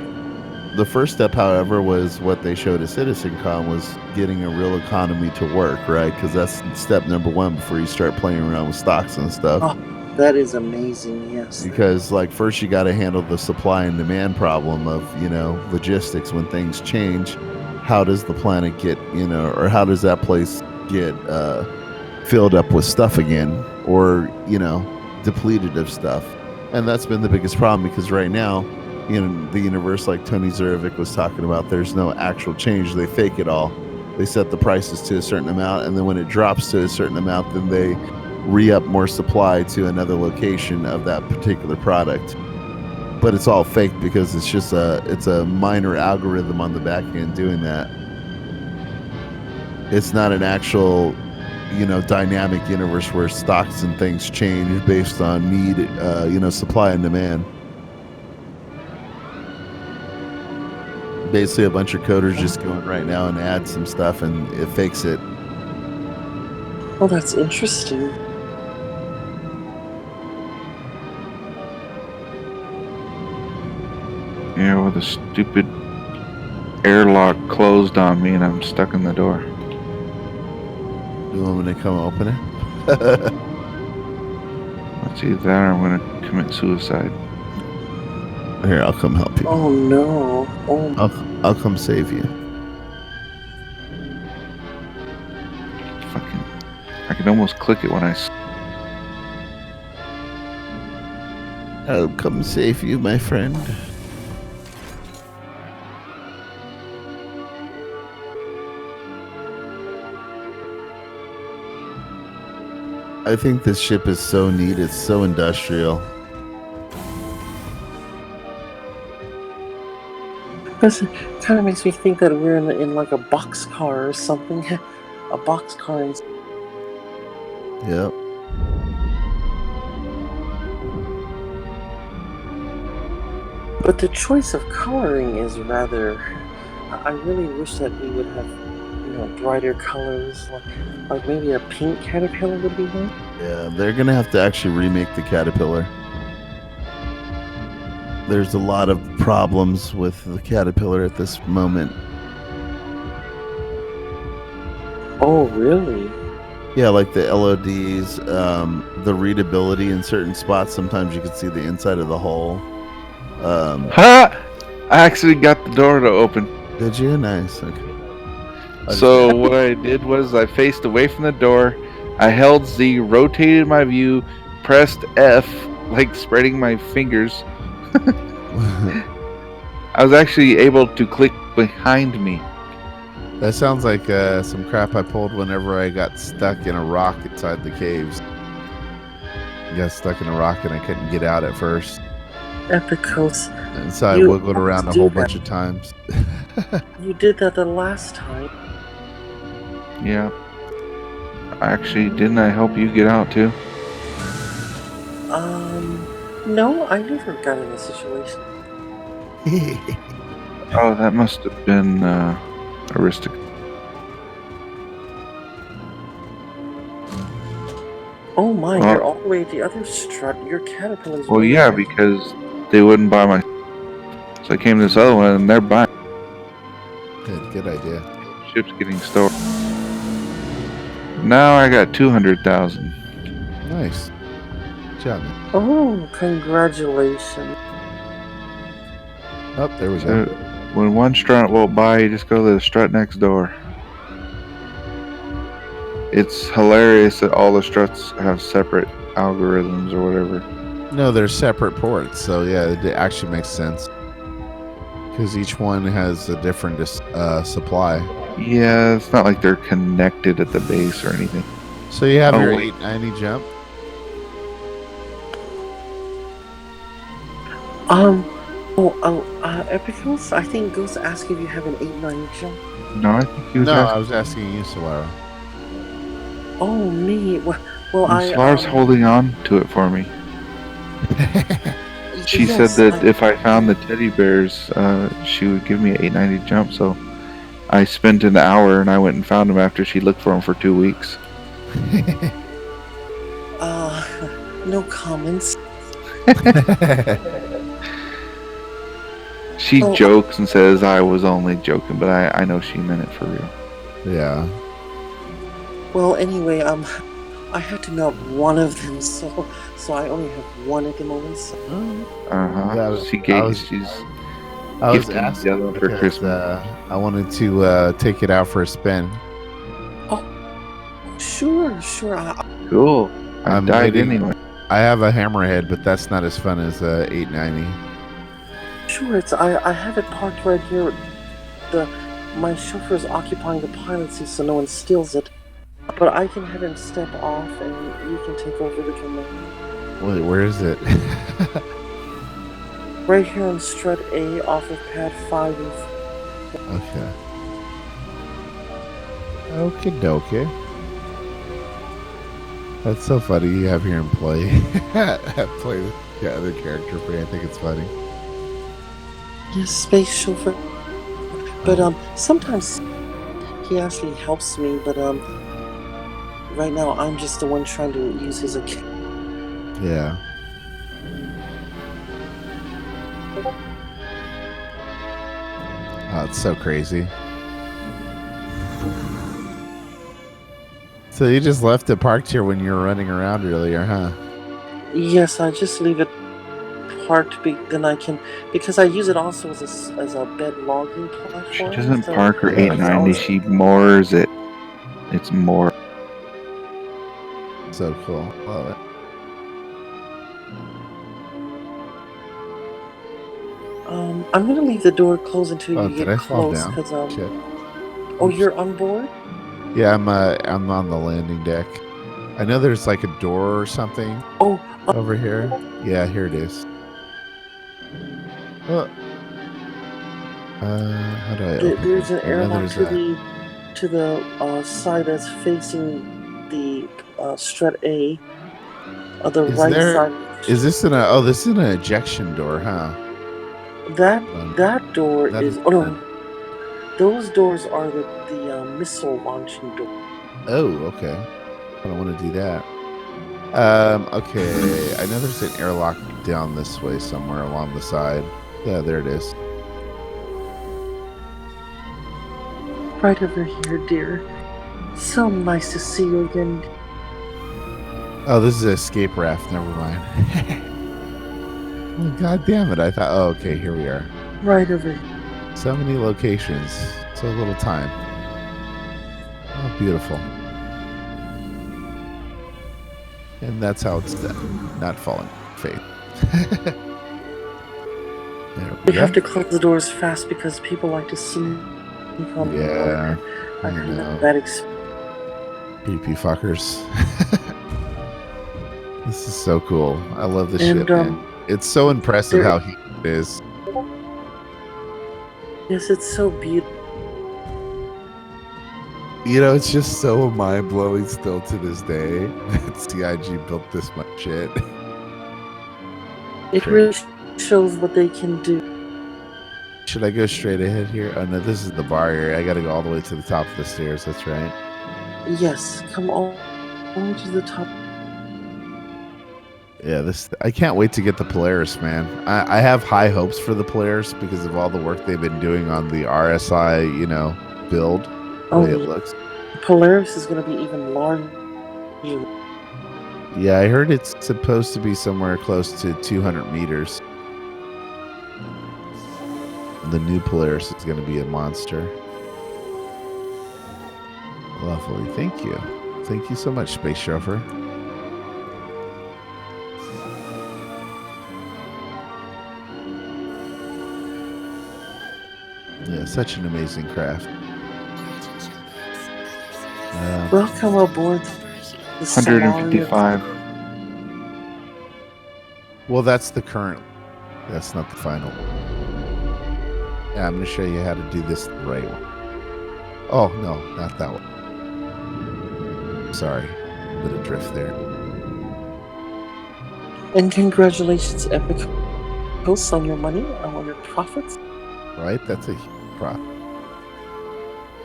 was what they showed at CitizenCon was getting a real economy to work, right? Because that's step number one before you start playing around with stocks and stuff. Oh, that is amazing, yes. Because first you got to handle the supply and demand problem of, logistics. When things change, how does the planet get, or how does that place get filled up with stuff again, or, depleted of stuff? And that's been the biggest problem, because right now, in the universe, like Tony Zurovic was talking about, there's no actual change. They fake it all. They set the prices to a certain amount, and then when it drops to a certain amount, then they re-up more supply to another location of that particular product. But it's all fake because it's just it's a minor algorithm on the back end doing that. It's not an actual dynamic universe where stocks and things change based on need, supply and demand. Basically, a bunch of coders just go in right now and add some stuff, and it fakes it. Oh, that's interesting. Yeah, well, the stupid airlock closed on me and I'm stuck in the door. You want me to come open it? Let's either that or I'm going to commit suicide. Here, I'll come help you. Oh, no. Oh. I'll come save you. Fucking, I can almost click it when I'll come save you, my friend. I think this ship is so neat. It's so industrial. It kind of makes me think that we're in like a boxcar or something. A boxcar. Yep. But the choice of coloring is rather. I really wish that we would have, brighter colors. Like maybe a pink caterpillar would be one. Yeah, they're gonna have to actually remake the caterpillar. There's a lot of problems with the caterpillar at this moment. Oh, really? Yeah, like the LODs, the readability in certain spots. Sometimes you can see the inside of the hull. Ha! I actually got the door to open. Did you? Nice. Okay. So what I did was I faced away from the door. I held Z, rotated my view, pressed F, like spreading my fingers. I was actually able to click behind me. That sounds like some crap I pulled whenever I got stuck in a rock inside the caves. I got stuck in a rock and I couldn't get out at first. Epicos. And so I wiggled around a whole bunch of times. You did that the last time. Yeah. Didn't I help you get out too? No, I never got in a situation. Oh, that must have been Aristic. Oh my, Well- you're all the way at the other strut. Your caterpillar's Well, way yeah, ahead. because they wouldn't buy my. So I came to this other one, and they're buying. Good idea. Ship's getting stored. Now I got 200,000. Nice. Good job, man. Oh, congratulations. Oh, there we go. When one strut won't buy, you just go to the strut next door. It's hilarious that all the struts have separate algorithms or whatever. No, they're separate ports, so yeah, it actually makes sense. Because each one has a different supply. Yeah, it's not like they're connected at the base or anything. So you have Oh, your wait. 890 jump. Epicals, I think Ghost asked if you have an 8-9 jump. No, I think he was No, asking. I was asking you, Solara. Oh, me. Well, Slar's holding on to it for me. She yes, said that if I found the teddy bears, she would give me an 890 jump. So I spent an hour and I went and found them after she looked for them for 2 weeks. No comments. She jokes and says I was only joking, but I know she meant it for real. Yeah. Well, anyway, I had to melt one of them, so I only have one at the moment. So. She's I was gifting asking the other one for because, Christmas. I wanted to take it out for a spin. Oh, sure. Cool. I I'm died waiting. anyway. I have a hammerhead, but that's not as fun as 890. Sure, I have it parked right here. My chauffeur is occupying the pilot seat, so no one steals it. But I can have him step off, and you can take over the command. Wait, where is it? Right here on strut A, off of pad 5. Okay. Okie dokie. That's so funny. You have here and play the other character for you. I think it's funny. Yes, space chauffeur. But sometimes he actually helps me. But right now I'm just the one trying to use his account. Yeah. Oh, it's so crazy. So you just left it parked here when you were running around earlier, huh? Yes, I just leave it parked. Then I can, because I use it also as a bed logging platform. She doesn't so park her it's 890, always- she moors it. It's more. So cool. Love it. I'm gonna leave the door closed until Oh, you did get I fall close. down? Cause Shit. oh, you're on board. Yeah, I'm on the landing deck. I know there's like a door or something over here. Yeah, here it is. Oh. How do I open There's an it? I know airlock there's to the side that's facing the strut A. The Is right there- side. Is this this is an ejection door, huh? That door that is. is- Oh no, those doors are the missile launching door. Oh, okay. I don't want to do that. Okay. I know there's an airlock down this way somewhere along the side. Yeah, there it is. Right over here, dear. So nice to see you again. Oh, this is an escape raft. Never mind. Oh, God damn it. I thought, oh, okay, here we are. Right over here. So many locations. So little time. Oh, beautiful. And that's how it's done. Not falling. Fate. There We we have go. to close the doors fast because people like to sneak on the Yeah. I I heard know. that experience. PP fuckers. This is so cool. I love this And, shit, man. It's so impressive there- how he is. Yes, it's so beautiful. You know, it's just so mind blowing still to this day that CIG built this much shit. It really shows what they can do. Should I go straight ahead here? Oh no, this is the bar area. I gotta go all the way to the top of the stairs. That's right. Yes, come on to the top. Yeah, I can't wait to get the Polaris, man. I have high hopes for the Polaris because of all the work they've been doing on the RSI, build. The way it looks. Polaris is going to be even larger. Yeah, I heard it's supposed to be somewhere close to 200 meters. The new Polaris is going to be a monster. Lovely. Thank you. Thank you so much, Space Chauffeur. Yeah, such an amazing craft. Welcome aboard the 155. Well, that's the current. That's not the final one. Yeah, I'm going to show you how to do this the right way. Oh, no, not that one. Sorry. A bit of drift there. And congratulations, Epic Hosts, on your money, on your profits. Right? That's a profit.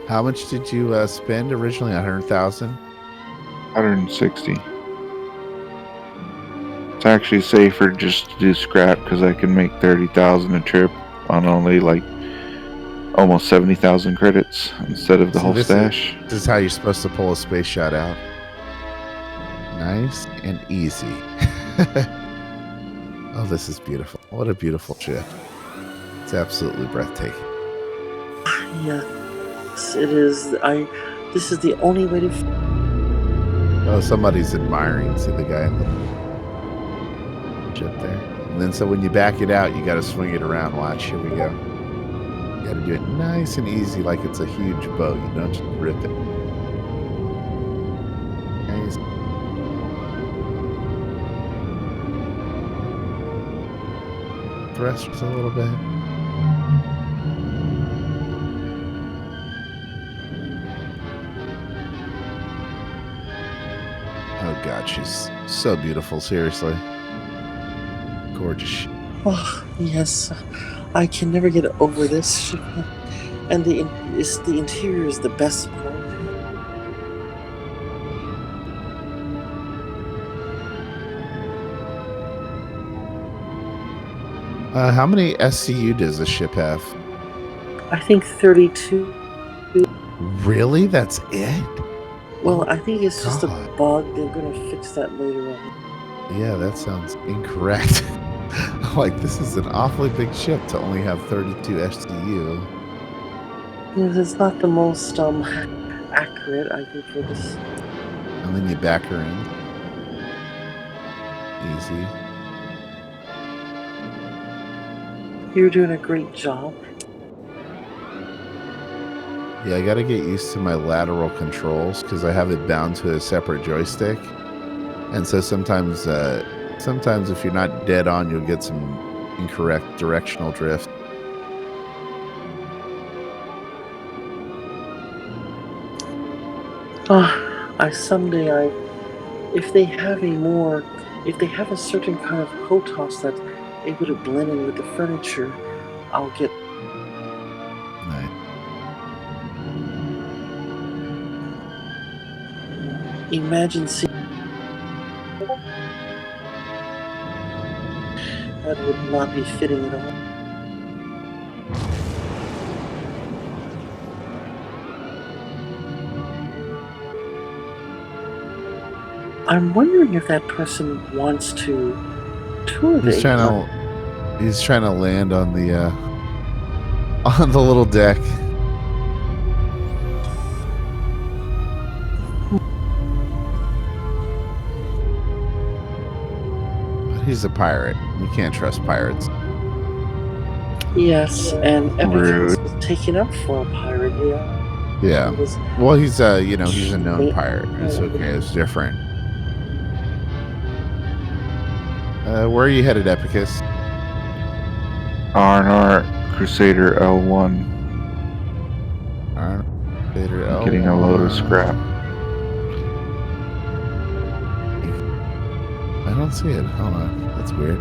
How much did you spend originally? 100,000? 160. It's actually safer just to do scrap because I can make 30,000 a trip on only like almost 70,000 credits instead of the whole stash. This is how you're supposed to pull a space shot out. Nice and easy. Oh, this is beautiful. What a beautiful ship. It's absolutely breathtaking. Yes, it is. This is the only way to... Oh, somebody's admiring. See the guy in the ship there? And then so when you back it out, you got to swing it around. Watch, here we go. You got to do it nice and easy like it's a huge boat. You don't just rip it. Nice. Thrusters a little bit. Oh God, she's so beautiful. Seriously, gorgeous. Oh yes, I can never get over this, and the interior is the best part. How many SCU does the ship have? I think 32. Really? That's it? Well, I think it's just a bug. They're going to fix that later on. Yeah, that sounds incorrect. Like, this is an awfully big ship to only have 32 SCU. Yes, it's not the most accurate, I think, for this. And then you back her in. Easy. You're doing a great job. Yeah, I got to get used to my lateral controls because I have it bound to a separate joystick. And so sometimes if you're not dead on, you'll get some incorrect directional drift. If they have a certain kind of HOTAS that's able to blend in with the furniture, I'll get. Nice. Imagine seeing that would not be fitting at all. I'm wondering if that person wants to tour the. He's trying to land on the little deck. But he's a pirate. We can't trust pirates. Yes, and Epic was taken up for a pirate. Yeah. Well, he's he's a known pirate. It's okay. It's different. Where are you headed, Epicus? R&R Crusader L1. Crusader L1. Getting a load of scrap. I don't see it. Hold on. That's weird.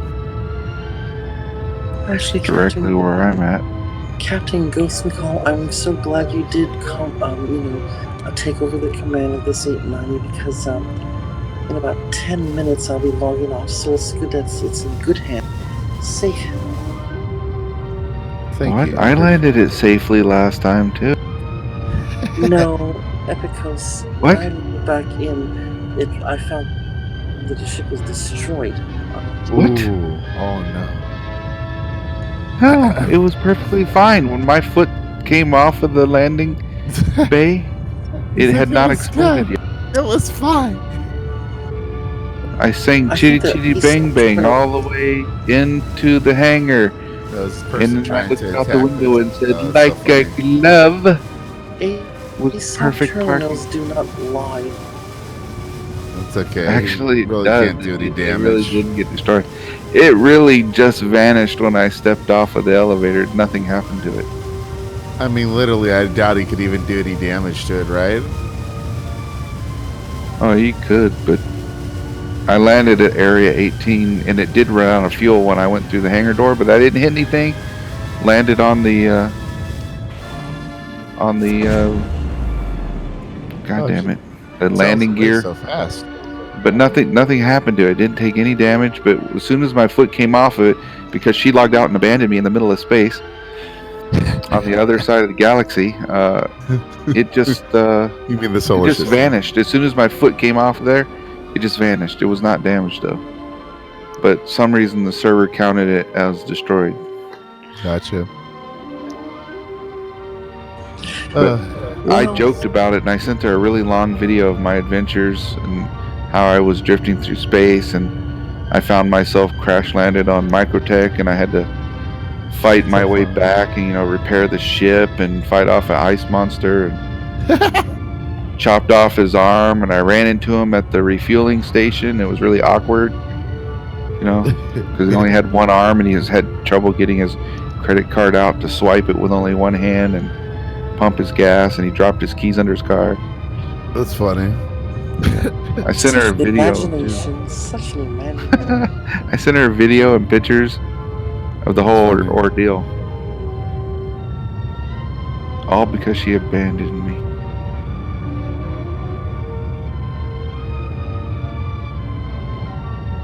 Actually, Directly where I'm at. Captain Ghost McCall, I'm so glad you did come, take over the command of this 890 because In about 10 minutes, I'll be logging off, so it's good that it's in good hands. Safe. Thank What? you. I landed it safely last time too. No, Epicos. What? When I looked back in, I found that the ship was destroyed. What? Ooh, oh no. No, it was perfectly fine. When my foot came off of the landing bay, it had not exploded yet. It was fine. I sang I chitty think the chitty East bang bang Terminal- all the way into the hangar. This And person then I trying looked to out the attack window me. and said, That's like so a funny. glove. Was East perfect terminals parking. do not lie. It's okay. Actually, It really it does. can't do any It really damage. didn't get destroyed. It really just vanished when I stepped off of the elevator. Nothing happened to it. I mean, literally, I doubt he could even do any damage to it, right? Oh, you could, but I landed at Area 18, and it did run out of fuel when I went through the hangar door, but I didn't hit anything. Landed on the, God damn it, the landing gear. So fast. But nothing happened to it. It didn't take any damage, but as soon as my foot came off of it, because she logged out and abandoned me in the middle of space, on the other side of the galaxy, it just, You mean the solar it just system? vanished. As soon as my foot came off of there, it just vanished. It was not damaged though. But some reason the server counted it as destroyed. Gotcha. I joked about it and I sent her a really long video of my adventures and how I was drifting through space, and I found myself crash landed on Microtech and I had to fight my way back and, you know, repair the ship and fight off an ice monster and chopped off his arm, and I ran into him at the refueling station. It was really awkward, you know, because he only had one arm and he had trouble getting his credit card out to swipe it with only one hand and pump his gas, and he dropped his keys under his car. That's funny. I sent her a video. Imagination, such an imagination. I sent her a video and pictures of the whole ordeal. All because she abandoned me.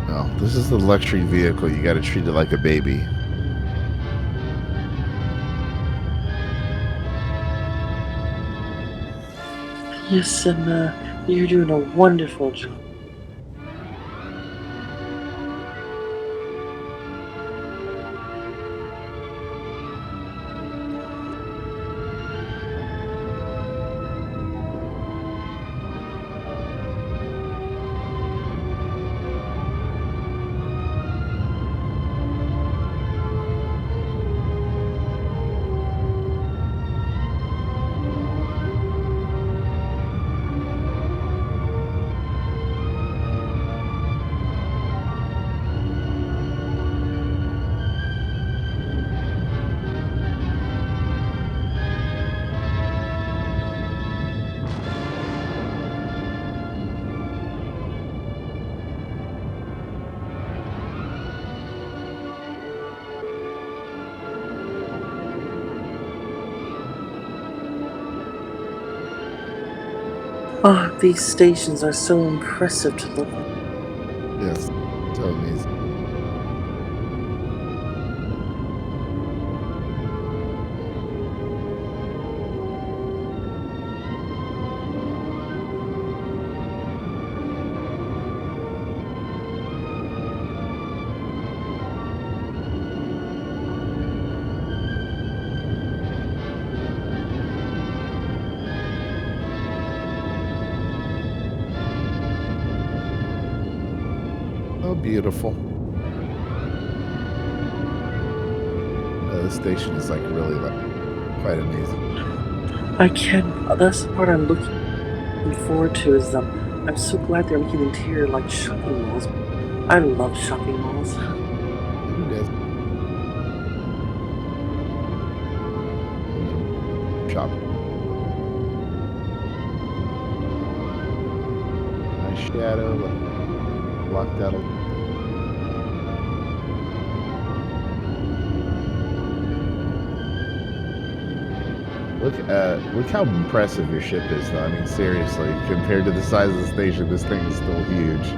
No, this is the luxury vehicle. You got to treat it like a baby. Yes, and you're doing a wonderful job. Oh, these stations are so impressive to look at. Yes, so amazing. Oh, beautiful. This station is like really quite amazing. That's the part I'm looking forward to. Is I'm so glad they're making the interior like shopping malls. I love shopping malls. Who doesn't? Shop. Nice shadow. Blocked out. Look how impressive your ship is, though. I mean, seriously, compared to the size of the station, this thing is still huge.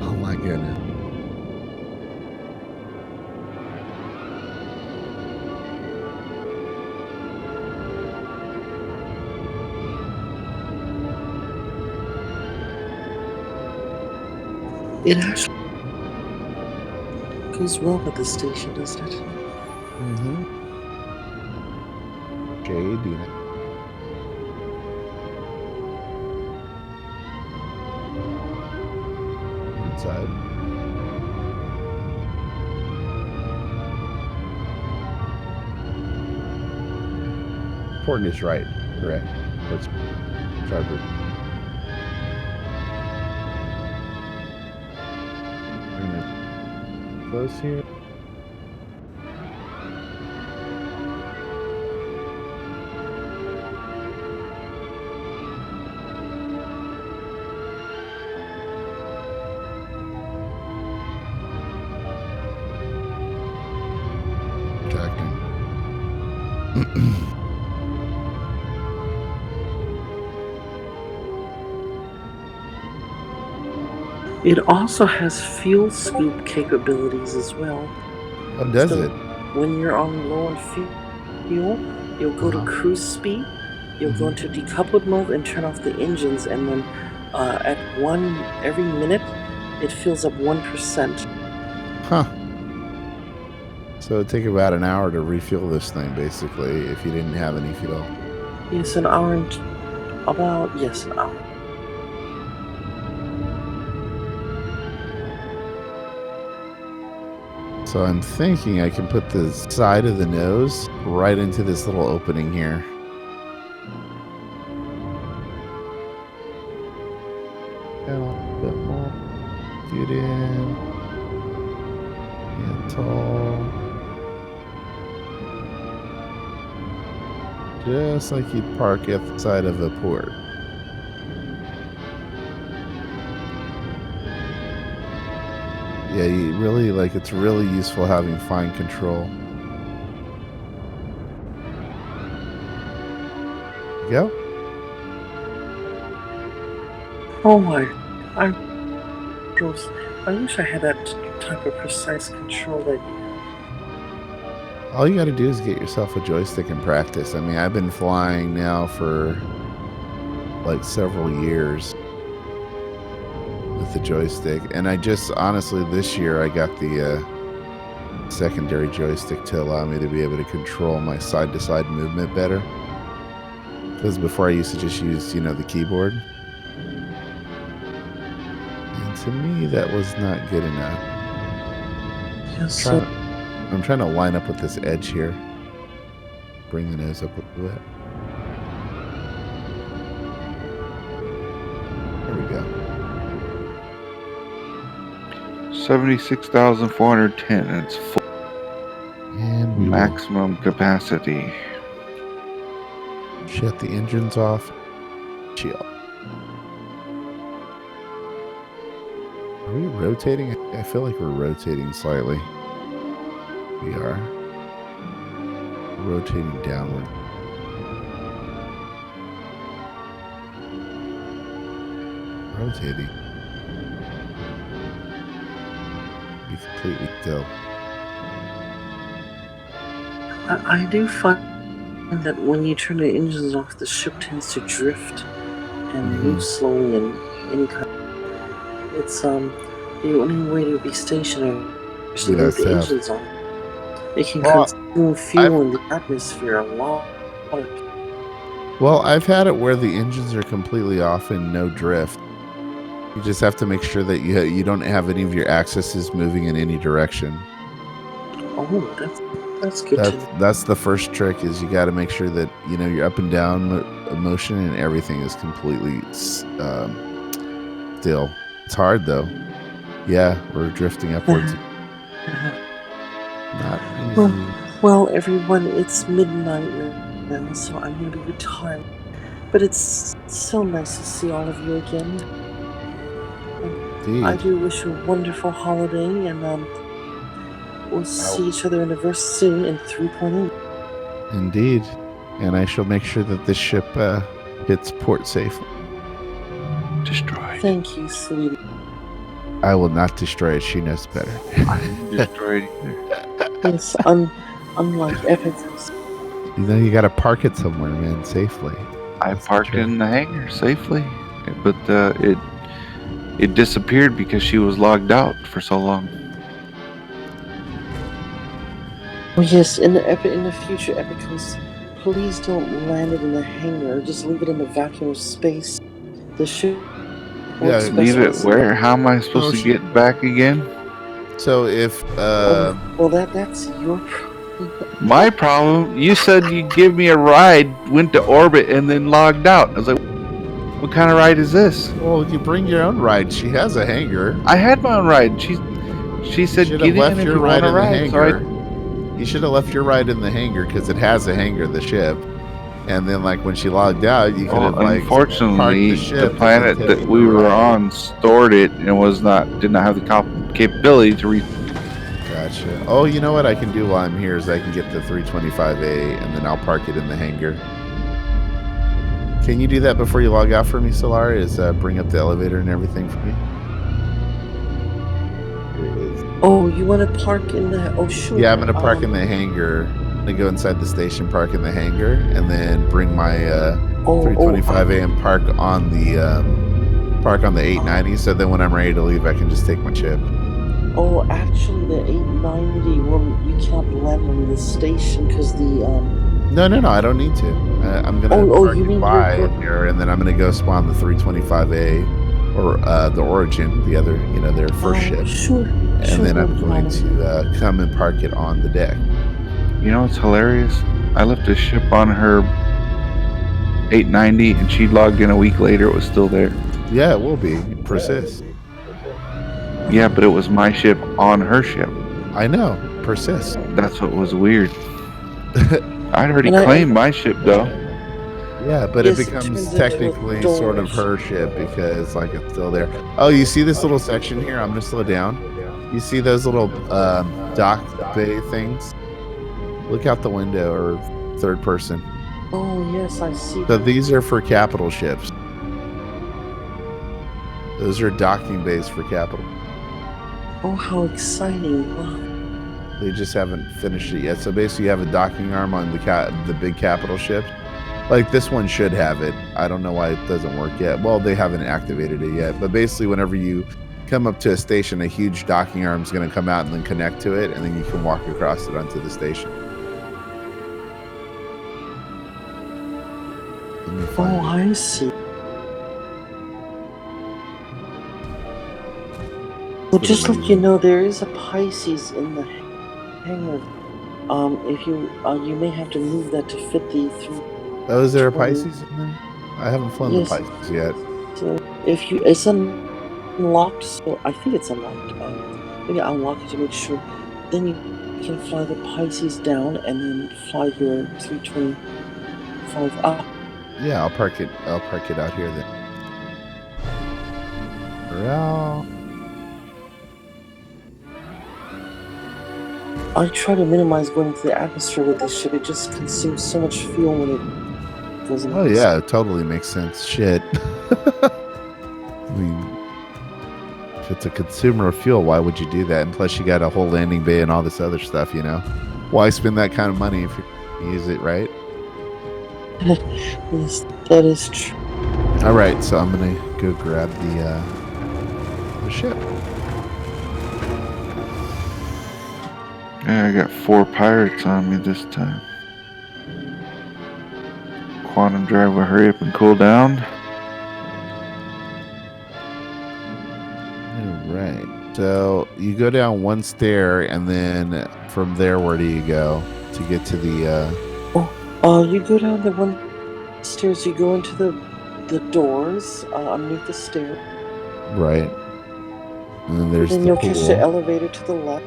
Oh my goodness. It actually goes well with the station, doesn't it? Mm-hmm. Jade, inside. Port is right. Correct. Let's starboard. We're gonna close here. It also has fuel scoop capabilities as well. Oh, does So it? when you're on low on fuel, you'll go to cruise speed, you'll go into decoupled mode and turn off the engines, and then at every minute, it fills up 1%. Huh. So it'd take about an hour to refuel this thing, basically, if you didn't have any fuel. Yes, an hour and an hour. So I'm thinking I can put the side of the nose right into this little opening here. And a little bit more. Get in. And tall. Just like you'd park at the side of a port. Yeah, you really it's really useful having fine control. Go. Oh my! I wish I had that type of precise control that you have. All you got to do is get yourself a joystick and practice. I mean, I've been flying now for like several years with the joystick, and I just honestly this year I got the secondary joystick to allow me to be able to control my side-to-side movement better, because before I used to just use the keyboard, and to me that was not good enough. Yes, I'm trying to line up with this edge here, bring the nose up a little bit. There we go. 76,410, and it's full. And we Maximum capacity. Shut the engines off. Chill. Are we rotating? I feel like we're rotating slightly. We are. Rotating downward. Rotating. Be completely still. I do find that when you turn the engines off, the ship tends to drift and move slowly in any kind. It's the only way to be stationary is to leave the engines on. It can consume fuel in the atmosphere a lot. Well, I've had it where the engines are completely off and no drift. You just have to make sure that you don't have any of your axes moving in any direction. Oh, that's good. That's the first trick. Is you got to make sure that your up and down motion and everything is completely still. It's hard though. Yeah, we're drifting upwards. Not easy. Well, everyone, it's midnight now, so I'm going to be retired. But it's so nice to see all of you again. Indeed. I do wish you a wonderful holiday, and we'll see each other in the verse soon in 3.8. Indeed. and I shall make sure that this ship hits port safely. Destroyed. Thank you, sweetie. I will not destroy it. She knows better. I didn't destroy it either. Yes, unlike Epic. You know, you got to park it somewhere, man, safely. I That's the parked it trick. in the hangar safely, but it disappeared because she was logged out for so long. Oh yes, in the future Epicos, please don't land it in the hangar. Just leave it in the vacuum of space. The ship works best Leave it as- where? How am I supposed to get back again? So if well, that's your problem. My problem, you said you'd give me a ride, went to orbit, and then logged out. I was like, what kind of ride is this? well, you bring your own ride. She has a hangar. I had my own ride. She said, Should get have in left if your you ride want a in the ride. So hangar. You should have left your ride in the hangar because it has a hangar, the ship. And then, like when she logged out, you could have like unfortunately, parked the ship and planet then that taken we the were ride. on stored it and did not have the capability to Gotcha. Oh, you know what I can do while I'm here is I can get the 325A and then I'll park it in the hangar. Can you do that before you log out for me, Solar? Is bring up the elevator and everything for me? Oh, you want to park in the? Oh, sure. Yeah, I'm gonna park in the hangar. I'm gonna go inside the station, park in the hangar, and then bring my 325A and park on the 890. So then when I'm ready to leave, I can just take my chip. Oh, actually, the 890. Well, you can't land on the station because the No, I don't need to. I'm gonna park you it mean by you're in here, and then I'm gonna go spawn the 325A or the Origin, the other, their first ship. Sure. And then I'm going to come and park it on the deck. You know what's hilarious? I left a ship on her 890 and she logged in a week later. It was still there. Yeah, it will be. Persist. Yeah, but it was my ship on her ship. I know. Persist. That's what was weird. I'd already claimed my ship though. Yeah, but Yes, it it becomes turns into technically a sort of door. her ship because like it's still there. Oh, you see this little section here? I'm gonna slow down. You see those little dock bay things? Look out the window or third person. Oh yes, I see. So these are for capital ships. Those are docking bays for capital. Oh, how exciting! Wow. They just haven't finished it yet. So basically, you have a docking arm on the big capital ship. Like this one should have it. I don't know why it doesn't work yet. Well, they haven't activated it yet. But basically, whenever you come up to a station, a huge docking arm is going to come out and then connect to it, and then you can walk across it onto the station. Let me find Oh, I see. Well, just let you know, there is a Pisces in the hangar. If you you may have to move that to fit the three. Oh, is there a Pisces in there? I haven't flown Yes. the Pisces yet. So if you, it's unlocked. So I think it's unlocked. Maybe I'll unlock it to make sure. Then you can fly the Pisces down and then fly your 325 up. Yeah, I'll park it out here then. Referral. I try to minimize going into the atmosphere with this ship. It just consumes so much fuel when it goes into Oh yeah, it totally makes sense. Shit. I mean, if it's a consumer of fuel, why would you do that? And plus, you got a whole landing bay and all this other stuff. Why spend that kind of money if you can use it, right? Yes, that is true. All right, so I'm gonna go grab the ship. Yeah, I got 4 pirates on me this time. Quantum drive will hurry up and cool down. All right. So you go down one stair, and then from there, where do you go to get to the? You go down the one stairs. You go into the doors underneath the stair. Right. And then there's Then the you'll pool. catch the elevator to the left.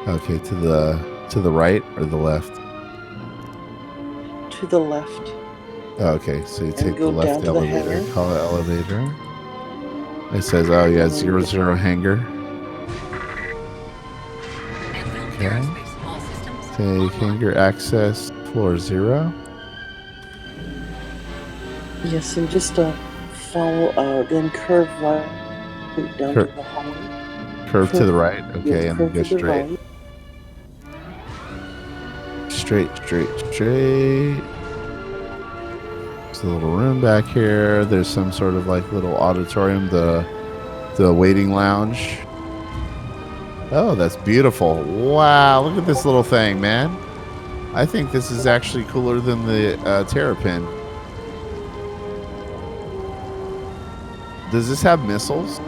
Okay, to the right or the left? To the left. Oh, okay, so you take the go left down to the elevator. hangar. Call it elevator. It says, oh yeah, 00 hangar. Okay. Aerospace, all systems Take online. hangar access floor 0. Yes, and just follow, then curve right down to Cur- the hallway. Curve to the right. Yes, Okay, and then curve go to the straight. right. Straight. There's a little room back here. There's some sort of like little auditorium, the waiting lounge. Oh, that's beautiful. Wow, look at this little thing, man. I think this is actually cooler than the Terrapin. Does this have missiles?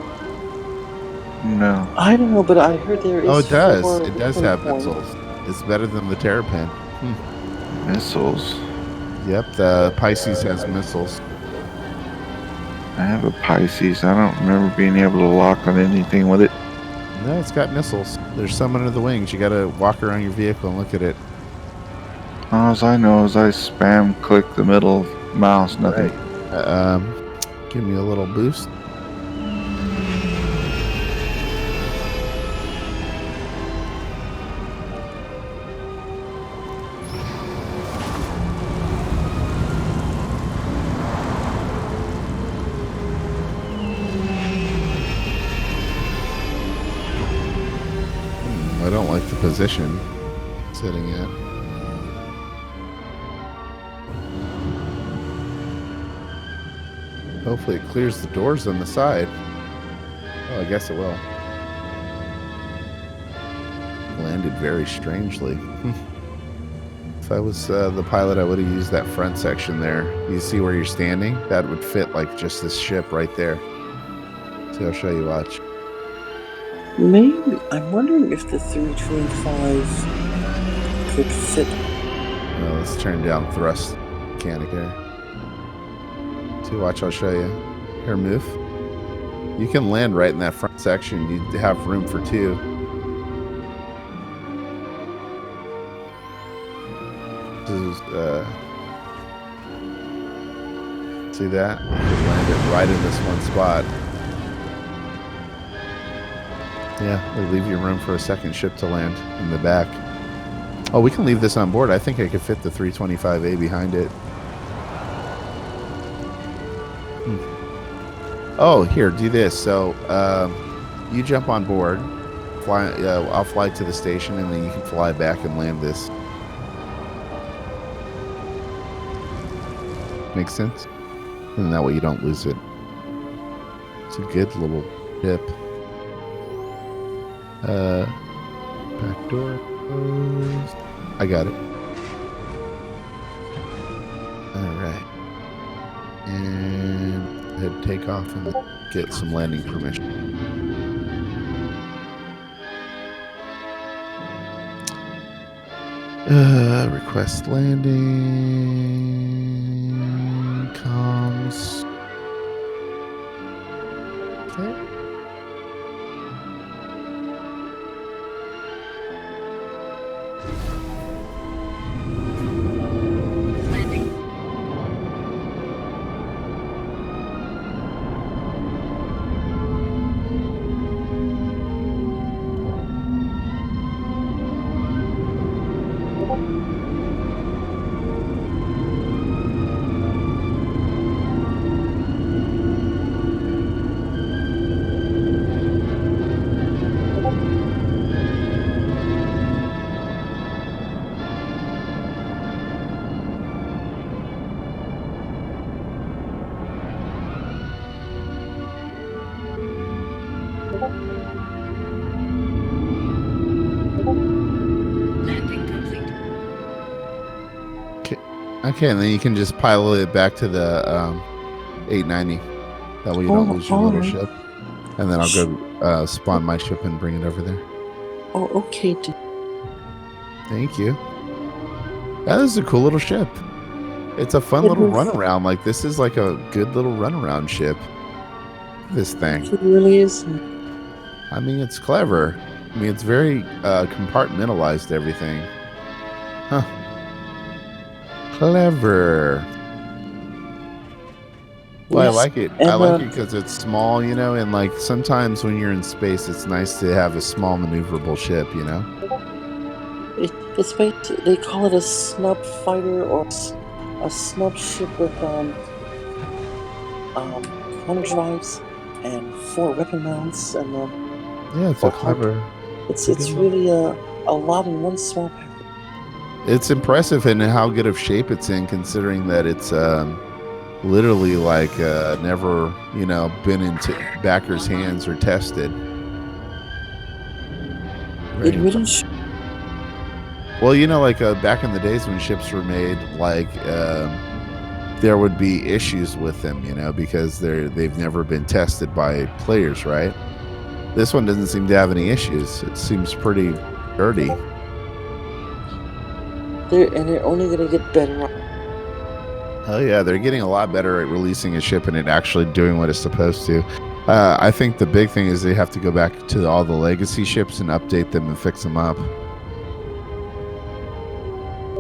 No. I don't know, but I heard there is. Oh, it does. 4 It does weapon have points. missiles. It's better than the Terrapin. Missiles. Yep, the Pisces has missiles. I have a Pisces. I don't remember being able to lock on anything with it. No, it's got missiles. There's some under the wings. You got to walk around your vehicle and look at it. All I know is I spam click the middle mouse, nothing. Give me a little boost. I don't like the position it's sitting at. Hopefully it clears the doors on the side. Oh, I guess it will. Landed very strangely. If I was the pilot, I would have used that front section there. You see where you're standing? That would fit like just this ship right there. See, I'll show you, watch. Maybe. I'm wondering if the 325 could fit. No, let's turn down thrust mechanic there. See, watch, I'll show you. Here, move. You can land right in that front section. You have room for 2. This is, see that? You can land it right in this one spot. Yeah, they leave you room for a second ship to land in the back. Oh, we can leave this on board. I think I could fit the 325A behind it. Oh, here, do this. So, you jump on board. Fly. I'll fly to the station, and then you can fly back and land this. Make sense? And that way you don't lose it. It's a good little ship. Back door closed. I got it. Alright. And head take off and get some landing permission. Request landing. Comms. Okay. Landing. Landing complete. Okay, and then you can just pilot it back to the 890. That way you don't lose your little ship. And then I'll go spawn my ship and bring it over there. Oh, okay. Thank you. That is a cool little ship. It's a fun little runaround. Like, this is like a good little runaround ship. This thing. It really is. I mean, it's clever. I mean, it's very compartmentalized, everything. Huh. Clever. Well, Yes, I like it. I like it because it's small, you know, and like sometimes when you're in space, it's nice to have a small maneuverable ship, you know? It's basically, they call it a snub fighter or a snub ship with corner drives and 4 weapon mounts, and Yeah, it's a clever. it's really a lot in one small package. It's impressive in how good of shape it's in, considering that it's literally like never, been into backers' hands or tested. It really Well, like back in the days when ships were made, like there would be issues with them, because they've never been tested by players, right? This one doesn't seem to have any issues. It seems pretty dirty. They're only going to get better. Oh yeah, they're getting a lot better at releasing a ship and it actually doing what it's supposed to. I think the big thing is they have to go back to all the legacy ships and update them and fix them up.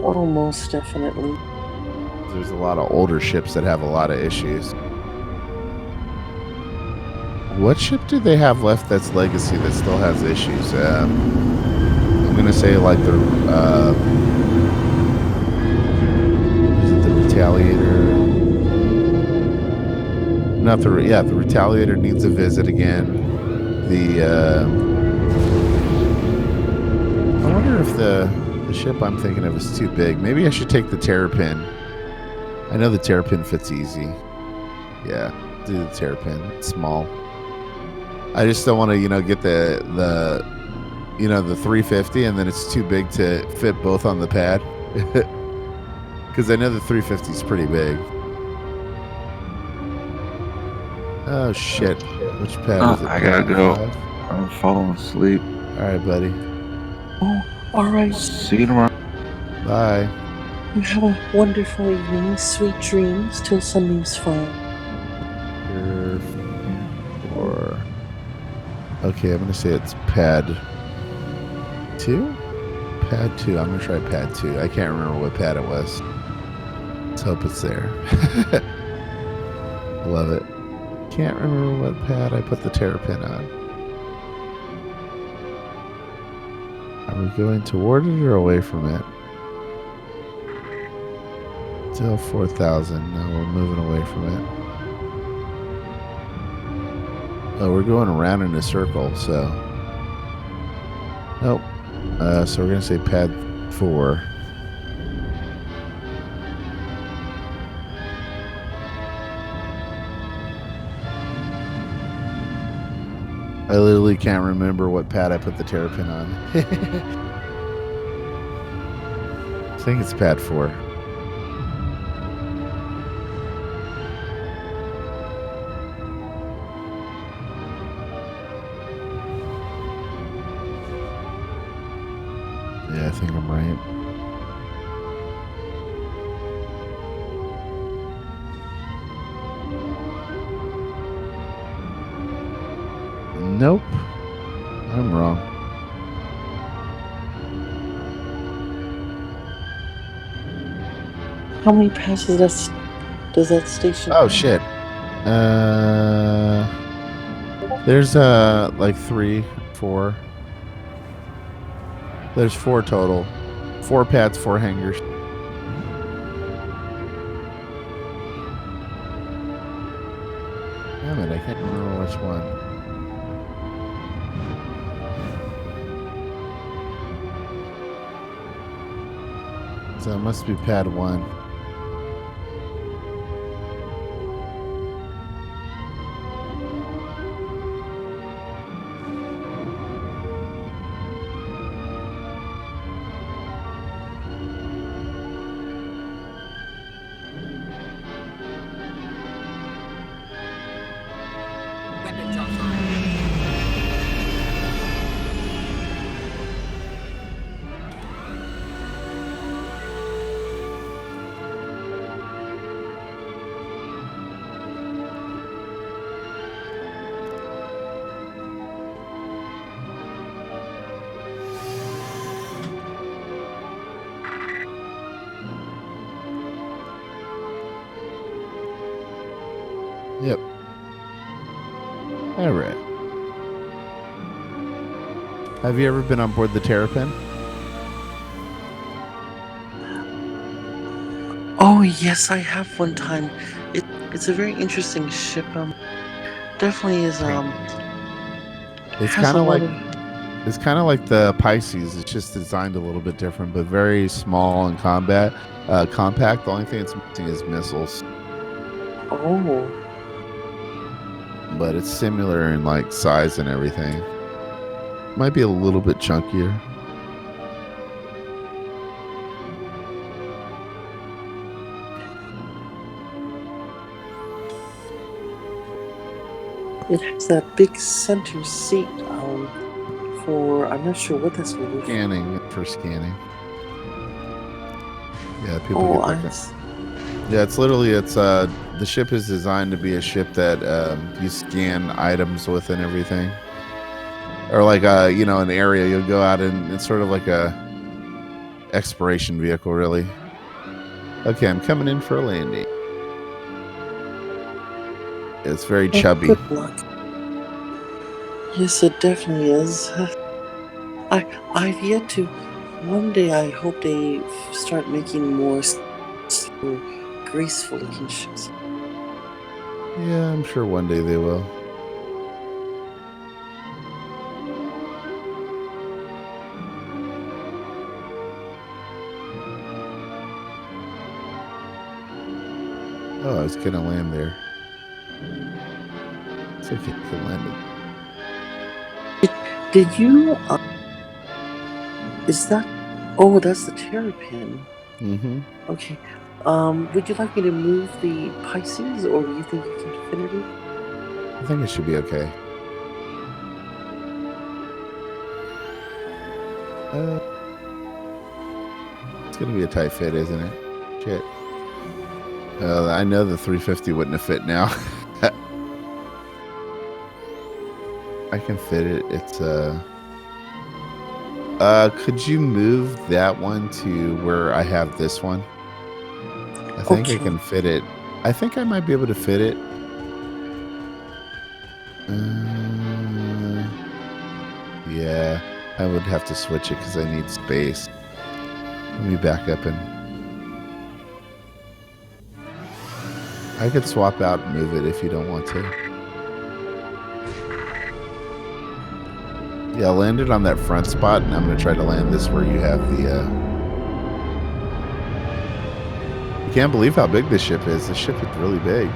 Oh, most definitely. There's a lot of older ships that have a lot of issues. What ship do they have left that's legacy that still has issues? I'm going to say like the Retaliator. Not the the Retaliator needs a visit again. I wonder if the ship I'm thinking of is too big. Maybe I should take the Terrapin. I know the Terrapin fits easy. Yeah, do the Terrapin. It's small. I just don't want to, get the 350 and then it's too big to fit both on the pad. Because I know the 350 is pretty big. Oh shit! Which pad is it? I gotta go. I'm falling asleep. All right, buddy. Oh, all right. See you tomorrow. Bye. You have a wonderful evening. Sweet dreams till Sunday's fun. Here for. Okay, I'm gonna say it's pad 2. Pad 2. I'm gonna try pad 2. I can't remember what pad it was. Let's hope it's there. Love it. Can't remember what pad I put the Terrapin on. Are we going toward it or away from it? Still 4,000. No, we're moving away from it. Oh, we're going around in a circle, so. Nope. So we're going to say pad 4. I literally can't remember what pad I put the Terrapin on. I think it's pad 4. Yeah, I think I'm right. Nope. I'm wrong. How many passes does that station Oh have? shit. There's like 3, 4. There's 4 total. 4 pads, 4 hangars. Damn it, I can't remember which one. So it must be pad 1. Weapons online. Yep. All right. Have you ever been on board the Terrapin? Oh yes, I have one time. It's a very interesting ship. Definitely is. It's Has kind a of lot like of. it's kind of like the Pisces. It's just designed a little bit different, but very small and compact. The only thing it's missing is missiles, Oh, but it's similar in like size and everything. Might be a little bit chunkier. it has that big center seat. For I'm not sure what that's going to be. Scanning for scanning. Yeah, people Oh, get that. Yeah, it's the ship is designed to be a ship that you scan items with and everything, or like an area you'll go out and it's sort of like a exploration vehicle, really. Okay, I'm coming in for a landing. It's very chubby. Good luck. Yes, it definitely is. I've yet to. One day, I hope they start making more graceful looking ships. Yeah, I'm sure one day they will. Oh, I was gonna land there. It's okay, I can land it. Did you? Is that? Oh, that's the terrapin. Mm-hmm. Okay. Would you like me to move the Pisces, or do you think you can fit it in? I think it should be okay. It's gonna be a tight fit, isn't it? Shit. I know the 350 wouldn't have fit now. I can fit it. It's could you move that one to where I have this one? I think I can fit it. I think I might be able to fit it. Yeah, I would have to switch it because I need space. Let me back up and I could swap out and move it if you don't want to. Yeah, I landed on that front spot, and I'm going to try to land this where you have the... You can't believe how big this ship is. This ship is really big.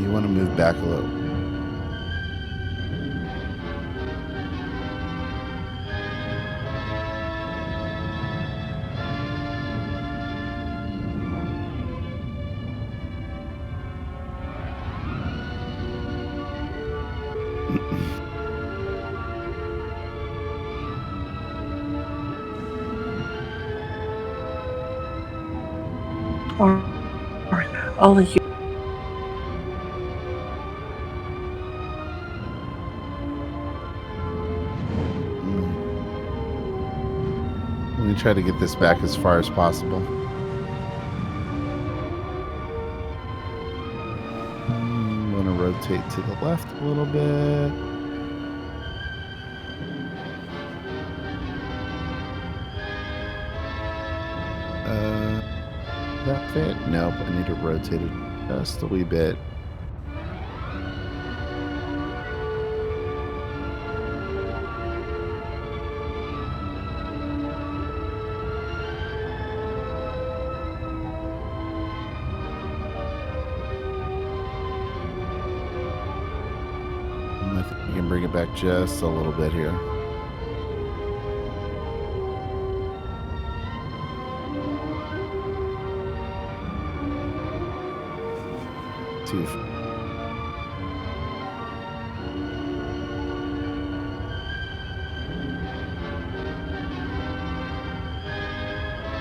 You want to move back a little. All right, I'll let you. Let me try to get this back as far as possible. I'm going to rotate to the left a little bit. That fit? Nope, I need to rotate it just a wee bit. I think you can bring it back just a little bit here.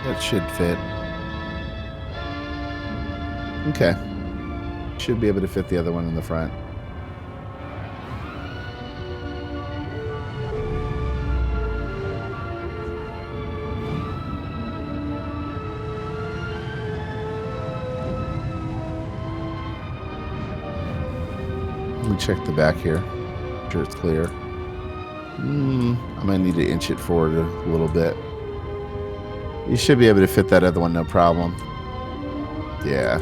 That should fit. Okay. Should be able to fit the other one in the front. me check the back here. Make sure it's clear. I might need to inch it forward a little bit. You should be able to fit that other one, no problem. Yeah.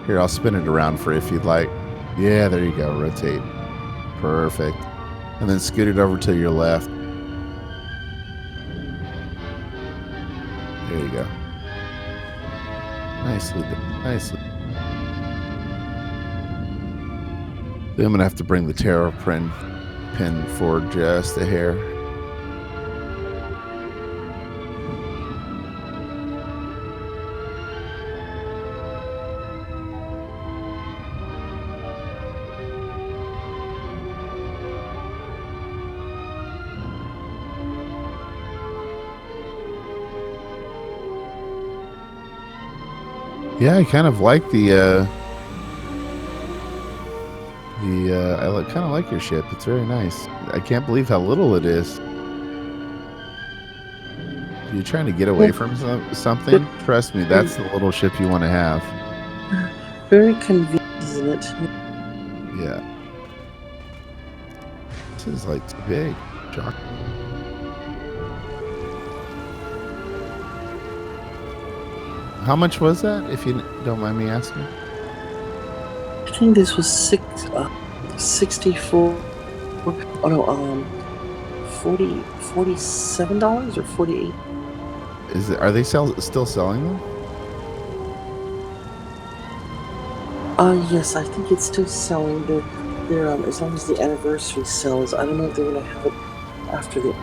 Here, I'll spin it around for you if you'd like. Yeah, there you go. Rotate. Perfect. And then scoot it over to your left. There you go. Nicely done. Nicely. Then I'm going to have to bring the Taro pin forward just a hair. Yeah, I kind of like I kind of like your ship. It's very nice. I can't believe how little it is. If you're trying to get away from something, trust me, that's the little ship you want to have. Very convenient, isn't it? Yeah. This is like too big. Shocking. How much was that, if you don't mind me asking? I think this was 64. Oh no, $47 or 48. Is it? Are they still selling them? Yes, I think it's still selling. They're as long as the anniversary sells. I don't know if they're gonna have it after the.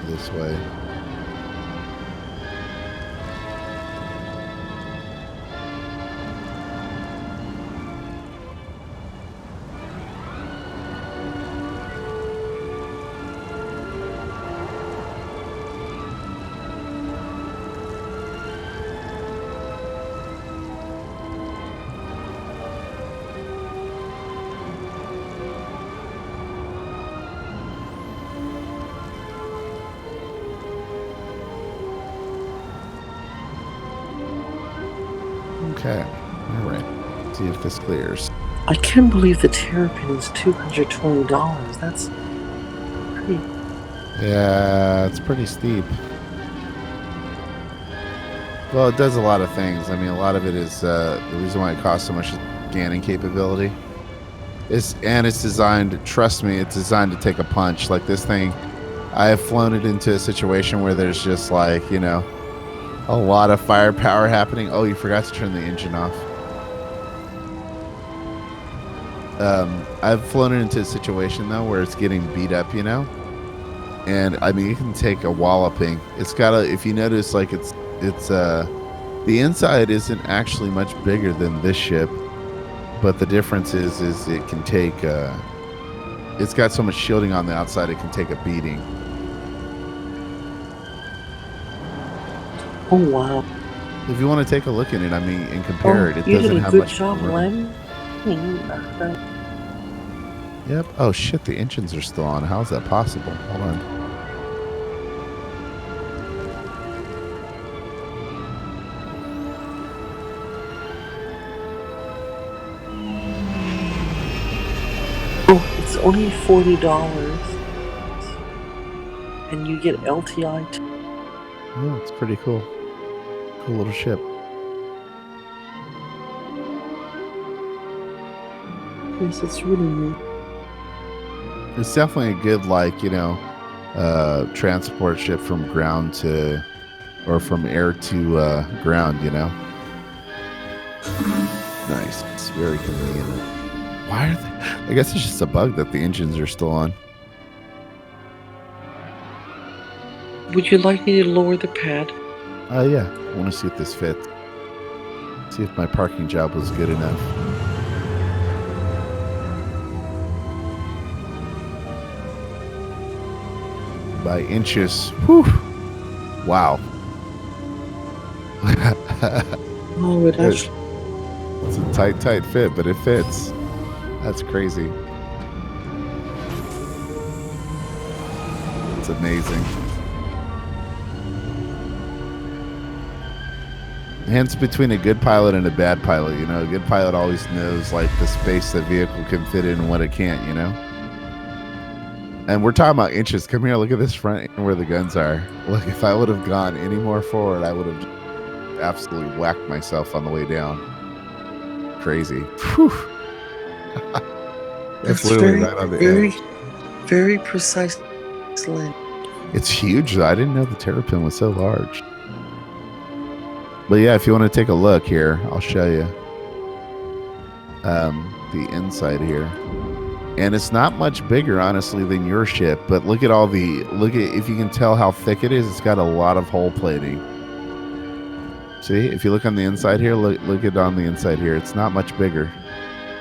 This way. Okay, all right. See if this clears. I can't believe the Terrapin is $220. That's pretty. Yeah, it's pretty steep. Well, it does a lot of things. I mean, a lot of it is the reason why it costs so much is scanning capability. It's designed. Trust me, it's designed to take a punch. Like this thing, I have flown it into a situation where there's just like a lot of firepower happening. Oh, you forgot to turn the engine off. I've flown it into a situation though where it's getting beat up, and I mean it can take a walloping. It's got if you notice, like it's the inside isn't actually much bigger than this ship, but the difference is it can take it's got so much shielding on the outside it can take a beating. Oh wow! If you want to take a look at it, I mean, and compare it, it you doesn't did a have good much. job landing. Yep. Oh shit, the engines are still on. How is that possible? Hold on. Oh, it's only $40, and you get LTI. Oh, it's pretty cool. Cool little ship. Yes, it's really neat. It's definitely a good, transport ship from ground to, or from air to ground, Nice. It's very convenient. Why are they? I guess it's just a bug that the engines are still on. Would you like me to lower the pad? Yeah. I want to see if this fits. See if my parking job was good enough. By inches. Whew. Wow. Oh, it actually. It's a tight fit, but it fits. That's crazy. It's amazing. Hence between a good pilot and a bad pilot. You know, a good pilot always knows like the space the vehicle can fit in and what it can't. You know. And we're talking about inches. Come here, look at this front end where the guns are. Look, if I would have gone any more forward, I would have absolutely whacked myself on the way down. Crazy. Whew. It's literally right on the edge. Very precise land. It's huge, though. I didn't know the terrapin was so large. But yeah, if you want to take a look here, I'll show you the inside here. And it's not much bigger, honestly, than your ship. But look at if you can tell how thick it is, it's got a lot of hull plating. See, if you look on the inside here, look at on the inside here. It's not much bigger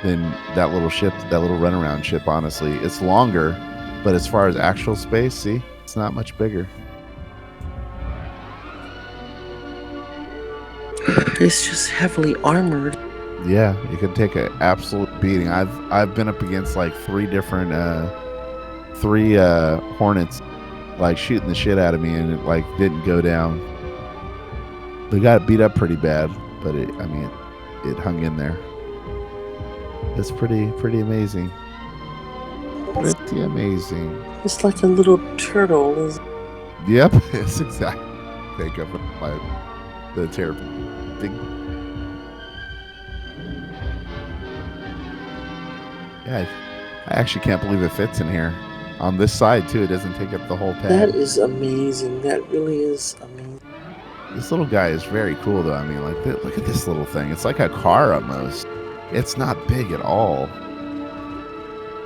than that little ship, that little runaround ship, honestly. It's longer, but as far as actual space, see, it's not much bigger. It's just heavily armored. Yeah, it could take an absolute beating. I've been up against like three different Hornets like shooting the shit out of me, and it like didn't go down. They got beat up pretty bad, but it hung in there. It's pretty amazing. Pretty amazing. It's like a little turtle. Yep, it's exactly. Think of it like the terrible thing. Yeah, I actually can't believe it fits in here. On this side too, it doesn't take up the whole pad. That is amazing. That really is amazing. This little guy is very cool, though. I mean, like, look at this little thing. It's like a car almost. It's not big at all.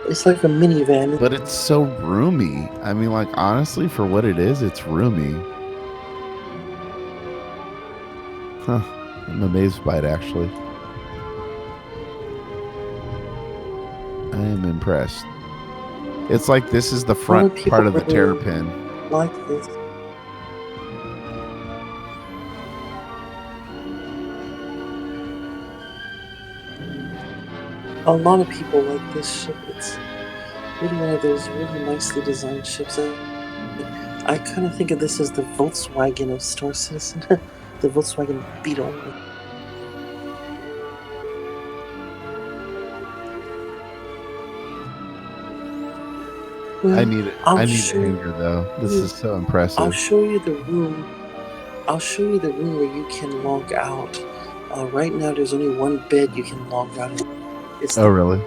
It's like a minivan. But it's so roomy. I mean, like, honestly, for what it is, it's roomy. Huh. I'm amazed by it, actually. I am impressed. It's like this is the front part of the terrapin. Like this. A lot of people like this ship. It's really one of those really nicely designed ships. I kind of think of this as the Volkswagen of Star Citizen. The Volkswagen Beetle. Well, I need a hanger, though. This is so impressive. I'll show you the room. I'll show you the room where you can log out. Right now, there's only one bed you can log out in. Really?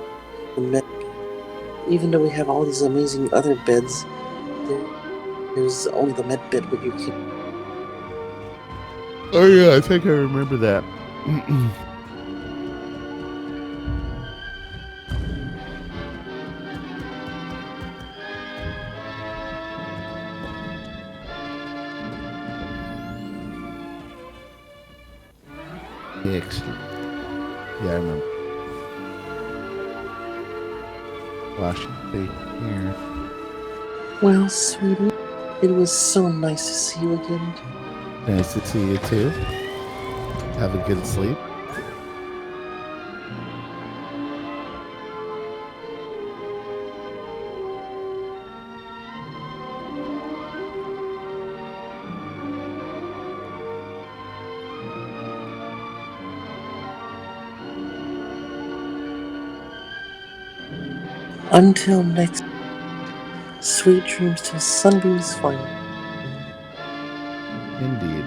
Even though we have all these amazing other beds, there's only the med bed where you can. Oh yeah, I think I remember that. Excellent. Yeah, I remember. Washington here. Well, sweetie, it was so nice to see you again. Nice to see you too. Have a good sleep. Until next, sweet dreams till sunbeams find. Indeed.